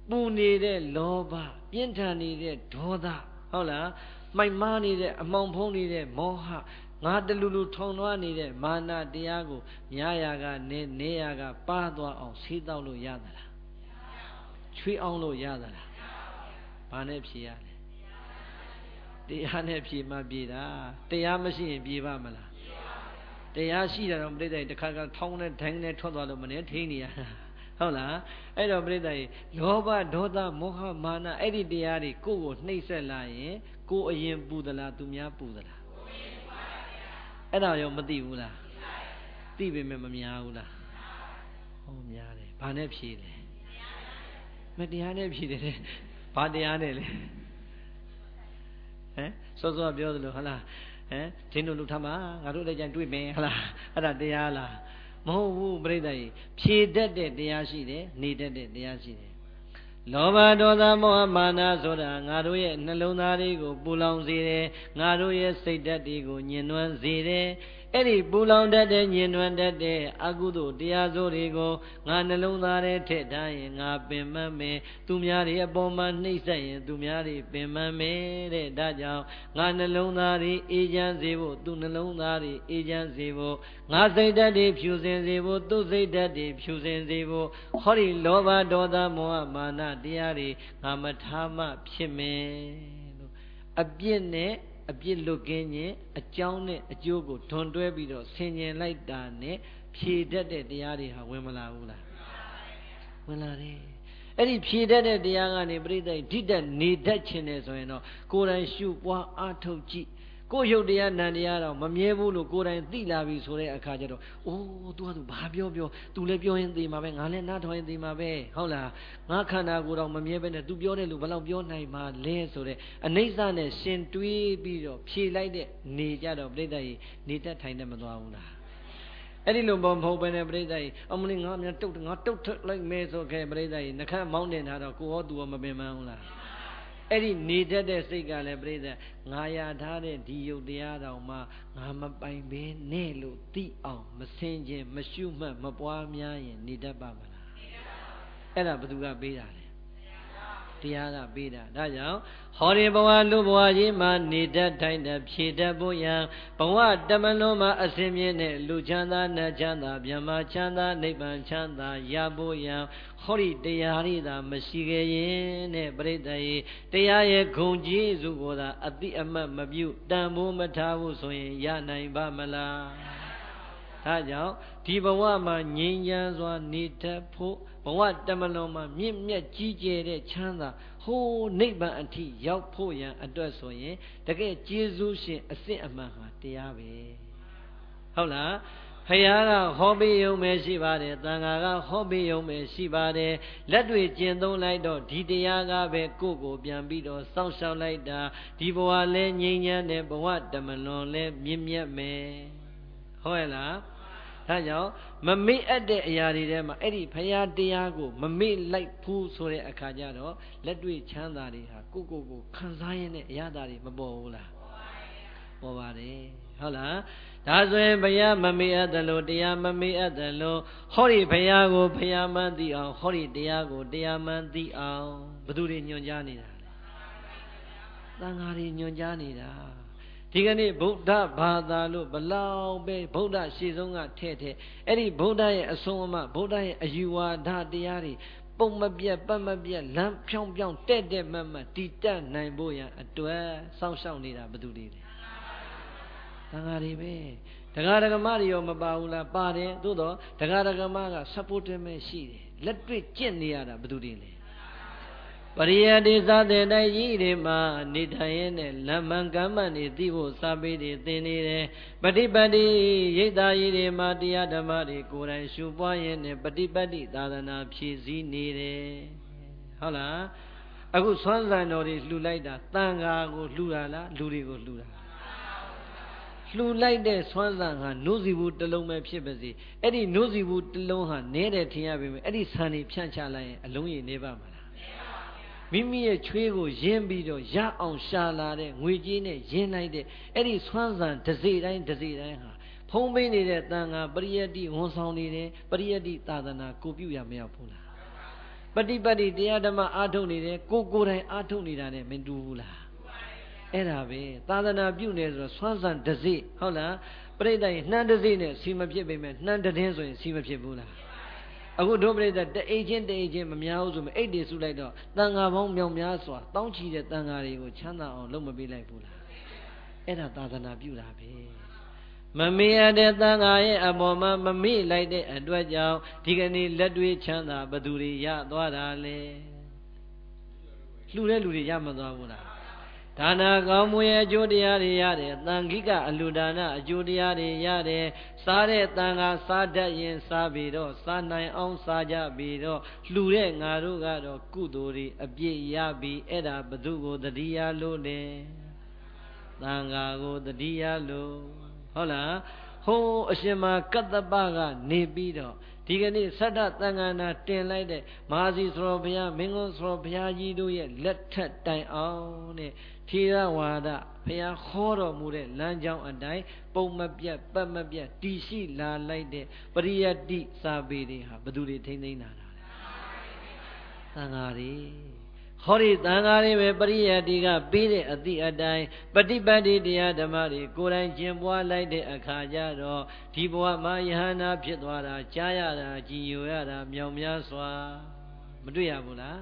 ပူနေတဲ့လောဘပြင်းထန်နေတဲ့ဒေါသဟုတ်လားမိုက်မားနေတဲ့အမှောင်ဖုံးနေတဲ့မောဟငါတလူလူထုံလွှားနေတဲ့မာနတရားကိုများရာကနေနေရာကပါသွားအောင်ဆေးတောက်လို့ရသလားချွေးအောင်လို့ရသလားဘာနဲ့ဖြေရလဲတရားနဲ့ဖြေမှပြေတာတရားမရှိရင်ပြေပါမလားတရားရှိတာတော့ပြိတ္တိတခါကထောင်းနဲ့ဒိုင်းနဲ့ထွက်သွားလို့မနေထိနေရတာဟုတ်လားအဲ့တော့ပြိတ္တိလောဘဒေါသမောဟမာနအဲ့ဒီတရားတွေကိုယ့်ကိုနှိပ်စက်လာရင်ကိုယ်အရင်ပူသလားသူများပူသလားအဲ့ဒါရောမသိဘူးလားသိပေမဲ့မများဘူးလားဟောများတယ်ဘာနဲ့ဖြေလဲမတရားနဲ့ဖြေတယ်ဘာတရားနဲ့လဲဟမ်စောစောပြောသလိုဟုတ်လားဒင်းတို့လူထားမှာငါတို့လည်းကြံတွေ့မယ်ဟုတ်လားအဲ့ဒါတရားလားမဟုတ်ဘူးပြိဿကြီးဖြေတတ်တဲ့တရားရှိတယ်နေတတ်တဲ့တရားရှိတယ်လောဘဒေါသမောဟမာနဆိုတာငါတို့ရဲ့နှလုံးသားတွေကိုပူလောင်စေတယ်ငါတို့ရဲ့စိတ်ဓာတ်တွေကိုညှဉ်းနှွမ်းစေတယ်အဲ့ဒီပူလောင်တတ်တဲ့ညှဉ်းနှွမ်းတတ်တဲ့အကုသိုလ်တရားစိုးတွေကိုငါနှလုံးသားထဲထည့်ထားရင်ငါပင်မမယ်သူများတွေအပေါ်မှာနှိပ်စက်ရင်သူများတွေပင်မမယ်တဲ့ဒါကြောင့်ငါနှလုံးသားတွေအေးချမ်းစေဖို့သူနှလုံးသားတွေအေးချမ်းစေဖို့ငါစိတ်ဓာတ်တွေဖြူစင်စေဖို့သူစိတ်ဓာတ်တွေဖြူစင်စေဖို့ဟောဒီလောဘဒေါသမောဟမာနတရားတွေငါမထားမှဖြစ်မယ်လို့အပြစ်နဲ့အပြစ်လွတ်ကင်းခြင်းအကြောင်းနဲ့အကျိုးကိုထွန်တွဲပြီးတော့ဆင်ញင်လိုက်တာနဲ့ဖြေတတ်တဲ့တရားတွေဟာဝင်မလာဘူးလားဝင်လာတယ်အဲ့ဒီဖြေတတ်တဲ့တရားကနေပြိဿဓိတ္တနေတတ်ခြင်းနဲ့ဆိုရင်တော့ကိုယ်တိုင်ရှုပွားအားထုတ်ကြည့်ကိုယ်ရုပ်တရားနံတရားတော့မမြဲဘူးလို့ကိုယ်တိုင်သိလာပြီဆိုတဲ့အခါကျတော့အိုး तू က तू ဘာပြောतू လည်းပြောရင်သိမှာပဲငါလည်းနားထောင်ရင်သိမှာပဲဟုတ်လားငါခန္ဓာကိုယ်တော့မမြဲပဲနဲ့ तू ပြောတဲ့လူဘယ်လောက်ပြောနိုင်မှာလဲဆိုတဲ့အနိစ္စနဲ့ရှင်တွေးပြီးတော့ဖြေလိုက်တဲ့နေကြတော့ပြိဿကြီးနေတတ်ထိုင်တတ်မသွားဘူးလားအဲ့ဒီလိုမဟုတ်ပဲနဲ့ပြိဿကြီးအမလေးငါမြန်တုတ်ထွက်လိုက်မဲဆိုခဲ့ပြိဿကြီးနှခမ်းမောင်းတင်ထားတော့ကိုဟော तू ရောမပင်ပန်းဘူးလားအဲ့ဒီနေတတ်တဲ့စိတ်ကလည်းပြိဿငါရထားတဲ့ဒီယုတ်တရားတော်မှငါမပိုင်ဘဲနဲ့လို့သိအောင်မစင်ခြင်းမရှုမှတ်မပွားများရင်နေတတ်ပါမလားအဲ့ဒါဘယ်သူကပေးတာလဲတရားကပေးတာဒါကြောင့်ဟောဒီဘဝလူဘဝကြီးမှာနေတတ်ထိုင်တတ်ဖြေတတ်ဖို့ရန်ဘဝတမလုံးမှာအစဉ်မြင့်တဲ့လူချမ်းသာနတ်ချမ်းသာမြမချမ်းသာနိဗ္ဗာန်ချမ်းသာရဖို့ရန်ဟောဒီတရားရည်သာမရှိခဲ့ရင်တဲ့ပြိတ္တရေတရားရဲ့ဂုဏ်ကြီးစုကိုသာအတိအမှတ်မပြုတန်ဖိုးမထားဘူးဆိုရင်ရနိုင်ပါမလားဒါကြောင့်ဒီဘဝမှာငြိမ်းချမ်းစွာနေတတ်ဖို့ဘဝတမလုံးမှာမြင့်မြတ်ကြီးကျယ်တဲ့ချမ်းသာဟိုးနိဗ္ဗာန်အထိရောက်ဖို့ရန်အတွက်ဆိုရင်တကယ်ကျေးဇူးရှင်အစစ်အမှန်ဟာတရားပဲဟုတ်လား ဖယားကဟောပေးရုံပဲရှိပါတယ်တန်ဃာကဟောပေးရုံပဲရှိပါတယ်လက်တွေကျင့်သုံးလိုက်တော့ဒီတရားကပဲကိုယ့်ကိုပြန်ပြီးတော့စောင့်ရှောက်လိုက်တာဒီဘဝလဲငြိမ်းချမ်းတဲ့ဘဝတမလွန်လဲမြင့်မြတ်မယ်ဟုတ်ရဲ့လားဒါကြောင့်မမေ့အပ်တဲ့အရာတွေထဲမှာအဲ့ဒီဖယားတရားကိုမမေ့လိုက်ဘူးဆိုတဲ့အခါကျတော့လက်တွေ့ချမ်းသာတွေဟာကိုခံစားရတဲ့အရာတွေမပေါ်ဘူးလားပေါ်ပါတယ်ဟုတ်လားဒါဆိုရင်ဘုရားမမေ့အပ်တယ်လို့တရားမမေ့အပ်တယ်လို့ဟောဒီဘုရားကိုဘုရားမှန်သိအောင်ဟောဒီတရားကိုတရားမှန်သိအောင်ဘသူတွေညွှန်ကြားနေတာလဲသံဃာတွေညွှန်ကြားနေတာဒီကနေ့ဗုဒ္ဓဘာသာလို့ဘလောက်ပဲဗုဒ္ဓရှေ့ဆုံးကထဲ့အဲ့ဒီဗုဒ္ဓရဲ့အဆုံးအမဗုဒ္ဓရဲ့အယူဝါဒတရားတွေပုံမပြတ်ပတ်မပြတ်လမ်းဖြောင်းဖြောင်းတဲ့မတ်တည်တတ်နိုင်ဖို့ရန်အတွက်စောင့်ရှောက်နေတာဘသူတွေလဲသံဃာတွေပဲတရားဓမ္မတွေရောမပါဘူးလားပါတယ်သို့တော့တရားဓမ္မက support မဲ့ရှိတယ်လက်တွေ့ကျင့်နေရတာဘယ်သူတွေလဲပရိယတိသတဲ့တိုင်းကြီးတွေမှာနေထိုင်ရတဲ့လမ်းမှန်ကမ်းမှန်တွေသိဖို့စာပေတွေသင်နေတယ်ပฏิပတ်တိရိတ်သားကြီးတွေမှာတရားဓမ္မတွေကိုယ်တိုင်ရှုပွားရတဲ့ပฏิပတ်တိသာသနာဖြည့်ဆည်းနေတယ်ဟုတ်လားအခုဆွမ်းဆန်တော်တွေလှူလိုက်တာတန်ဃာကိုလှူတာလားလူတွေကိုလှူတာလှူလိုက်တဲ့ဆွမ်းဆန်ဟာနှုတ်စီဘူးတစ်လုံးပဲဖြစ်ပါစေအဲ့ဒီနှုတ်စီဘူးတစ်လုံးဟာနဲတယ်ထင်ရပေမဲ့အဲ့ဒီဆန်တွေဖြန့်ချလိုက်ရင်အလုံးရည်နေပါမလားမိမိရဲ့ချွေးကိုရင်းပြီးတော့ရအောင်ရှာလာတဲ့ငွေကြေးနဲ့ရင်းလိုက်တဲ့အဲ့ဒီဆွမ်းဆန်တစ်စိတိုင်းဟာဖုံးပေးနေတဲ့တန်ဃာပရိယတ္တိဝန်ဆောင်နေတယ်ပရိယတ္တိသာသနာကိုပြုရမရောက်ဘူးလားပฏิပတ်တိတရားဓမ္မအားထုတ်နေတယ်ကိုယ်တိုင်အားထုတ်နေတာနဲ့မတူဘူးလားအဲ့ဒါပဲသာသနာပြုနေဆိုတော့ဆွမ်းဆန်တစ်စိဟုတ်လားပြိတ္တိုင်နှမ်းတစ်စိနဲ့စီမဖြစ်ပေမဲ့နှမ်းတစ်တင်းဆိုရင်စီမဖြစ်ဘူးလားအခုတို့ပြိတ္တတအိတ်ချင်းမများဘူးဆိုမှအိတ်တွေစုလိုက်တော့တန်ဃာပေါင်းမြောင်များစွာတောင်းချီတဲ့တန်ဃာတွေကိုချမ်းသာအောင်လုပ်မပေးလိုက်ဘူးလားအဲ့ဒါသာသနာပြုတာပဲမမေ့ရတဲ့တန်ဃာရဲ့အပေါ်မှာမမေ့လိုက်တဲ့အတွက်ကြောင့်ဒီကနေ့လက်တွေ့ချမ်းသာဘသူတွေရသွားတာလေလှူတဲ့လူတွေရမသွားဘူးလားဒါနာကောင်းမှုရဲ့အကျိုးတရားတွေရတယ်သံဃိကအလူဒါနအကျိုးတရားတွေရတယ်စားတဲ့တန်ခါစားတတ်ရင်စားပြီးတော့စားနိုင်အောင်စားကြပြီးတော့လှူတဲ့ငါတို့ကတော့ကုသိုလ်တွေအပြည့်ရပြီးအဲ့ဒါဘသူကိုတတိယလို့လဲသံဃာကိုတတိယလို့ဟုတ်လားဟိုးအရှင်မကတ္တပကနေပြီးတော့ဒီကနေ့သတ္တသံဃာနာတင်လိုက်တဲ့မဟာစီသရောဘုရားမင်းကုန်းသရောဘုရားကြီးတို့ရဲ့လက်ထက်တိုင်အောင်တဲ့ထေရဝါဒဘုရားခေါ်တော်မူတဲ့လမ်းကြောင်းအတိုင်းပုံမပြတ်ပတ်မပြတ်တည်ရှိလာလိုက်တဲ့ပရိယတ္တိစာပေတွေဟာဘယ်သူတွေထိမ့်သိမ်းတာလဲသံဃာတွေဟောဒီသံဃာတွေပဲပရိယတ္တိကပြီးတဲ့အသည့်အတိုင်းပฏิပတ်တိတရားဓမ္မတွေကိုယ်တိုင်ကျင့်ပွားလိုက်တဲ့အခါကျတော့ဒီဘဝမှာယဟနာဖြစ်သွားတာကြားရတာကြည်ညိုရတာမြောင်များစွာမတွေ့ရဘူးလား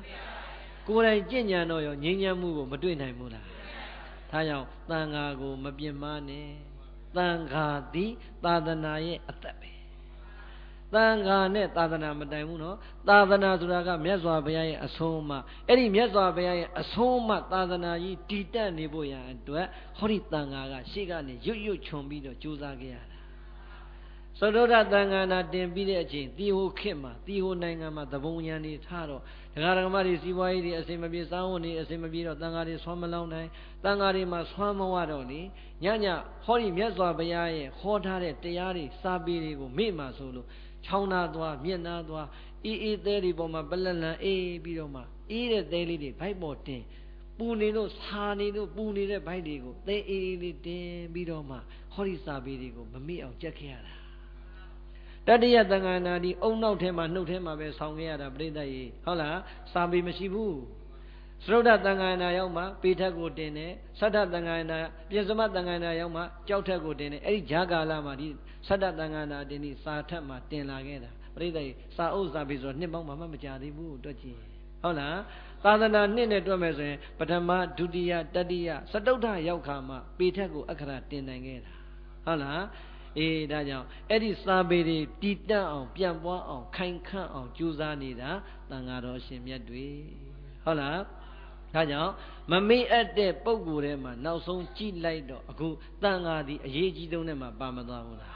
ကိုယ်တိုင်ကျင့်ကြံတော့ရောငြိမ်းချမ်းမှုကိုမတွေ့နိုင်ဘူးလားဒါကြောင့်သံဃာကိုမပြစ်မှားနဲ့သံဃာသည်သာသနာရဲ့အသက်ပဲသံဃာနဲ့သာသနာမတိုင်ဘူးနော်သာသနာဆိုတာကမြတ်စွာဘုရားရဲ့အဆုံးအမအဲ့ဒီမြတ်စွာဘုရားရဲ့အဆုံးအမသာသနာကြီးတည်တတ်နေဖို့ရန်အတွက်ဟောဒီသံဃာကရှေ့ကနေရွတ်ခြုံပြီးတော့ကြိုးစားခဲ့ရတာသုဒ္ဓသံဃာနာတင်ပြီးတဲ့အချိန်တီဟိုခေတ်မှာတီဟိုနိုင်ငံမှာသဘုံဉာဏ်တွေထားတော့ဒကာဒကမတွေစီးပွားရေးတွေအစင်မပြေစားဝန်တွေအစင်မပြေတော့တန်ဃာတွေဆွမ်းမလောင်းနိုင်တန်ဃာတွေမှာဆွမ်းမဝတော့လေညဟောဒီမြတ်စွာဘုရားရဲ့ဟောထားတဲ့တရားတွေစာပေတွေကိုမေ့မှဆိုလို့ချောင်းနာသွားမျက်နာသွားအေးသေးတွေပေါ်မှာပလက်လန်အေးပြီးတော့မှအေးတဲ့သေးလေးတွေဘိုက်ပေါ်တင်ပူနေလို့ဆာနေလို့ပူနေတဲ့ဘိုက်တွေကိုသေးအေးလေးတင်ပြီးတော့မှဟောဒီစာပေတွေကိုမမေ့အောင်ကြက်ခဲ့ရတာတတိယသံဃာနာဒီအုံနောက်ထဲမှာနှုတ်ထဲမှာပဲဆောင်းခဲ့ရတာပြိဿရေဟုတ်လားစာပေမရှိဘူးသရုဒ္ဓသံဃာနာရောက်မှပေထက်ကိုတင်တယ်သတ္တသံဃာနာပြစ္ဆမသံဃာနာရောက်မှကြောက်ထက်ကိုတင်တယ်အဲ့ဒီဂျာကာလမှာဒီသတ္တသံဃာနာတင်ဒီစာထက်မှာတင်လာခဲ့တာပြိဿရေစာအုပ်စာပေဆိုတော့နှစ်ပေါင်းမှမကြာသေးဘူးတွက်ကြည့်ဟုတ်လားသာသနာနှစ်နဲ့တွက်မယ်ဆိုရင်ပထမဒုတိယတတိယစတုတ္ထရောက်ခါမှပေထက်ကိုအခရာတင်နိုင်ခဲ့တာဟုတ်လားအေးဒါကြောင့်အဲ့ဒီစာပေတွေတည်တတ်အောင်ပြန်ပွားအောင်ခိုင်ခန့်အောင်ကြိုးစားနေတာသံဃာတော်ရှင်မြတ်တွေဟုတ်လားဒါကြောင့်မမေ့အပ်တဲ့ပုံကိုယ်ထဲမှာနောက်ဆုံးကြည့်လိုက်တော့အခုသံဃာဒီအရေးကြီးဆုံးထဲမှာပါမသွားဘူးလား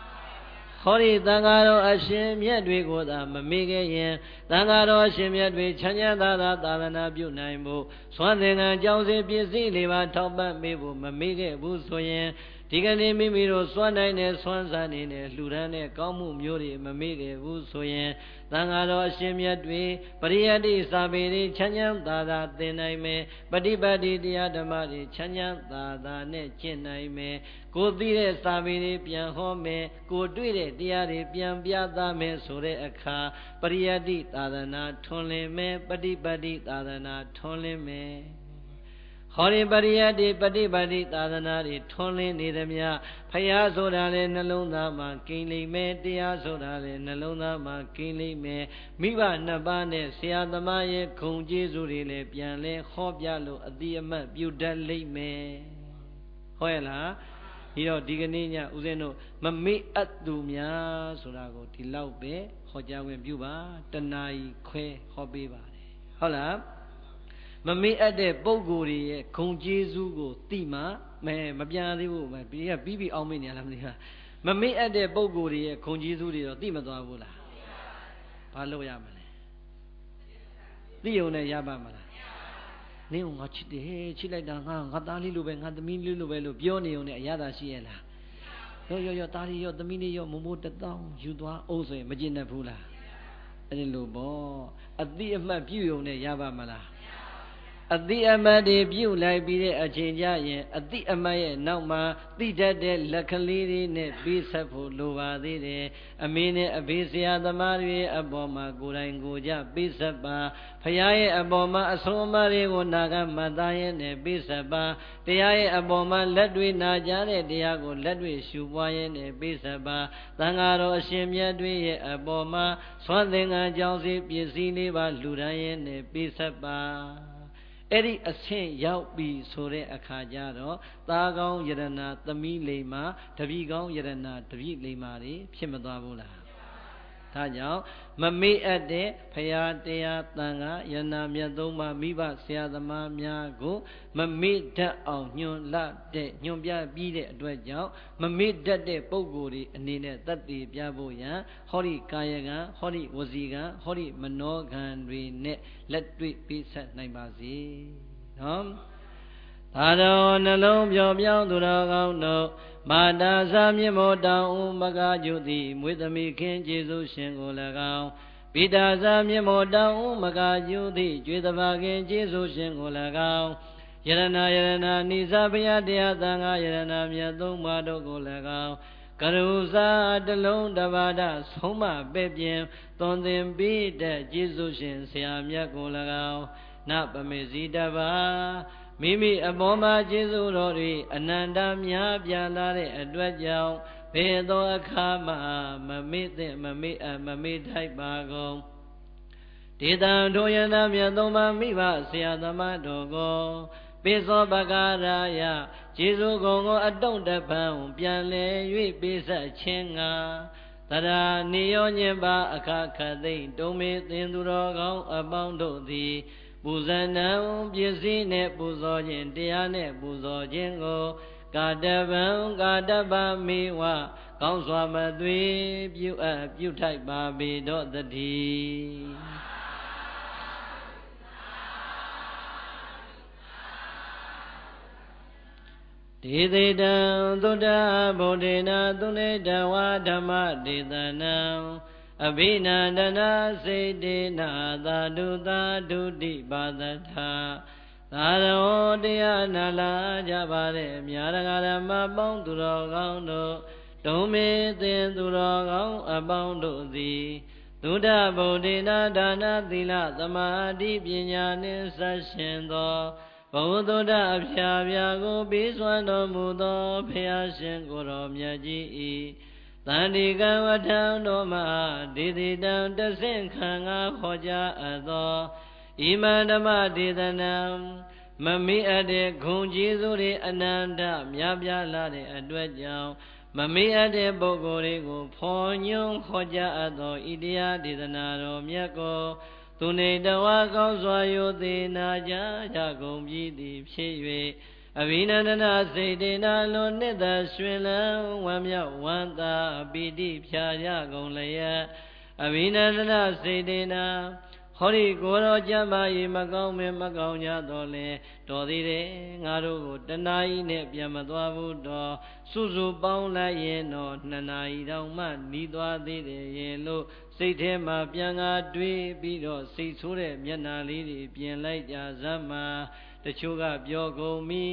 ဟ ဟောဒီသံဃာတော်အရှင်မြတ်တွေကိုသာမမေ့ခဲ့ရင်သံဃာတော်အရှင်မြတ်တွေချမ်းချမ်းသာသာသာသနာပြုနိုင်ဖို့စွမ်းသင်္ကန်းကြောင်းစင်ပစ္စည်းလေးပါထောက်ပံ့ပေးဖို့မမေ့ခဲ့ဘူးဆိုရင်ဒီကနေ့မိမိတို့စွမ်းနိုင်တဲ့စွမ်းစားနေတဲ့လှူဒန်းတဲ့ကောင်းမှုမျိုးတွေမမေ့ခဲ့ဘူးဆိုရင်သံဃာတော်အရှင်မြတ်တွေပရိယတ္တိစာပေတွေချမ်းချမ်းသာသာသင်နိုင်မယ်ပฏิပတ်တိတရားဓမ္မတွေချမ်းချမ်းသာသာနဲ့ကျင့်နိုင်မယ်ကိုသိတဲ့စာပေတွေပြန်ဟောမယ်ကိုတွေ့တဲ့တရားတွေပြန်ပြသမယ်ဆိုတဲ့အခါပရိယတ္တိသာသနာထွန်းလင်းမယ်ပฏิပတ်တိသာသနာထွန်းလင်းမယ်ဟောဒီပရိယတ္တိပฏิပတ်တိသာသနာတွေထွန်းလင်းနေသည်များဖယားဆိုတာလေနှလုံးသားမှာကိန်းလိမ့်မယ်တရားဆိုတာလေနှလုံးသားမှာကိန်းလိမ့်မယ်မိဘနှစ်ပါးနဲ့ဆရာသမားရဲ့ဂုဏ်ကျေးဇူးတွေလည်းပြန်လဲဟောပြလို့အတိအမှတ်ပြုတတ်လိမ့်မယ်ဟုတ်ရဲ့လားဒီတော့ဒီကနေ့ညဦးဇင်းတို့မမေ့အပ်သူများဆိုတာကိုဒီလောက်ပဲဟောကြားဝင်ပြုပါတနာရီခွဲဟောပေးပါတယ်ဟုတ်လားမမေ့အပ်တဲ့ပုဂ္ဂိုလ်တွေရဲ့ဂုဏ်ကျေးဇူးကိုသိမှမပြန်သေးဘူးပြီးအောင်မေ့နေရလားမသိဘူးမမေ့အပ်တဲ့ပုဂ္ဂိုလ်တွေရဲ့ဂုဏ်ကျေးဇူးတွေတော့သိမသွားဘူးလားဘာလို့ရမလဲသိုံနဲ့ရပါမလားနင်းငါချစ်တယ်ချစ်လိုက်တာငါသားလေးလိုပဲငါသမီးလေးလိုပဲလို့ပြောနေုံနဲ့အရသာရှိရဲ့လားရောသားလေးရောသမီးလေးရောမိုး1000ယူသွားအောင်ဆိုရင်မကျင်တတ်ဘူးလားအဲ့ဒီလိုပေါ့အတိအမှတ်ပြုုံနဲ့ရပါမလားအတိအမှတ်တွေပြုလိုက်ပြီးတဲ့အချိန်ကျရင်အတိအမှတ်ရဲ့နောက်မှာသိတတ်တဲ့လက်ကလေးတွေနဲ့ပြီးဆက်ဖို့လိုပါသေးတယ်အမေနဲ့အဖေဆရာသမားတွေအပေါ်မှာကိုယ်တိုင်ကိုယ်ကြပြီးဆက်ပါဖရာရဲ့အပေါ်မှာအဆုံးအမတွေကိုနာဂမှတ်သားရဲ့နဲ့ပြီးဆက်ပါတရားရဲ့အပေါ်မှာလက်တွေနာကြတဲ့တရားကိုလက်တွေရှုပွားရဲ့နဲ့ပြီးဆက်ပါသံဃာတော်အရှင်မြတ်တွေရဲ့အပေါ်မှာစွမ်းသင်္ကန်းကြောင်းစီပစ္စည်းလေးပါလှူဒန်းရဲ့နဲ့ပြီးဆက်ပါအဲ့ဒီအဆင့်ရောက်ပြီဆိုတဲ့အခါကျတော့သားကောင်းယရနာသမီးလိမ္မာတပည့်ကောင်းယရနာတပည့်လိမ္မာတွေဖြစ်မသွားဘူးလားဒါကြောင့်မမေ့အပ်တဲ့ဖရာတရားတန်ခါယရနာမြတ်သုံးပါးမိဘဆရာသမားများကိုမမေ့တတ်အောင်ညွှန်ပြပြီးတဲ့အတွက်ကြောင့်မမေ့တတ်တဲ့ပုဂ္ဂိုလ်တွေအနေနဲ့တတ်တည်ပြဖို့ရန်ဟောဒီကာယကံဟောဒီဝစီကံဟောဒီမနောကံတွေနဲ့လက်တွေ့ပေးဆက်နိုင်ပါစေနော်သာတော်နှလုံးပြောပြောင်းသူတော်ကောင်းတို့မာတာသာမြင့်မောတောင်ဦးမကကျုသည်မွေသမီးခင်ကျေးဇူးရှင်ကို၎င်းပိတာသာမြင့်မောတောင်ဦးမကကျုသည်ကျွေးတပါခင်ကျေးဇူးရှင်ကို၎င်းယရနာနိဇာဘုရားတရားသံဃာယရနာမြတ်သုံးပါးတို့ကို၎င်းကရုဇာတလုံးတပါဒဆုံးမပဲ့ပြင်သွန်သင်ပြီးတဲ့ကျေးဇူးရှင်ဆရာမြတ်ကို၎င်းနပမေဇိတပါမိမိအပေါ်မှာကျေးဇူးတော်တွေအနန္တများပြားလာတဲ့အတွက်ကြောင့်ဘယ်သောအခါမှမမေ့ထိုက်ပါကုန်ဒေသံထိုယန္တာမြတ်သုံးပါးမိဘဆရာသမားတော်ကိုပိသောပကာရာယကျေးဇူးကုန်ကိုအတုံးတပံပြန်လဲ၍ပေးဆက်ခြင်းငါတရာနိယောညင်ပါအခခသိမ့်တုံမေသင်သူတော်ကောင်းအပေါင်းတို့သည်ပူဇဏံပစ္စည်းနဲ့ပူဇော်ခြင်းတရားနဲ့ပူဇော်ခြင်းကိုကာတပံကာတပမေဝကောင်းစွာမသွေပြုထိုက်ပါပေတော့တည်းဒေသေတံသုဒ္ဓဗုဒ္ဓေနသုနေတဝါဓမ္မဒေသနံအဘိနန္ဒနာစေတေနာသာဓုသာဓုတိပါဒထာသာရောတရားနာလာကြပါတဲ့မြာရဂဓမ္မပေါင်းသူတော်ကောင်းတို့ဒုံမေသင်သူတော်ကောင်းအပေါင်းတို့သည်သုဒ္ဓဗုဒ္ဓေနဒါနသီလသမာဓိပညာနှင့်ဆက်ရှင်သောဘုဒ္ဓအဖျားပြာကိုပြီးစွမ်းတော်မူသောဘုရားရှင်ကိုယ်တော်မြတ်ကြီး၏တန်တိကဝထံတော်မှာဒေတိတံတဆင့်ခံငါဟောကြားအပ်သောဣမံဓမ္မဒေသနံမမေ့အပ်တဲ့ဂုဏ်ကျေးဇူးတွေအနန္တများပြားလာတဲ့အတွက်ကြောင့်မမေ့အပ်တဲ့ပုဂ္ဂိုလ်တွေကိုဖော်ညွှန်းဟောကြားအပ်သောဣတရားဒေသနာတော်မြတ်ကိုသူနေတဝါကောင်းစွာယုသေနာကြကုန်ပြီသည်ဖြစ်၍ အဘိနန္ဒနာစိတ်တေနာလွန်နှစ်သက်ရွှင်လန်းဝမ်းမြောက်ဝမ်းသာပီတိဖြာရကုန်လျက်အဘိနန္ဒနာစိတ်တေနာဟောဒီကိုယ်တော်ကြမ်းပါ၏မကောင်းမင်းမကောင်းကြတော့လေတော်သေးတယ်ငါတို့ကိုတဏှာကြီးနဲ့ပြန်မသွားဘူးတော့စုစုပေါင်းလိုက်ရင်တော့2 နာရီတောင်မှနီးသွားသေးတယ်ရဲ့လို့စိတ်ထဲမှာပြန်ကားတွေးပြီးတော့စိတ်ဆိုးတဲ့မျက်နှာလေးတွေပြင်လိုက်ကြစမ်းမှာတချို့ကပြောကုန်ပြီ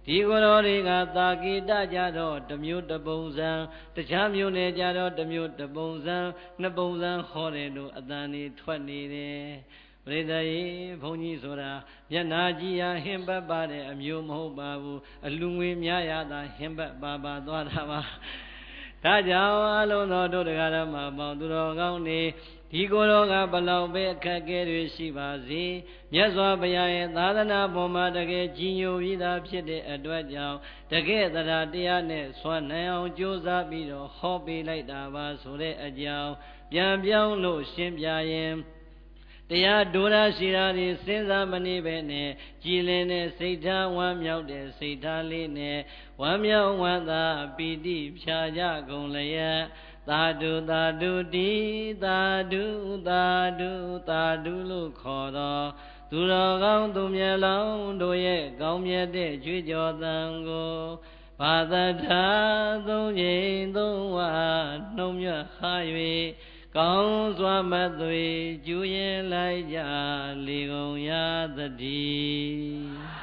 ဒီကိုယ်တော်တွေကသာကိတကြတော့တစ်မျိုးတစ်ပုံစံတခြားမျိုးနဲ့ကြတော့တစ်မျိုးတစ်ပုံစံနှစ်ပုံစံဟောတယ်လို့အတန်တွေထွက်နေတယ်ပရိသတ်ရေဘုန်းကြီးဆိုတာမျက်နာကြည့်ရဟင်ပတ်ပါတဲ့အမျိုးမဟုတ်ပါဘူးအလူငွေများရတာဟင်ပတ်ပါသွားတာပါဒါကြောင့်အလုံးတော်တို့တရားဓမ္မပေါင်းသူတော်ကောင်းနေဒီကိုယ်တော်ကဘလောက်ပဲအခက်အခဲတွေရှိပါစေမြတ်စွာဘုရားရဲ့သာသနာပေါ်မှာတကယ်ကြီးညိုပြီးသားဖြစ်တဲ့အတွက်ကြောင့်တကယ်တရားတရားနဲ့ဆွမ်းနိုင်အောင်ကြိုးစားပြီးတော့ဟောပေးလိုက်တာပါဆိုတဲ့အကြောင်းပြန်ပြောင်းလို့ရှင်းပြရင်တရားဒိုရာရှိရာတွေစဉ်းစားမနေပဲနဲ့ကြည်လင်တဲ့စိတ်ထားဝမ်းမြောက်တဲ့စိတ်ထားလေးနဲ့ဝမ်းမြောက်ဝမ်းသာပီတိဖြာကြကုန်လျက်သာဓုသာဓုတိသာဓုသာဓုသာဓုလို့ခေါ်တော့သူတော်ကောင်းသူမြတ်လောင်းတို့ရဲ့ကောင်းမြတ်တဲ့ကြွေးကြော်သံကိုဘာသာထားသုံးချိန်သုံးဝနှုံမြခါ၍ကောင်းစွာမသွေကျူးရင်လိုက်ကြလေကုန်ရသတည်း